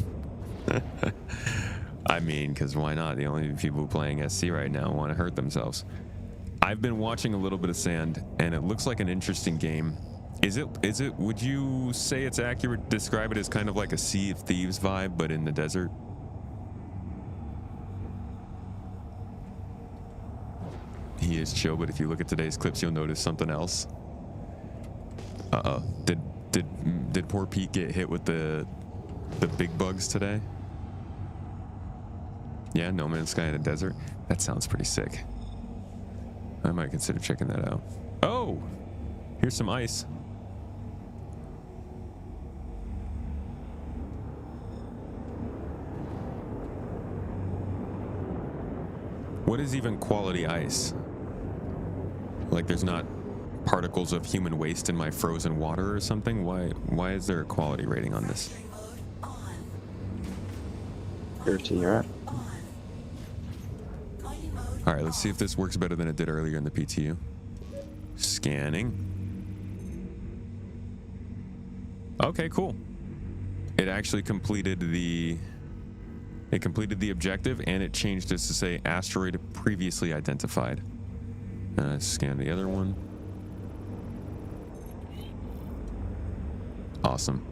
I mean, because why not? The only people playing SC right now want to hurt themselves. I've been watching a little bit of Sand, and it looks like an interesting game. Is it, would you say it's accurate to describe it as kind of like a Sea of Thieves vibe, but in the desert? He is chill, but if you look at today's clips, you'll notice something else. Uh-oh. Did poor Pete get hit with the big bugs today? Yeah, No Man's Sky in a desert? That sounds pretty sick. I might consider checking that out. Oh! Here's some ice. What is even quality ice? Like there's not particles of human waste in my frozen water or something? Why is there a quality rating on this? You're up. All right, let's see if this works better than it did earlier in the PTU. Scanning. Okay, cool. It actually completed the objective, and it changed this to say asteroid previously identified. Scan the other one. Awesome.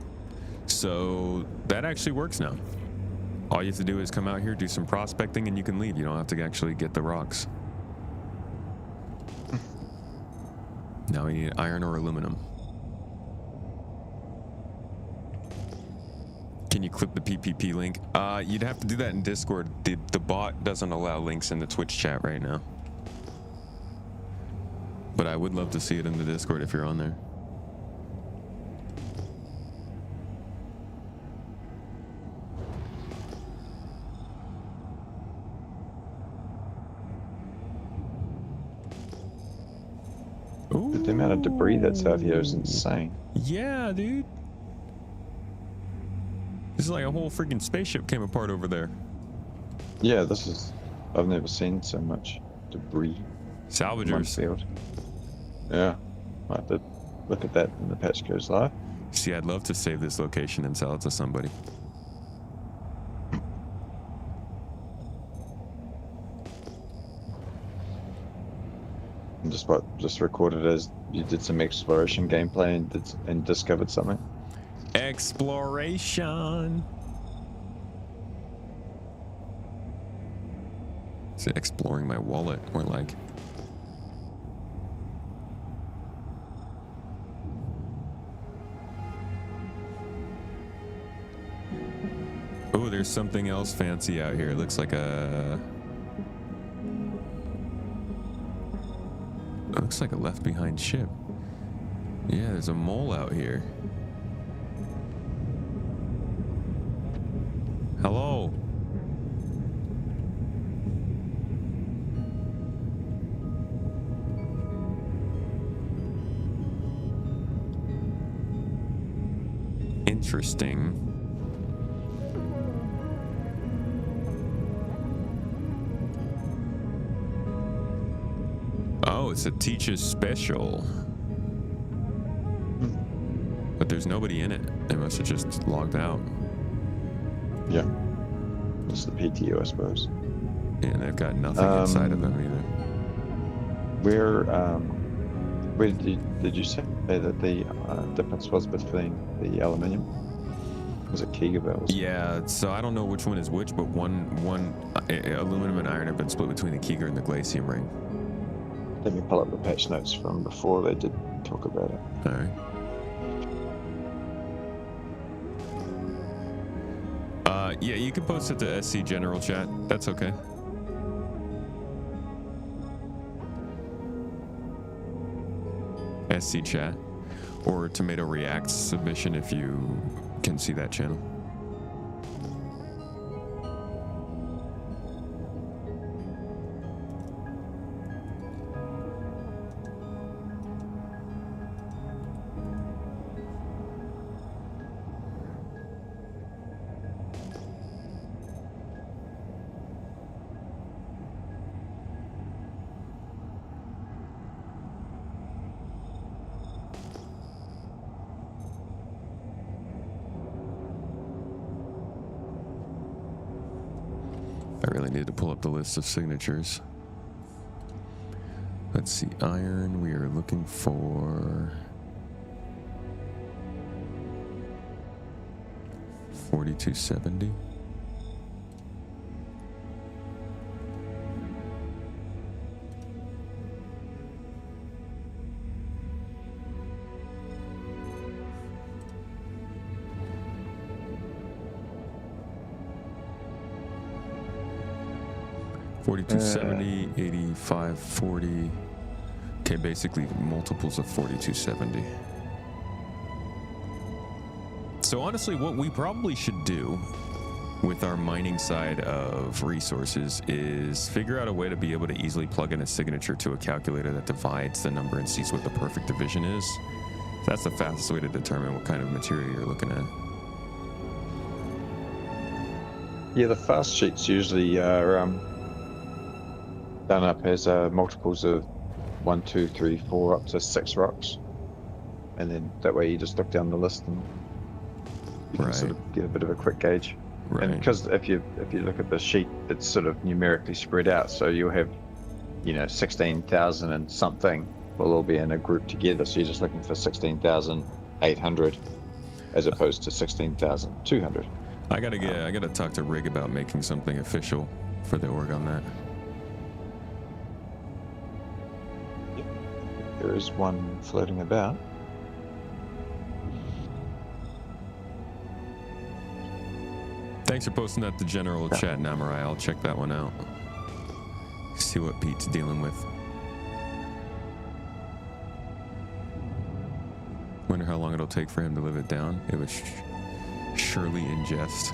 So that actually works now. All you have to do is come out here, do some prospecting, and you can leave. You don't have to actually get the rocks. Now we need iron or aluminum. Can you clip the PPP link? You'd have to do that in Discord. The bot doesn't allow links in the Twitch chat right now. But I would love to see it in the Discord if you're on there. Ooh. The amount of debris that's out here is insane. Yeah, dude. This is like a whole freaking spaceship came apart over there. Yeah, I've never seen so much debris. Salvagers. Field. Yeah, I have to look at that when the patch goes live. See, I'd love to save this location and sell it to somebody. And just recorded as you did some exploration gameplay and discovered something. Exploration. Is it exploring my wallet or like? there's something else fancy out here. It looks like a... It looks like a left behind ship. Yeah, there's a mole out here. Hello. Interesting. Oh, it's a teacher's special. But there's nobody in it. They must have just logged out. Yeah. It's the PTO, I suppose. Yeah, and they've got nothing inside of them either. Where did you say that the difference was between the aluminium? Was it gigabells? Yeah, so I don't know which one is which, but one aluminum and iron have been split between the Keeger and the glacium ring. Let me pull up the patch notes from before they did talk about it. All right. Yeah, you can post it to SC General Chat. That's okay. SC Chat. Or Tomato Reacts submission if you can see that channel. I really need to pull up the list of signatures. Let's see, iron, we are looking for 4270. Forty-two 70, 85, 40. Okay, basically multiples of 4270. So honestly, what we probably should do with our mining side of resources is figure out a way to be able to easily plug in a signature to a calculator that divides the number and sees what the perfect division is. That's the fastest way to determine what kind of material you're looking at. Yeah, the fast sheets usually are done up as multiples of 1, 2, 3, 4 up to 6 rocks, and then that way you just look down the list and you can sort of get a bit of a quick gauge. Right. And because if you look at the sheet, it's sort of numerically spread out, so you'll have 16,000 and something will all be in a group together. So you're just looking for 16,800 as opposed to 16,200. I gotta talk to Rig about making something official for the org on that. There is one floating about. Thanks for posting that to general chat, Namurai. I'll check that one out. See what Pete's dealing with. Wonder how long it'll take for him to live it down. It was surely in jest.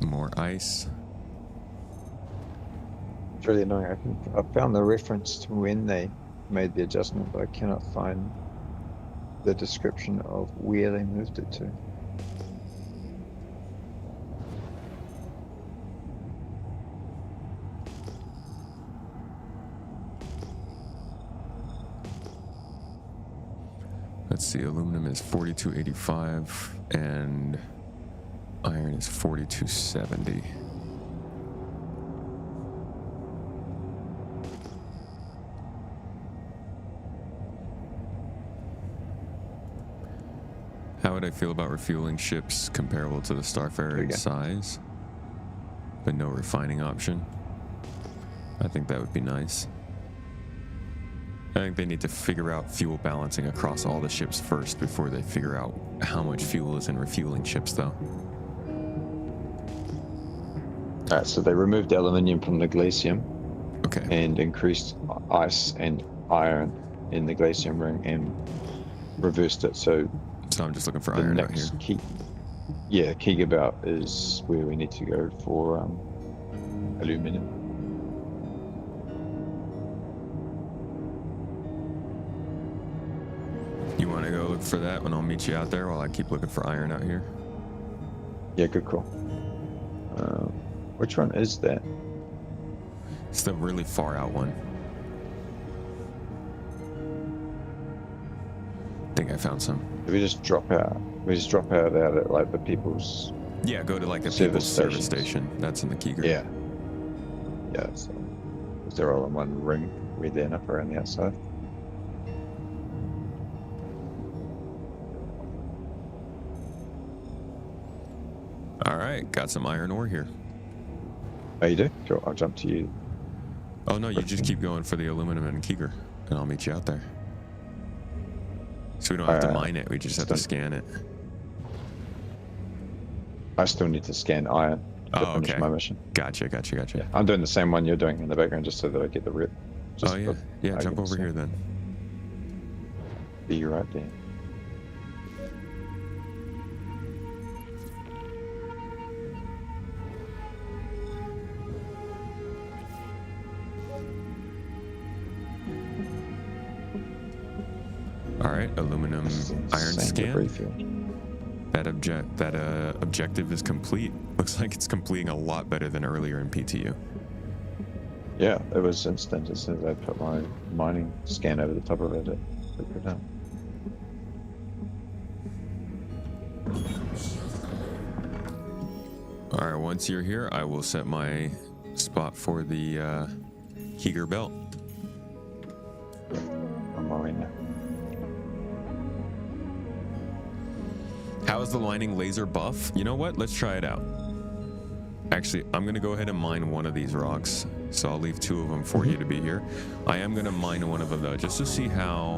More ice. It's really annoying. I found the reference to when they made the adjustment, but I cannot find the description of where they moved it to. Let's see, aluminum is 4285 and iron is 4270. How would I feel about refueling ships comparable to the Starfarer in size, but no refining option? I think that would be nice. I think they need to figure out fuel balancing across all the ships first before they figure out how much fuel is in refueling ships, though. Alright, so they removed aluminium from the glacium. Okay. And increased ice and iron in the glacium ring and reversed it. So I'm just looking for the iron out here. next key about is where we need to go for aluminum. You want to go look for that and I'll meet you out there while I keep looking for iron out here? Yeah, good call. Which one is that? It's the really far out one. I think I found some. Did we just drop out? We just drop out at like the people's... Yeah, go to like the Service people's service stations. station. That's in the Keeger. Yeah. Yeah, so... Is they're all in one ring? We're there up around the outside. Alright, got some iron ore here. Oh, you do? Cool, I'll jump to you. Oh no, you just keep going for the aluminum and Keeger, and I'll meet you out there. So we don't have to mine it, we just have to scan it. I still need to scan iron to finish my mission. Gotcha. Yeah, I'm doing the same one you're doing in the background just so that I get the rip. Just Oh yeah, yeah, jump over here then. Be right there. Alright, aluminum iron scan. That objective is complete. Looks like it's completing a lot better than earlier in PTU. Yeah, it was instant as soon as I put my mining scan over the top of it. It took it down. Alright, once you're here, I will set my spot for the Keeger belt. I'm on my way now. How is the lining laser buff? You know what? Let's try it out. Actually, I'm going to go ahead and mine one of these rocks. So I'll leave two of them for you to be here. I am going to mine one of them, though, just to see how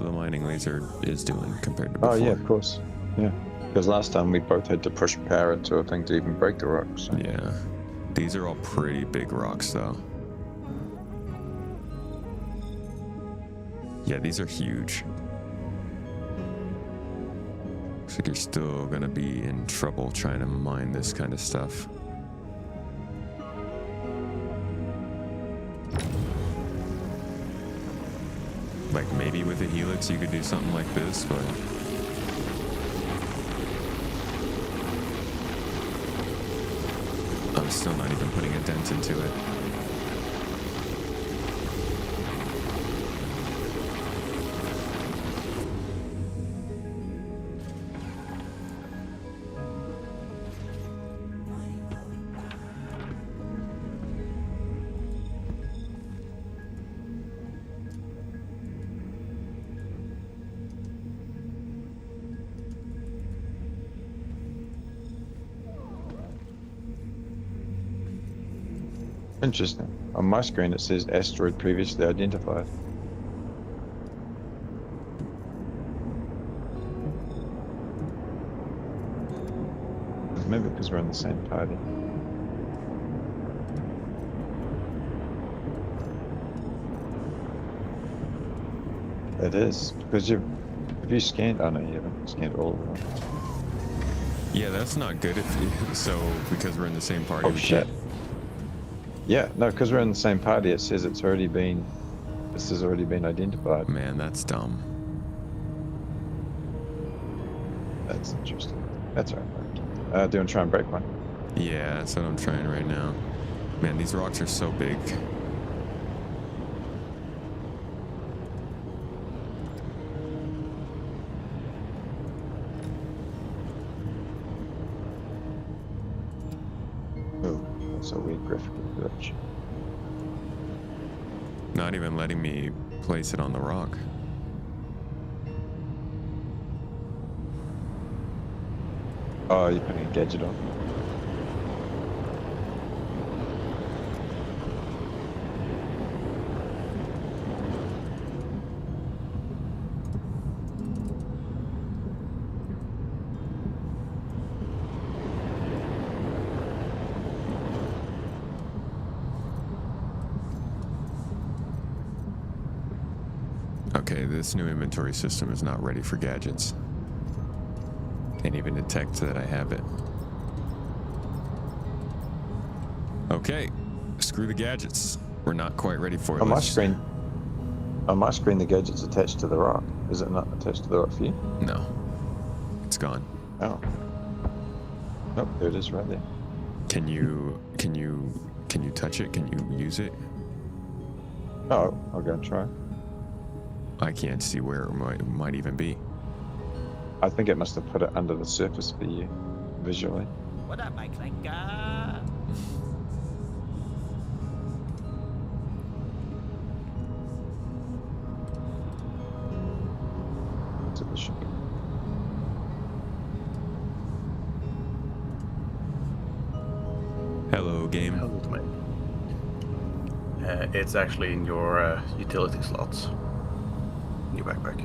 the mining laser is doing compared to before. Oh, yeah, of course. Yeah. Because last time we both had to push power into a thing to even break the rocks. So. Yeah. These are all pretty big rocks, though. Yeah, these are huge. Looks like you're still gonna be in trouble trying to mine this kind of stuff. Like maybe with a helix you could do something like this, but I'm still not even putting a dent into it. Interesting. On my screen it says asteroid previously identified. Maybe because we're in the same party. It is because have you scanned? Oh no, you haven't scanned all of them. Yeah, that's not good if you, so because we're in the same party. Oh shit. Yeah, no, because we're in the same party, it says this has already been identified. Man, that's dumb. That's interesting. That's all right. Do you want to try and break one? Yeah, that's what I'm trying right now. Man, these rocks are so big. Oh, that's a weird graphical glitch. Not even letting me place it on the rock. Oh, you're putting a gadget on. Okay, this new inventory system is not ready for gadgets. Can't even detect that I have it. Okay, screw the gadgets. We're not quite ready for it. On my screen, the gadget's attached to the rock. Is it not attached to the rock for you? No, it's gone. Oh. Nope, there it is right there. Can you touch it? Can you use it? Oh, I'll go and try. I can't see where it might even be. I think it must have put it under the surface for you, visually. What up, my clanker? So it should be. Hello, game. Hello, mate. It's actually in your utility slots. In your backpack.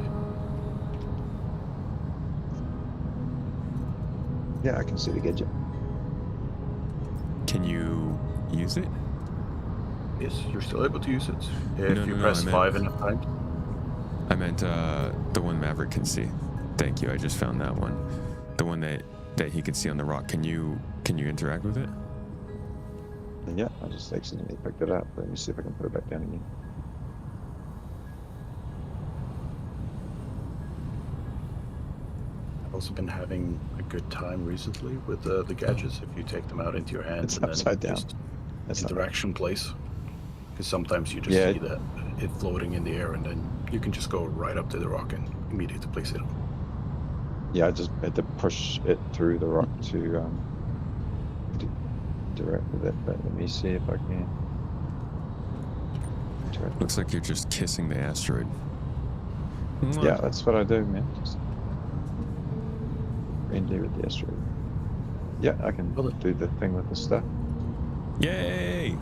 Yeah, I can see the gadget. Can you use it? Yes, you're still able to use it. If you press 5 enough times. I meant the one Maverick can see. Thank you. I just found that one. The one that he can see on the rock. Can you interact with it? Yeah, I just accidentally picked it up. Let me see if I can put it back down again. I've also been having a good time recently with the gadgets. If you take them out into your hands It's and upside then down. just interaction place. Because sometimes you just see that it floating in the air, and then you can just go right up to the rock and immediately place it on. Yeah, I just had to push it through the rock to interact with it, but let me see if I can. Looks like you're just kissing the asteroid. Yeah, that's what I do, man. Just reindeer with the asteroid. Yeah, I can do the thing with the stuff. Yay!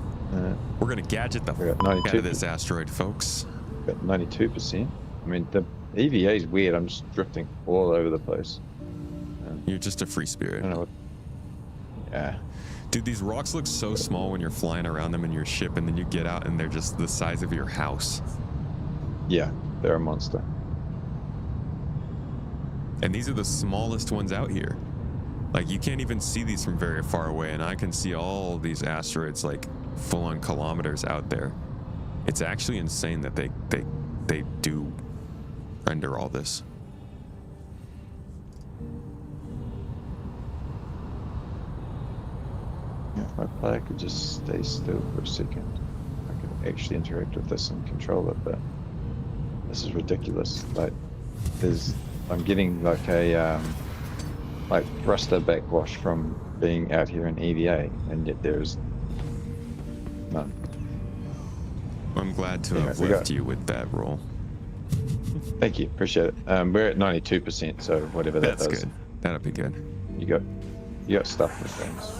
We're gonna gadget the fuck out of this asteroid, folks. Got 92%. I mean, the EVA is weird. I'm just drifting all over the place. You're just a free spirit. I don't know what. Yeah. Dude, these rocks look so small when you're flying around them in your ship, and then you get out and they're just the size of your house. Yeah, they're a monster. And these are the smallest ones out here. Like, you can't even see these from very far away, and I can see all these asteroids like full on kilometers out there. It's actually insane that they do render all this. Yeah, if my player could just stay still for a second, I could actually interact with this and control it, but this is ridiculous. Like, I'm getting like a like thruster backwash from being out here in EVA, and yet there's none. I'm glad to have left you with that roll. Thank you, appreciate it. We're at 92%, so whatever that does. That's good. That'll be good. You got stuff with things.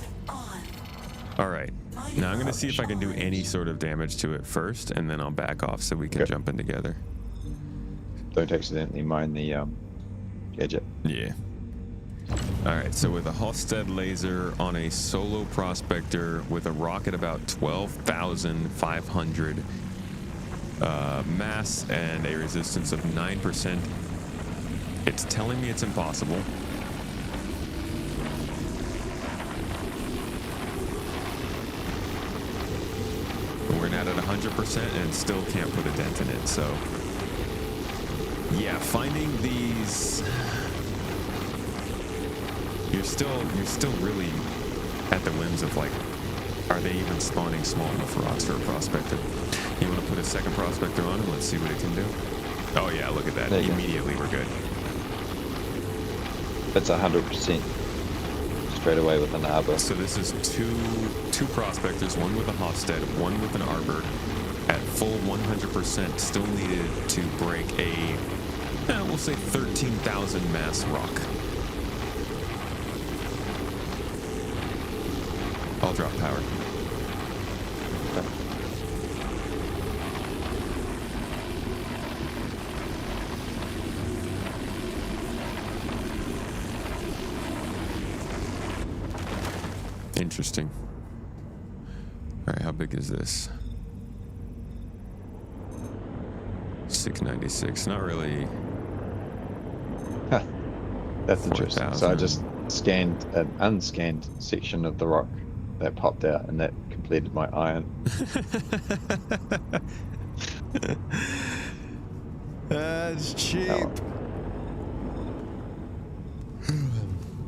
All right. Now I'm going to see if I can do any sort of damage to it first, and then I'll back off so we can jump in together. Don't accidentally mine the gadget. Yeah. All right, so with a Hofstede laser on a solo prospector with a rocket about 12,500 mass and a resistance of 9%, it's telling me it's impossible. We're not at 100% and still can't put a dent in it, so yeah, finding these, you're still really at the whims of like, are they even spawning small enough rocks for a prospector? You want to put a second prospector on and let's see what it can do? Oh yeah, look at that. Immediately we're good. That's 100% straight away with an arbor. So this is two prospectors, one with a Hofstede, one with an arbor, at full 100%, still needed to break a, we'll say 13,000 mass rock. I'll drop power. Interesting. All right, how big is this? 696. Not really. Huh. That's interesting. So I just scanned an unscanned section of the rock that popped out, and that completed my iron. That's cheap.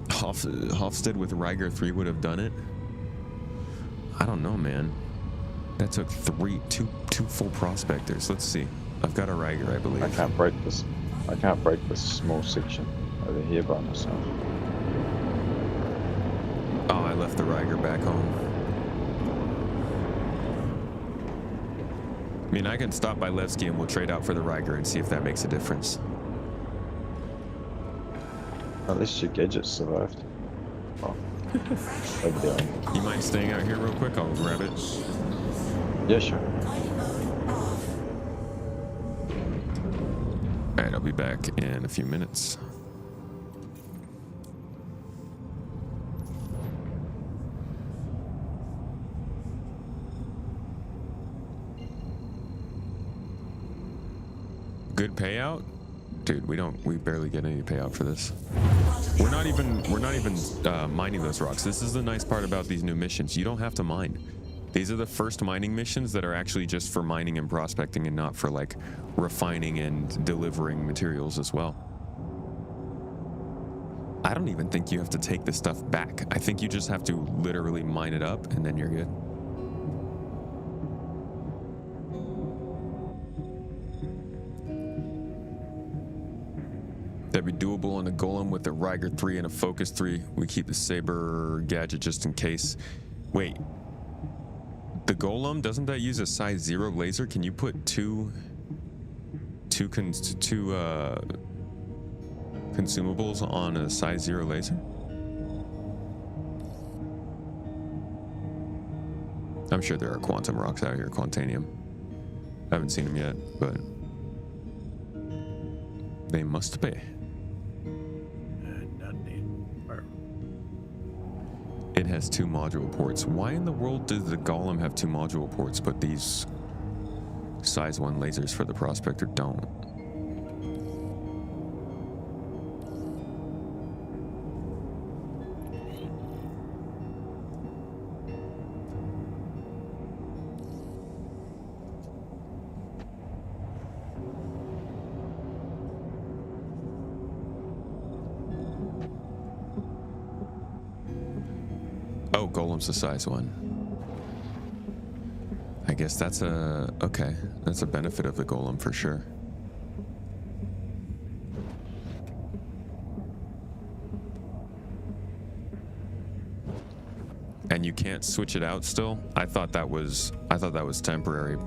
Hofstede with Riger 3 would have done it. I don't know, man. That took two full prospectors. Let's see. I've got a Riger, I believe. I can't break this small section over here by myself. Oh, I left the Riger back home. I mean, I can stop by Levski and we'll trade out for the Riger and see if that makes a difference. At least your gadgets survived. Oh. Over there. You mind staying out here real quick? I'll grab it. Yeah, sure. Alright, I'll be back in a few minutes. Good payout? Dude, we barely get any payout for this. We're not even mining those rocks. This is the nice part about these new missions. You don't have to mine. These are the first mining missions that are actually just for mining and prospecting and not for like refining and delivering materials as well. I don't even think you have to take this stuff back. I think you just have to literally mine it up and then you're good. That'd be doable on the Golem with the Riger 3 and a Focus 3. We keep the Saber gadget just in case. Wait. The Golem, doesn't that use a size 0 laser? Can you put two consumables on a size 0 laser? I'm sure there are quantum rocks out here, Quantanium. I haven't seen them yet, but they must be. It has 2 module ports. Why in the world does the Golem have 2 module ports, but these size 1 lasers for the Prospector don't? Oh, Golem's a size 1. I guess that's okay. That's a benefit of the Golem for sure. And you can't switch it out still? I thought that was temporary.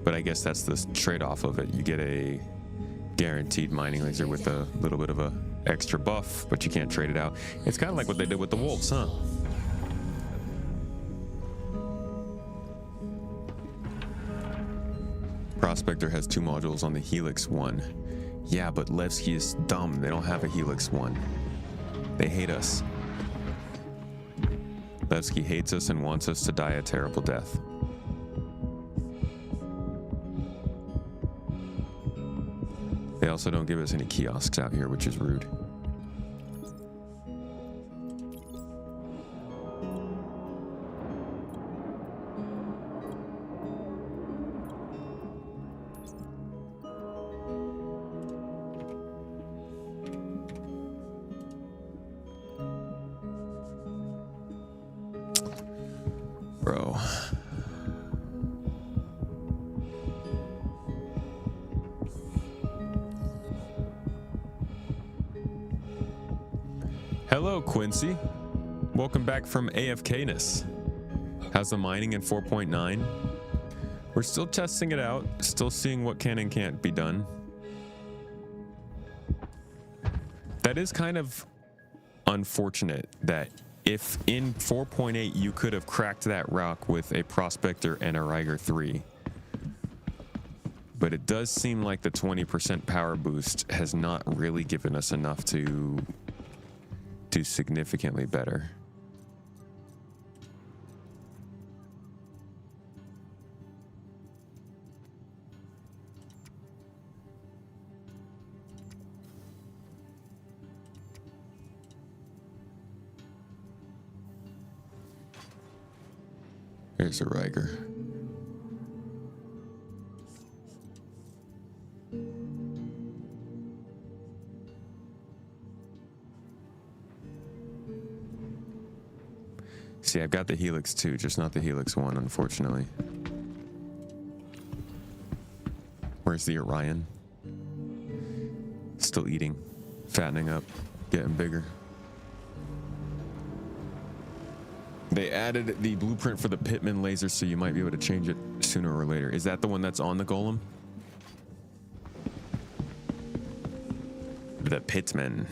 But I guess that's the trade-off of it. You get a guaranteed mining laser with a little bit of a extra buff, but you can't trade it out. It's kind of like what they did with the Wolves, huh? Prospector has 2 modules on the Helix 1. Yeah, but Levski is dumb. They don't have a Helix 1. They hate us. Levski hates us and wants us to die a terrible death. They also don't give us any kiosks out here, which is rude. Bro. Hello, Quincy. Welcome back from AFK-ness. How's the mining in 4.9? We're still testing it out, still seeing what can and can't be done. That is kind of unfortunate that if in 4.8 you could have cracked that rock with a Prospector and a Riger 3, but it does seem like the 20% power boost has not really given us enough to do significantly better. There's a Riger. See, I've got the Helix 2, just not the Helix 1, unfortunately. Where's the Orion? Still eating, fattening up, getting bigger. They added the blueprint for the Pitman laser, so you might be able to change it sooner or later. Is that the one that's on the Golem? The Pitman.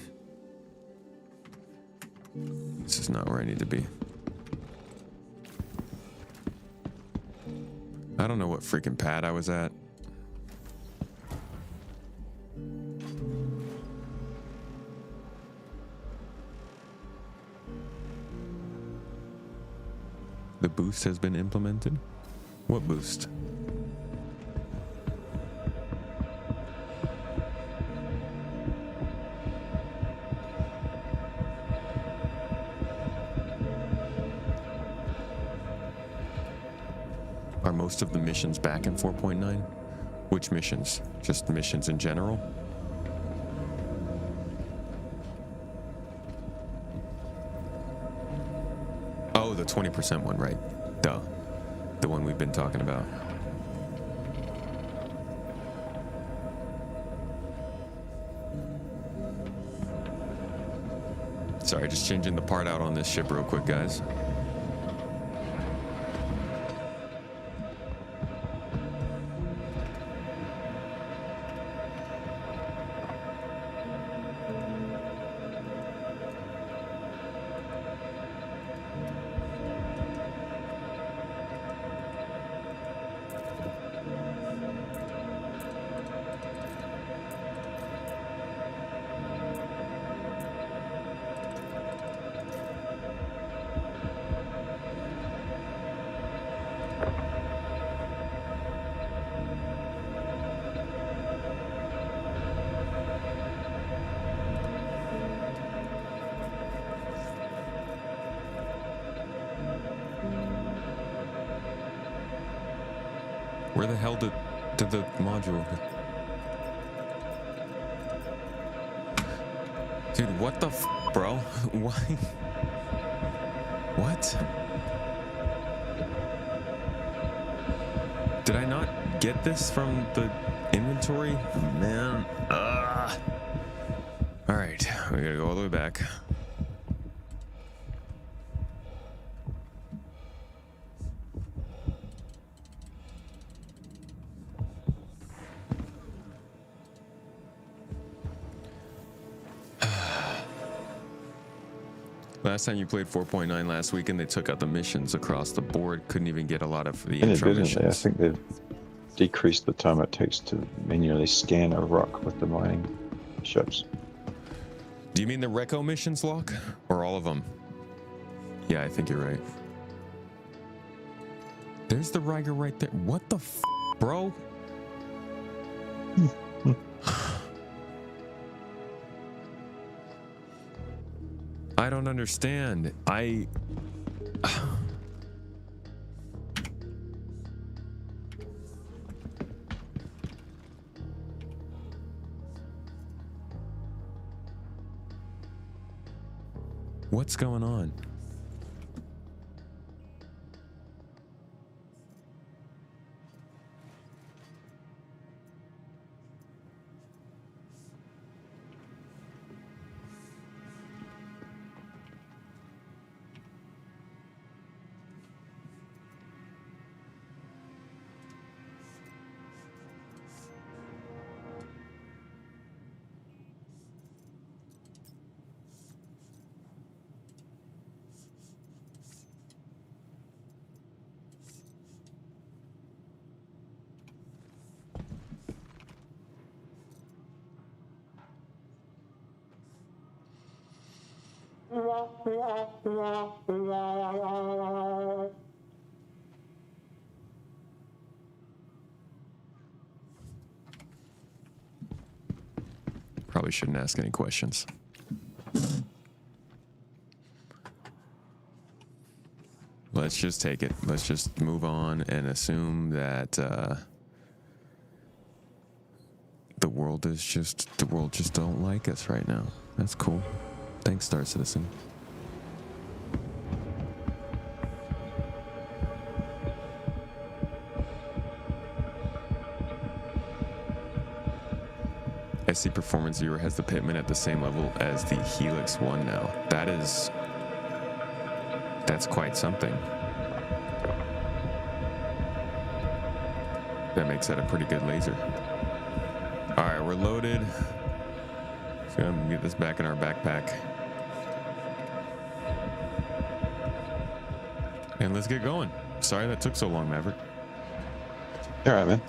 This is not where I need to be. I don't know what freaking pad I was at. The boost has been implemented? What boost? Are most of the missions back in 4.9? Which missions? Just missions in general? Oh, the 20% one, right? Duh. The one we've been talking about. Sorry, just changing the part out on this ship real quick, guys. Where the hell did the module? Dude, what the f, bro? Why? What? Did I not get this from the inventory? Man. All right, we gotta go all the way back. Last time you played 4.9 last week and they took out the missions across the board. Couldn't even get a lot of the intro missions. I think they've decreased the time it takes to manually scan a rock with the mining ships. Do you mean the Reco missions, Locke? Or all of them? Yeah, I think you're right. There's the Riger right there. What the f, bro? I don't understand. What's going on? Probably shouldn't ask any questions. Let's just take it. Let's just move on and assume that the world just don't like us right now. That's cool. Thanks, Star Citizen. SC Performance Viewer has the Pitman at the same level as the Helix 1 now. That's quite something. That makes that a pretty good laser. All right, we're loaded. So I'm gonna get this back in our backpack. And let's get going. Sorry that took so long, Maverick. All right, man.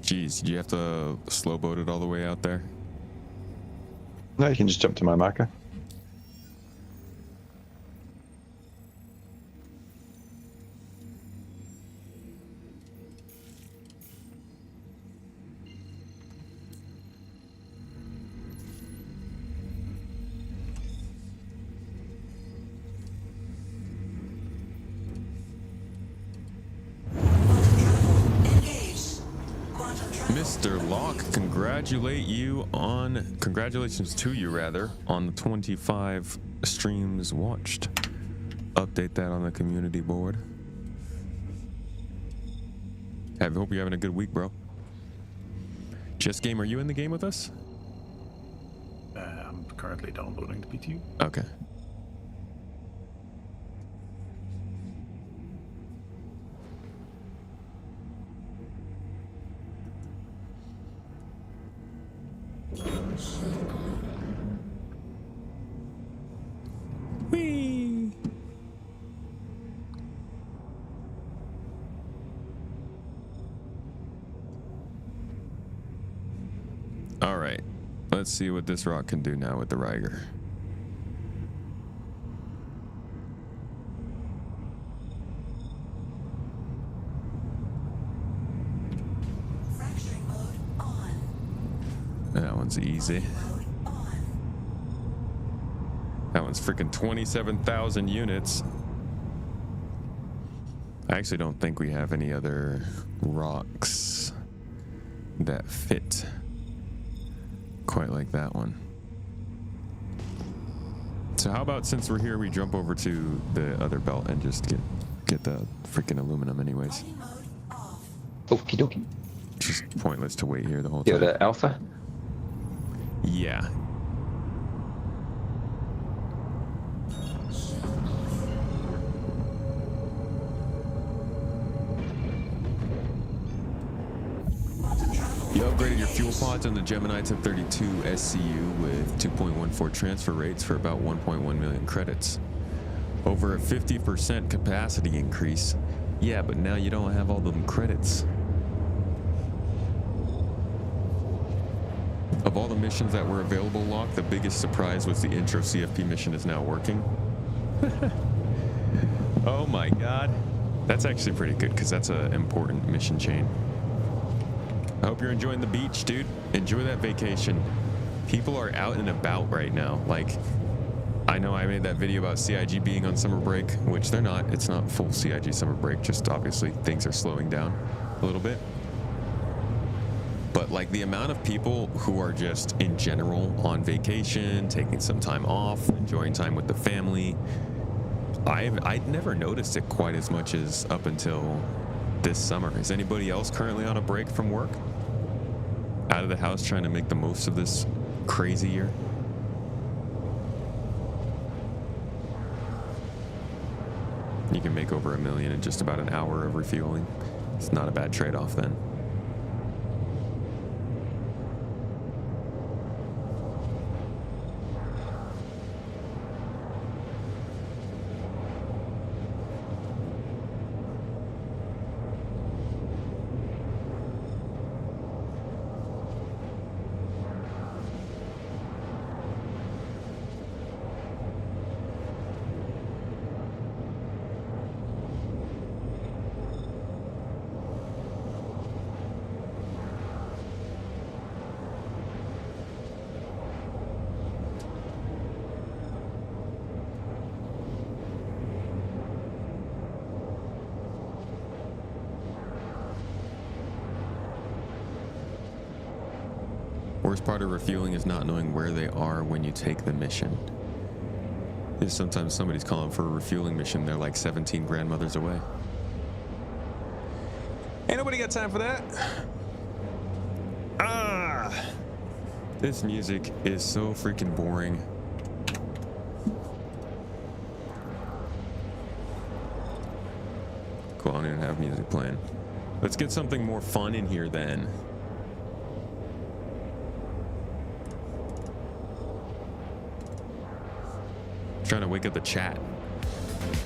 Jeez, did you have to slow boat it all the way out there? No, you can just jump to my marker. Mr. Locke, congratulations to you rather, on the 25 streams watched. Update that on the community board. Hope you're having a good week, bro. Just Game, are you in the game with us? I'm currently downloading the PTU. Okay. Whee! All right, let's see what this rock can do now with the Riger. Fracturing mode on. That one's easy. That one's freaking 27,000 units. I actually don't think we have any other rocks that fit quite like that one. So how about, since we're here, we jump over to the other belt and just get the freaking aluminum anyways. Okie dokie. Just pointless to wait here the whole Yeah, time. the alpha? Yeah. You upgraded your fuel pods on the Gemini to 32 SCU with 2.14 transfer rates for about 1.1 million credits. Over a 50% capacity increase. Yeah, but now you don't have all them credits. Of all the missions that were available, Locke, the biggest surprise was the intro CFP mission is now working. Oh my god. That's actually pretty good because that's an important mission chain. I hope you're enjoying the beach, dude. Enjoy that vacation. People are out and about right now. Like, I know I made that video about CIG being on summer break, which they're not. It's not full CIG summer break, just obviously things are slowing down a little bit. but like the amount of people who are just in general on vacation, taking some time off, enjoying time with the family, I'd never noticed it quite as much as up until this summer. Is anybody else currently on a break from work? Out of the house trying to make the most of this crazy year? You can make over $1 million in just about an hour of refueling. It's not a bad trade-off then. Worst part of refueling is not knowing where they are when you take the mission. If sometimes somebody's calling for a refueling mission, they're like 17 grandmothers away. Ain't nobody got time for that. This music is so freaking boring. Cool, I don't even have music playing. Let's get something more fun in here then. Trying to wake up the chat.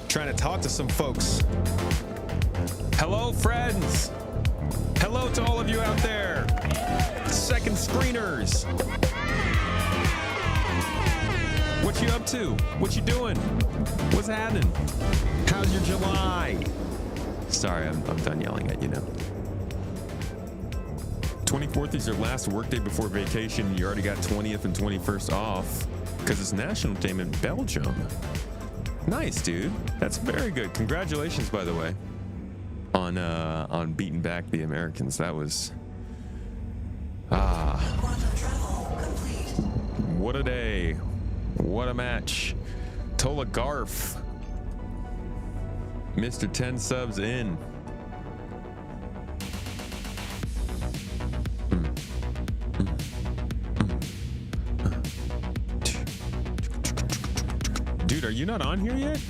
Trying to talk to some folks. Hello, friends. Hello to all of you out there. Second screeners. What you up to? What you doing? What's happening? How's your July? Sorry, I'm done yelling at you now. 24th is your last workday before vacation. You already got 20th and 21st off. Because it's National Day in Belgium. Nice, dude. That's very good. Congratulations, by the way, on beating back the Americans. That was what a day. What a match. Tola Garf. Mr. 10 subs in. Dude, are you not on here yet?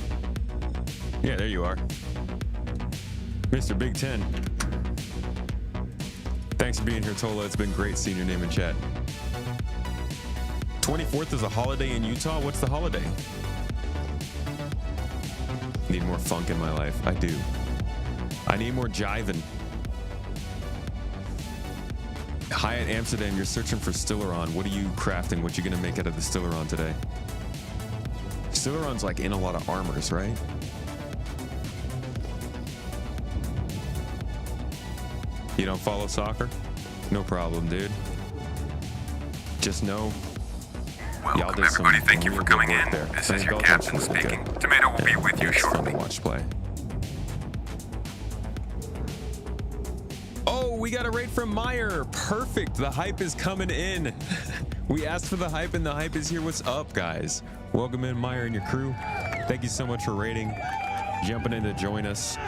Yeah, there you are. Mr. Big 10. Thanks for being here, Tola. It's been great seeing your name in chat. 24th is a holiday in Utah. What's the holiday? Need more funk in my life. I do. I need more jiving. Hyatt Amsterdam, you're searching for Stilleron. What are you crafting? What you gonna make out of the Stilleron today? Stilleron's like in a lot of armors, right? You don't follow soccer? No problem, dude. Just know. Welcome, everybody. Thank you for coming in. This is your captain speaking. Tomato will be with you shortly. It's fun to watch play. Oh, we got a raid from Meyer. Perfect. The hype is coming in. We asked for the hype, and the hype is here. What's up, guys? Welcome in, Meyer and your crew. Thank you so much for raiding, jumping in to join us.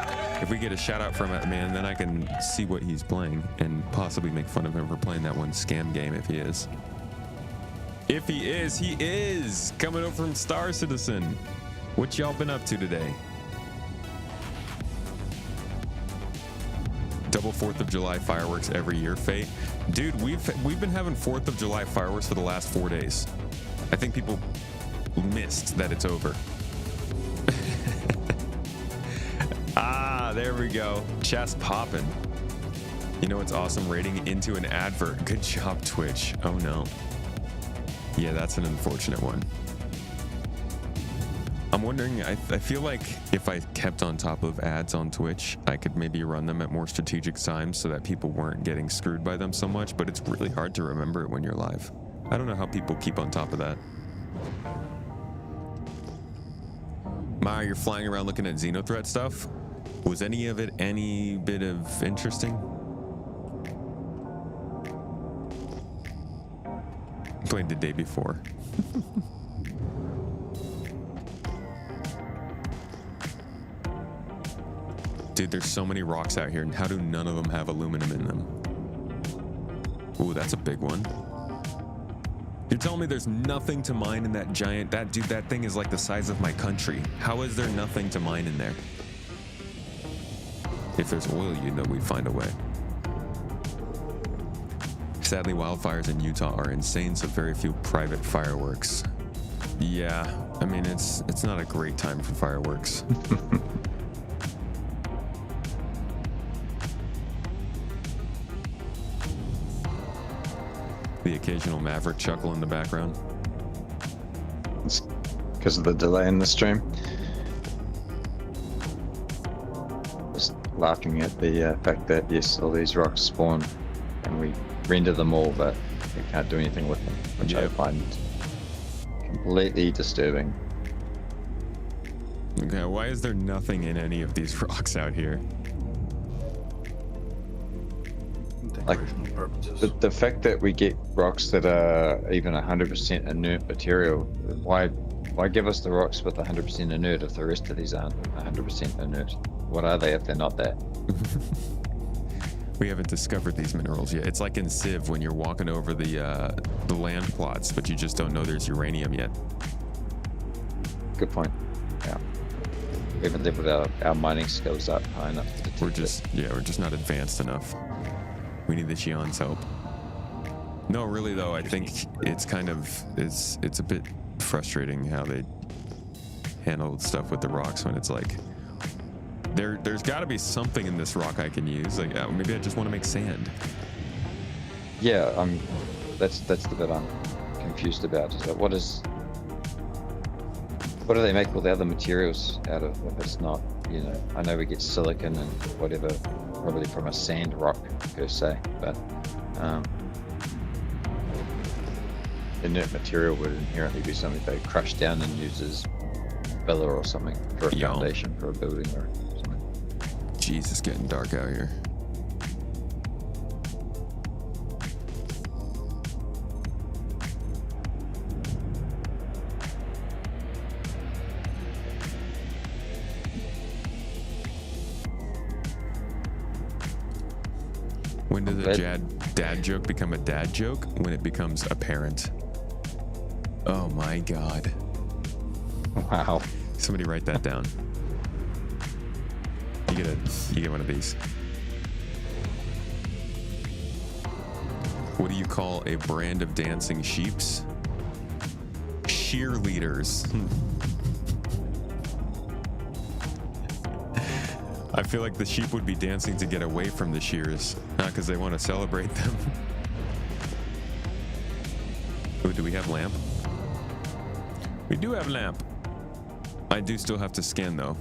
If we get a shout out from it, man, then I can see what he's playing and possibly make fun of him for playing that one scam game if he is. If he is coming over from Star Citizen. What y'all been up to today? Double 4th of July fireworks every year, Fate. Dude, we've been having 4th of July fireworks for the last 4 days. I think people missed that it's over. There we go. Chest popping. You know what's awesome? Rating into an advert. Good job, Twitch. Oh no. Yeah, that's an unfortunate one. I'm wondering, I feel like if I kept on top of ads on Twitch, I could maybe run them at more strategic times so that people weren't getting screwed by them so much, but it's really hard to remember it when you're live. I don't know how people keep on top of that. Maya, you're flying around looking at Xenothreat stuff. Was any of it any bit of interesting? Played the day before. Dude, there's so many rocks out here, and how do none of them have aluminum in them? Ooh, that's a big one. You're telling me there's nothing to mine in that giant... Dude, that thing is like the size of my country. How is there nothing to mine in there? If there's oil, you know we'd find a way. Sadly, wildfires in Utah are insane, so very few private fireworks. Yeah, I mean, it's not a great time for fireworks. The occasional Maverick chuckle in the background. It's because of the delay in the stream. Just laughing at the fact that, yes, all these rocks spawn and we render them all, but we can't do anything with them, which I find completely disturbing. Okay, why is there nothing in any of these rocks out here? Like the fact that we get rocks that are even 100% inert material, why give us the rocks with 100% inert if the rest of these aren't 100% inert? What are they if they're not that? We haven't discovered these minerals yet. It's like in Civ when you're walking over the land plots, but you just don't know there's uranium yet. Good point. Yeah. We haven't leveled our mining skills up high enough to detect we're just not advanced enough. We need the Xi'an's help. No, really though, I think it's kind of it's a bit frustrating how they handle stuff with the rocks when it's like there's got to be something in this rock I can use. Like maybe I just want to make sand. Yeah, that's the bit I'm confused about. Is that what do they make all the other materials out of if it's not, you know, I know we get silicon and whatever, probably from a sand rock per se, but inert material would inherently be something they crush down and use as filler or something for a foundation for a building or something. Jeez, it's getting dark out here. When does a dad joke become a dad joke? When it becomes apparent. Oh my god. Wow. Somebody write that down. You get one of these. What do you call a brand of dancing sheeps? Cheerleaders. I feel like the sheep would be dancing to get away from the shears, not because they want to celebrate them. Oh, do we have lamp? We do have lamp. I do still have to scan though.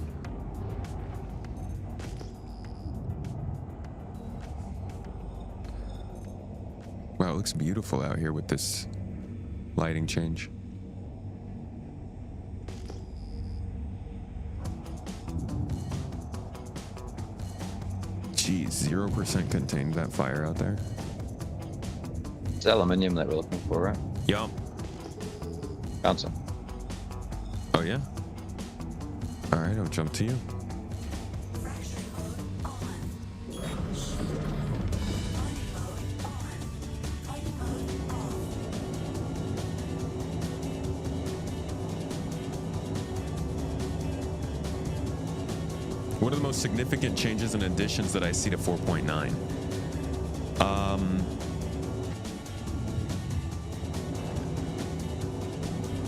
Wow, it looks beautiful out here with this lighting change. Geez, 0% contained that fire out there. It's aluminium that we're looking for, right? Yup. Found some. Oh yeah? Alright, I'll jump to you. What are the most significant changes and additions that I see to 4.9?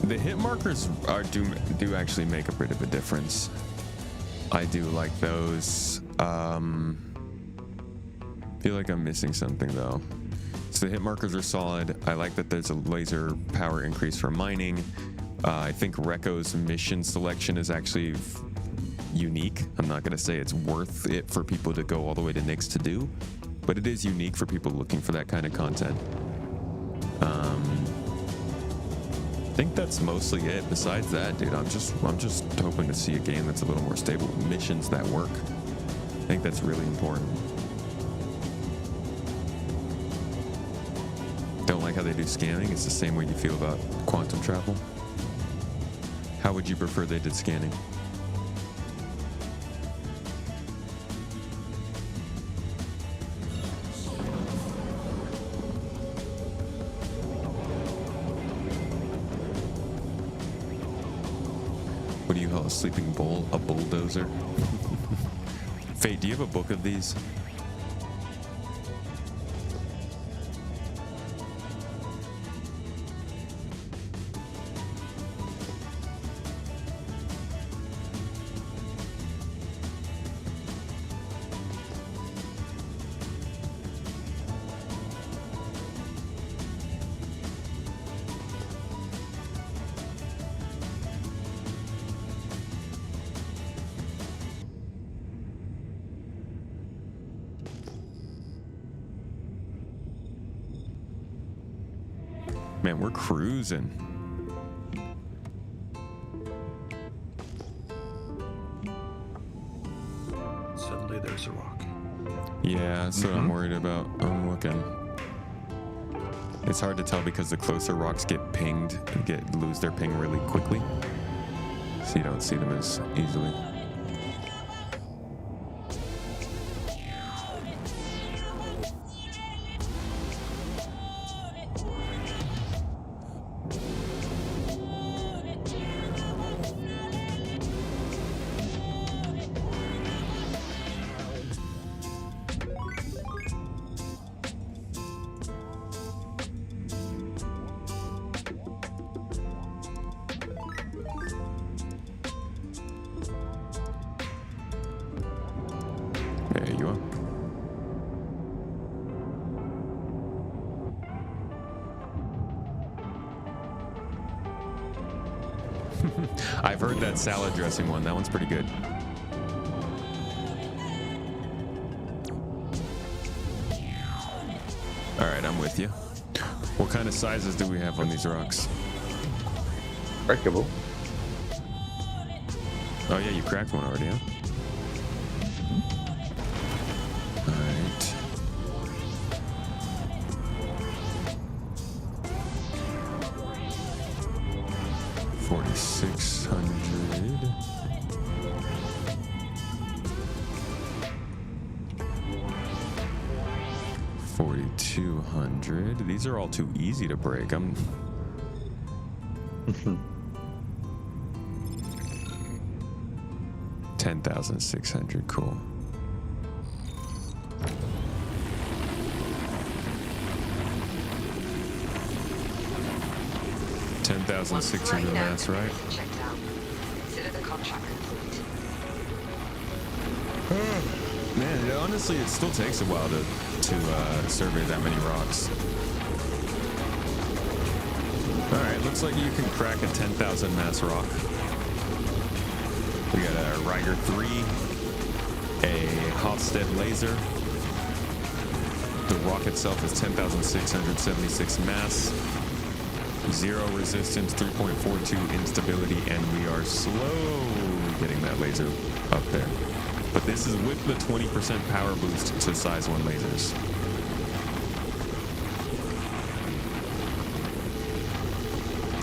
The hit markers do actually make a bit of a difference. I do like those. Feel like I'm missing something though. So the hit markers are solid. I like that there's a laser power increase for mining. I think Reko's mission selection is actually unique. I'm not going to say it's worth it for people to go all the way to Nyx to do, but it is unique for people looking for that kind of content. I think that's mostly it. Besides that, dude, I'm just hoping to see a game that's a little more stable with missions that work. I think that's really important. Don't like how they do scanning? It's the same way you feel about quantum travel? How would you prefer they did scanning? What do you call a sleeping bull? A bulldozer? Fate, do you have a book of these? Man, we're cruising. Suddenly there's a rock. Yeah, that's what I'm worried about. I'm looking. It's hard to tell because the closer rocks get pinged and lose their ping really quickly. So you don't see them as easily. There you are. I've heard that salad dressing one. That one's pretty good. All right, I'm with you. What kind of sizes do we have on these rocks? Breakable. Oh yeah, you cracked one already, huh? All right. $4,600. $4,200. These are all too easy to break. I'm 10,600. Cool. $10,600 mass, right? Checked out. Consider the contract complete. Man, honestly, it still takes a while to survey that many rocks. All right, looks like you can crack a 10,000 mass rock. We got a Riger 3, a Hofstede laser. The rock itself is 10,676 mass. 0 resistance, 3.42 instability, and we are slowly getting that laser up there. But this is with the 20% power boost to size 1 lasers.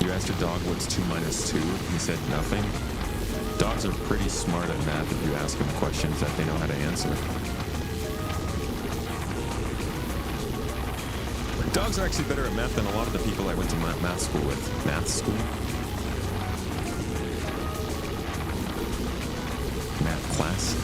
You asked a dog what's 2 minus 2. He said nothing. Dogs are pretty smart at math if you ask them questions that they know how to answer. Dogs are actually better at math than a lot of the people I went to math school with. Math school? Math class?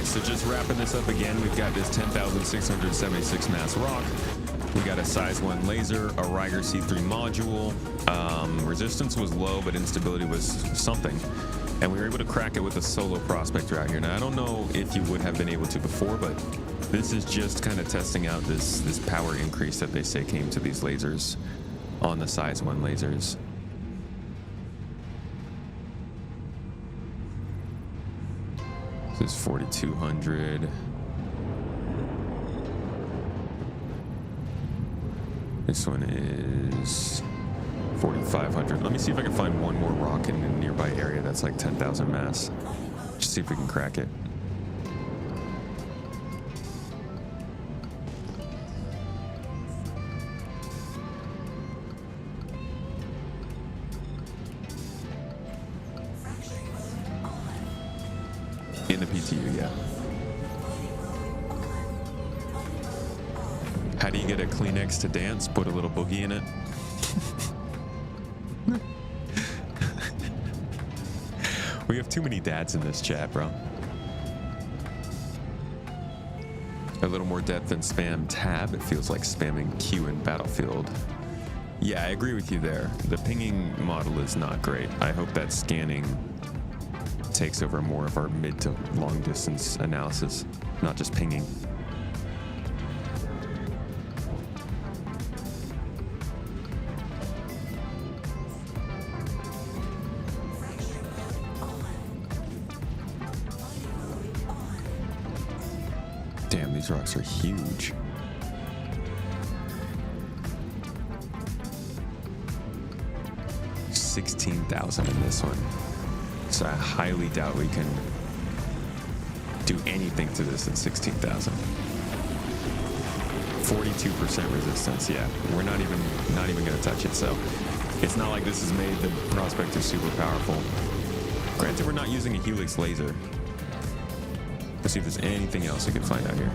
So just wrapping this up again, we've got this 10,676 mass rock. We got a size 1 laser, a Riger C3 module. Resistance was low, but instability was something. And we were able to crack it with a solo prospector out here. Now, I don't know if you would have been able to before, but this is just kind of testing out this power increase that they say came to these lasers on the size 1 lasers. This is 4,200. This one is 4,500. Let me see if I can find one more rock in the nearby area that's like 10,000 mass. Just see if we can crack it. In the PTU, yeah. How do you get a Kleenex to dance? Put a little boogie in it. We have too many dads in this chat, bro. A little more depth than spam tab. It feels like spamming Q in Battlefield. Yeah, I agree with you there. The pinging model is not great. I hope that scanning takes over more of our mid to long distance analysis, not just pinging. Damn, these rocks are huge. $16,000 in this one. So I highly doubt we can do anything to this at 16,000. 42% resistance. Yeah, we're not even going to touch it. So it's not like this has made the prospector super powerful. Granted, we're not using a helix laser. Let's see if there's anything else we can find out here.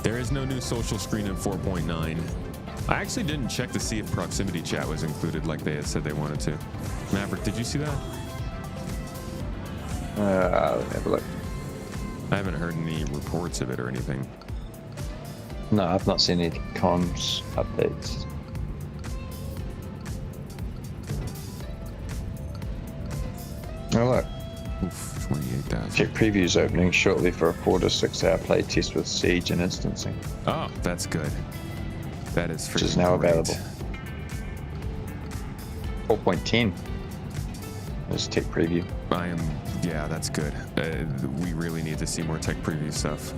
There is no new social screen in 4.9. I actually didn't check to see if proximity chat was included like they had said they wanted to. Maverick, did you see that? Let me have a look. I haven't heard any reports of it or anything. No, I've not seen any comms updates. Oh look. Oof, 28,000. Check previews opening shortly for a 4 to 6 hour play test with Siege and instancing. Oh, that's good. That is which is now great. available. 4.10 is tech preview. Yeah, that's good. We really need to see more tech preview stuff.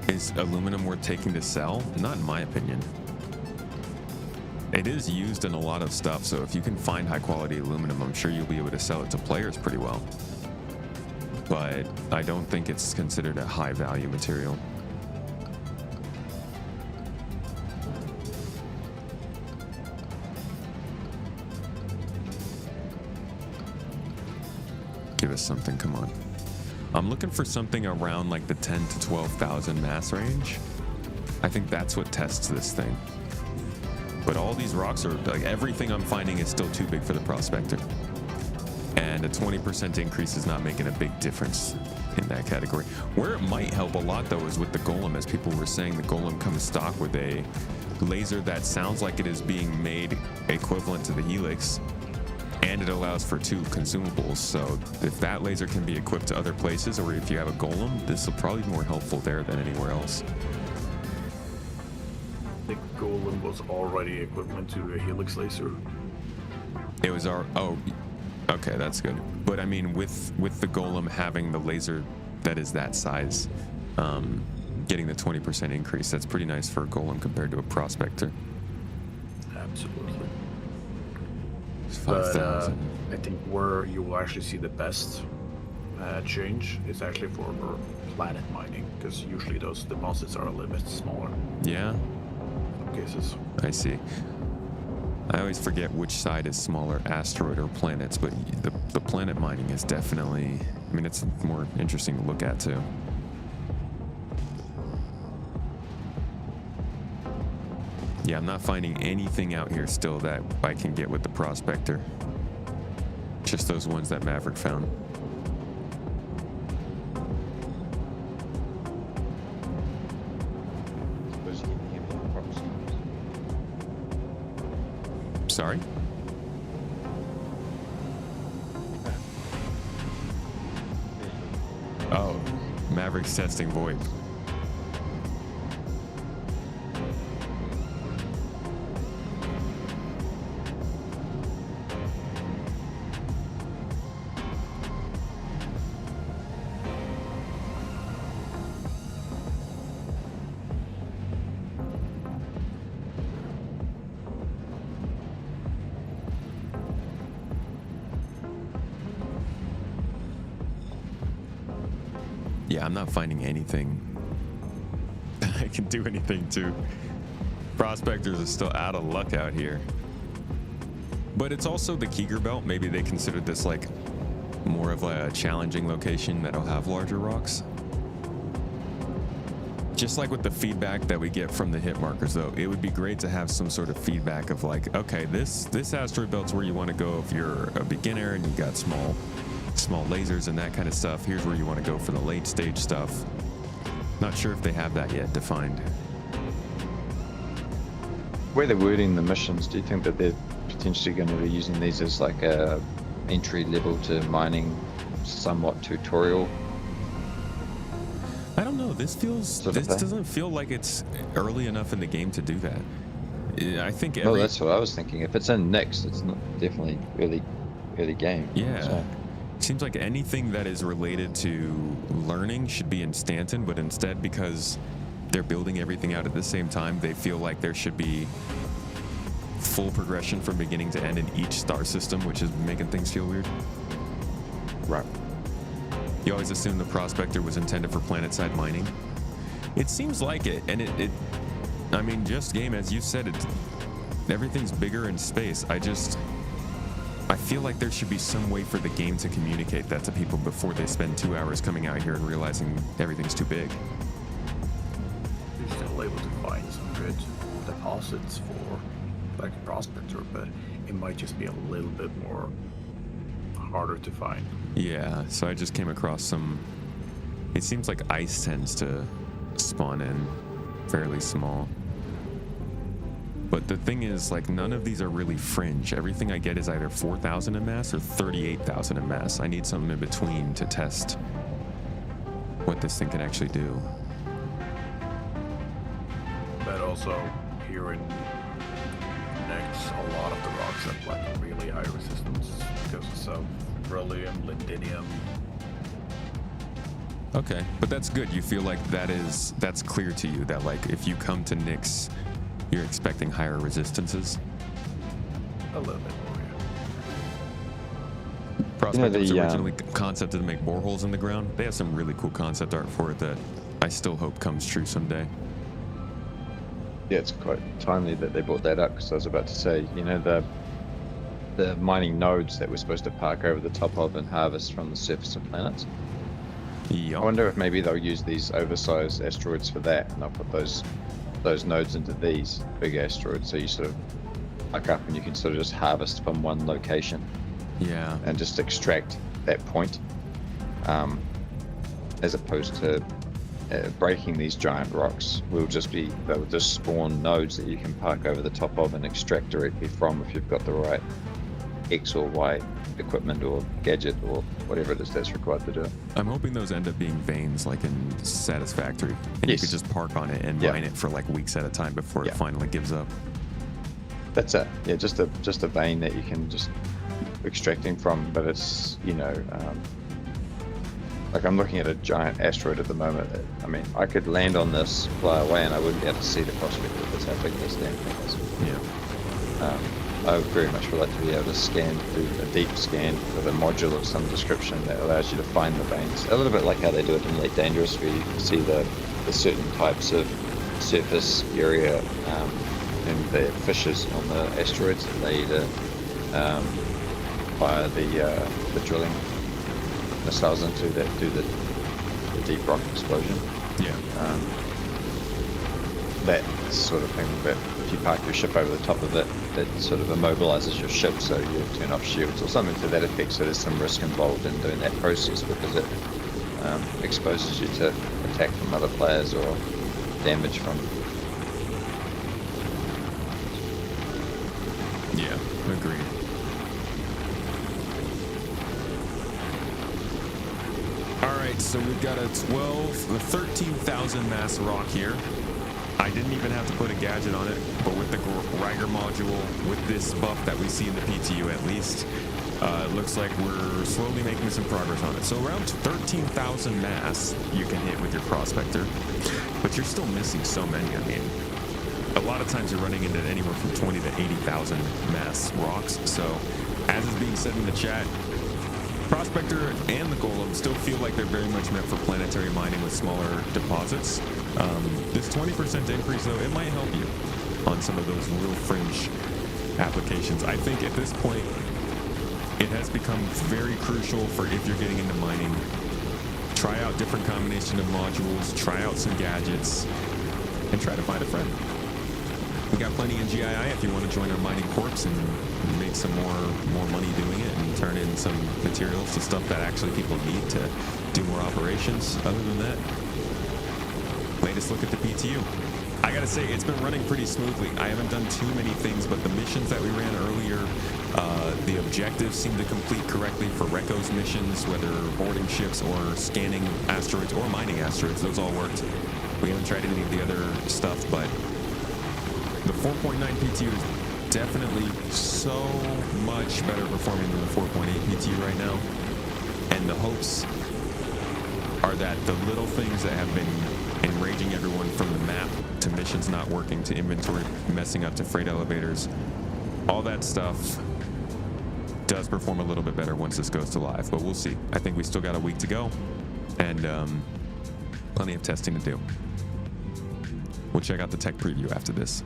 Is aluminum worth taking to sell? Not in my opinion. It is used in a lot of stuff, so if you can find high quality aluminum, I'm sure you'll be able to sell it to players pretty well. But I don't think it's considered a high value material. Give us something, come on. I'm looking for something around like the 10 to 12,000 mass range. I think that's what tests this thing. But all these rocks are, like, everything I'm finding is still too big for the prospector. And a 20% increase is not making a big difference in that category. Where it might help a lot though is with the Golem, as people were saying, the Golem comes stock with a laser that sounds like it is being made equivalent to the Helix, and it allows for 2 consumables. So if that laser can be equipped to other places, or if you have a Golem, this will probably be more helpful there than anywhere else. The Golem was already equivalent to a Helix laser. It was our, oh, okay, that's good. But I mean, with the Golem having the laser that is that size, getting the 20% increase, that's pretty nice for a Golem compared to a prospector. Absolutely. But 5,000. I think where you will actually see the best change is actually for planet mining, because usually those deposits are a little bit smaller. Yeah. In some cases. I see. I always forget which side is smaller, asteroid or planets, but the planet mining is definitely, I mean, it's more interesting to look at too. Yeah, I'm not finding anything out here still that I can get with the prospector. Just those ones that Maverick found. Sorry? Oh, Maverick's testing VoIP. Yeah, I'm not finding anything I can do anything to. Prospectors are still out of luck out here. But it's also the Keeger Belt. Maybe they considered this like more of a challenging location that'll have larger rocks. Just like with the feedback that we get from the hit markers, though, it would be great to have some sort of feedback of like, okay, this asteroid belt's where you want to go if you're a beginner and you got small lasers and that kind of stuff. Here's where you want to go for the late stage stuff. Not sure if they have that yet defined. Where they're wording the missions, do you think that they're potentially going to be using these as like a entry level to mining, somewhat tutorial? I don't know. This doesn't feel like it's early enough in the game to do that. I think Well, that's what I was thinking. If it's in Nyx, it's not definitely early game. Yeah. So. Seems like anything that is related to learning should be in Stanton, but instead, because they're building everything out at the same time, they feel like there should be full progression from beginning to end in each star system, which is making things feel weird. Right. You always assume the Prospector was intended for planet-side mining. It seems like it, and I mean, just game, as you said, everything's bigger in space. I feel like there should be some way for the game to communicate that to people before they spend 2 hours coming out here and realizing everything's too big. You're still able to find some good deposits for like a prospector, but it might just be a little bit more harder to find. Yeah, so I just came across some. It seems like ice tends to spawn in fairly small. But the thing is, like, none of these are really fringe. Everything I get is either 4,000 in mass or 38,000 in mass. I need something in between to test what this thing can actually do. But also, here in Nyx, a lot of the rocks have like really high resistance because of beryllium, lindinium. Okay, but that's good. You feel like that's clear to you that, like, if you come to Nyx, you're expecting higher resistances? A little bit more, yeah. Prospect was originally concepted to make boreholes in the ground. They have some really cool concept art for it that I still hope comes true someday. Yeah, it's quite timely that they brought that up, because I was about to say, you know, the mining nodes that we're supposed to park over the top of and harvest from the surface of planets. Yep. I wonder if maybe they'll use these oversized asteroids for that, and they'll put those nodes into these big asteroids, so you sort of park up and you can sort of just harvest from one location. Yeah. And just extract that point, as opposed to breaking these giant rocks. They'll just spawn nodes that you can park over the top of and extract directly from if you've got the right X or Y equipment or gadget or whatever it is that's required to do it. I'm hoping those end up being veins like in Satisfactory, and you could just park on it and mine it for like weeks at a time before it finally gives up. That's it. Yeah, just a vein that you can just keep extracting from, but it's, you know, like I'm looking at a giant asteroid at the moment. I mean, I could land on this, fly away, and I wouldn't be able to see the prospect of this, how big this damn thing is. Yeah. I would very much would like to be able to scan, do a deep scan with a module of some description that allows you to find the veins. A little bit like how they do it in Elite Dangerous, where you can see the certain types of surface area and the fissures on the asteroids that they either fire the drilling missiles into that do the deep rock explosion. Yeah. That sort of thing, but if you park your ship over the top of it, it sort of immobilizes your ship, so you turn off shields or something to that effect. So there's some risk involved in doing that process, because it exposes you to attack from other players or damage from Yeah, agreed. All right, so we've got a 13,000 mass rock here. I didn't even have to put a gadget on it, but with the Riger module, with this buff that we see in the PTU at least, it looks like we're slowly making some progress on it. So around 13,000 mass you can hit with your Prospector, but you're still missing so many. I mean, a lot of times you're running into anywhere from 20 to 80,000 mass rocks. So as is being said in the chat, Prospector and the Golem still feel like they're very much meant for planetary mining with smaller deposits. This 20% increase, though, it might help you on some of those real fringe applications. I think at this point, it has become very crucial for if you're getting into mining. Try out different combination of modules, try out some gadgets, and try to find a friend. We got plenty in GII if you want to join our mining corps and make some more money doing it and turn in some materials to stuff that actually people need to do more operations. Other than that, latest look at the PTU. I gotta say, it's been running pretty smoothly. I haven't done too many things, but the missions that we ran earlier, the objectives seem to complete correctly for Recco's missions, whether boarding ships or scanning asteroids or mining asteroids. Those all worked. We haven't tried any of the other stuff, but the 4.9 PTU is definitely so much better performing than the 4.8 PTU right now. And the hopes are that the little things that have been enraging everyone, from the map to missions not working to inventory messing up to freight elevators, all that stuff does perform a little bit better once this goes to live. But we'll see. I think we still got a week to go and plenty of testing to do. We'll check out the tech preview after this.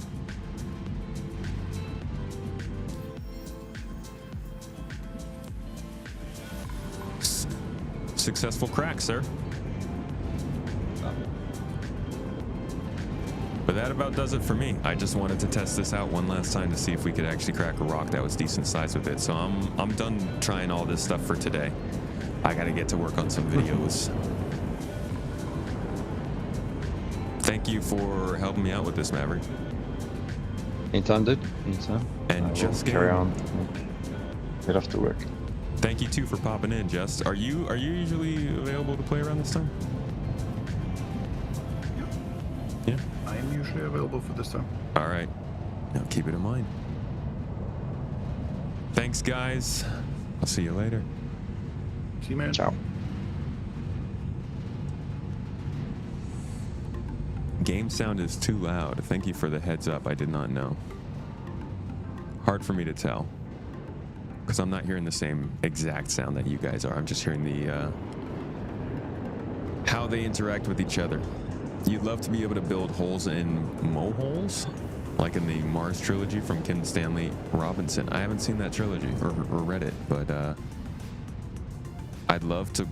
Successful crack, sir. But that about does it for me. I just wanted to test this out one last time to see if we could actually crack a rock that was decent size with it. So I'm done trying all this stuff for today. I gotta get to work on some videos. Thank you for helping me out with this, Maverick. Anytime, dude. Anytime. And just carry on. Get off to work. Thank you too for popping in, Just. Are you usually available to play around this time? Yeah. I am usually available for this time. All right. Now keep it in mind. Thanks, guys. I'll see you later. See you, man. Ciao. Game sound is too loud. Thank you for the heads up. I did not know. Hard for me to tell, because I'm not hearing the same exact sound that you guys are. I'm just hearing the how they interact with each other. You'd love to be able to build holes in moleholes, like in the Mars trilogy from Ken Stanley Robinson. I haven't seen that trilogy or read it, but I'd love to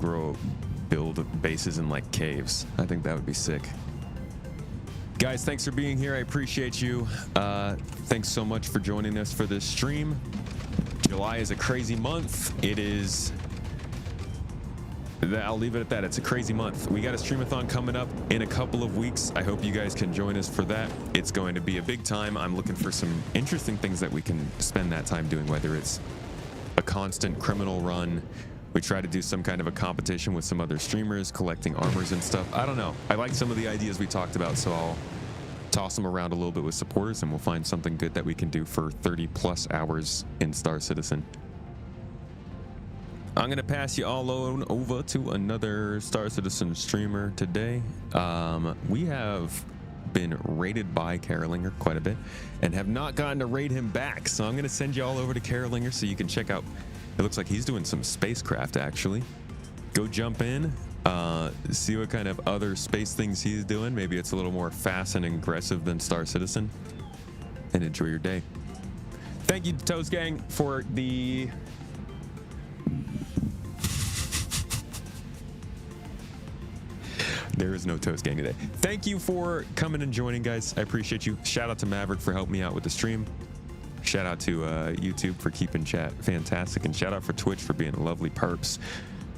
build bases in like caves. I think that would be sick. Guys, thanks for being here. I appreciate you. Thanks so much for joining us for this stream. July is a crazy month. It is. I'll leave it at that. It's a crazy month. We got a streamathon coming up in a couple of weeks. I hope you guys can join us for that. It's going to be a big time. I'm looking for some interesting things that we can spend that time doing, whether it's a constant criminal run. We try to do some kind of a competition with some other streamers, collecting armors and stuff. I don't know. I like some of the ideas we talked about, so I'll toss them around a little bit with supporters, and we'll find something good that we can do for 30 plus hours in Star Citizen. I'm going to pass you all on over to another Star Citizen streamer today. We have been raided by Carolinger quite a bit and have not gotten to raid him back. So I'm going to send you all over to Carolinger so you can check out. It looks like he's doing some spacecraft, actually. Go jump in, see what kind of other space things he's doing. Maybe it's a little more fast and aggressive than Star Citizen. And enjoy your day. Thank you to Toes Gang for the... There is no Toast Gang today. Thank you for coming and joining, guys. I appreciate you. Shout out to Maverick for helping me out with the stream. Shout out to YouTube for keeping chat fantastic. And shout out for Twitch for being lovely perps.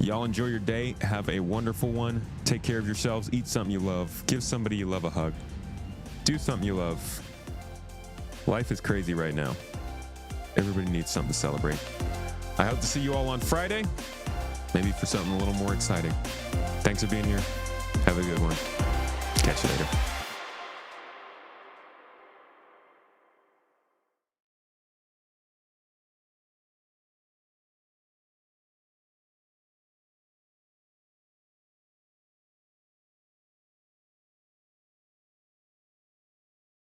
Y'all enjoy your day. Have a wonderful one. Take care of yourselves. Eat something you love. Give somebody you love a hug. Do something you love. Life is crazy right now. Everybody needs something to celebrate. I hope to see you all on Friday, maybe for something a little more exciting. Thanks for being here. Have a good one. Catch you later.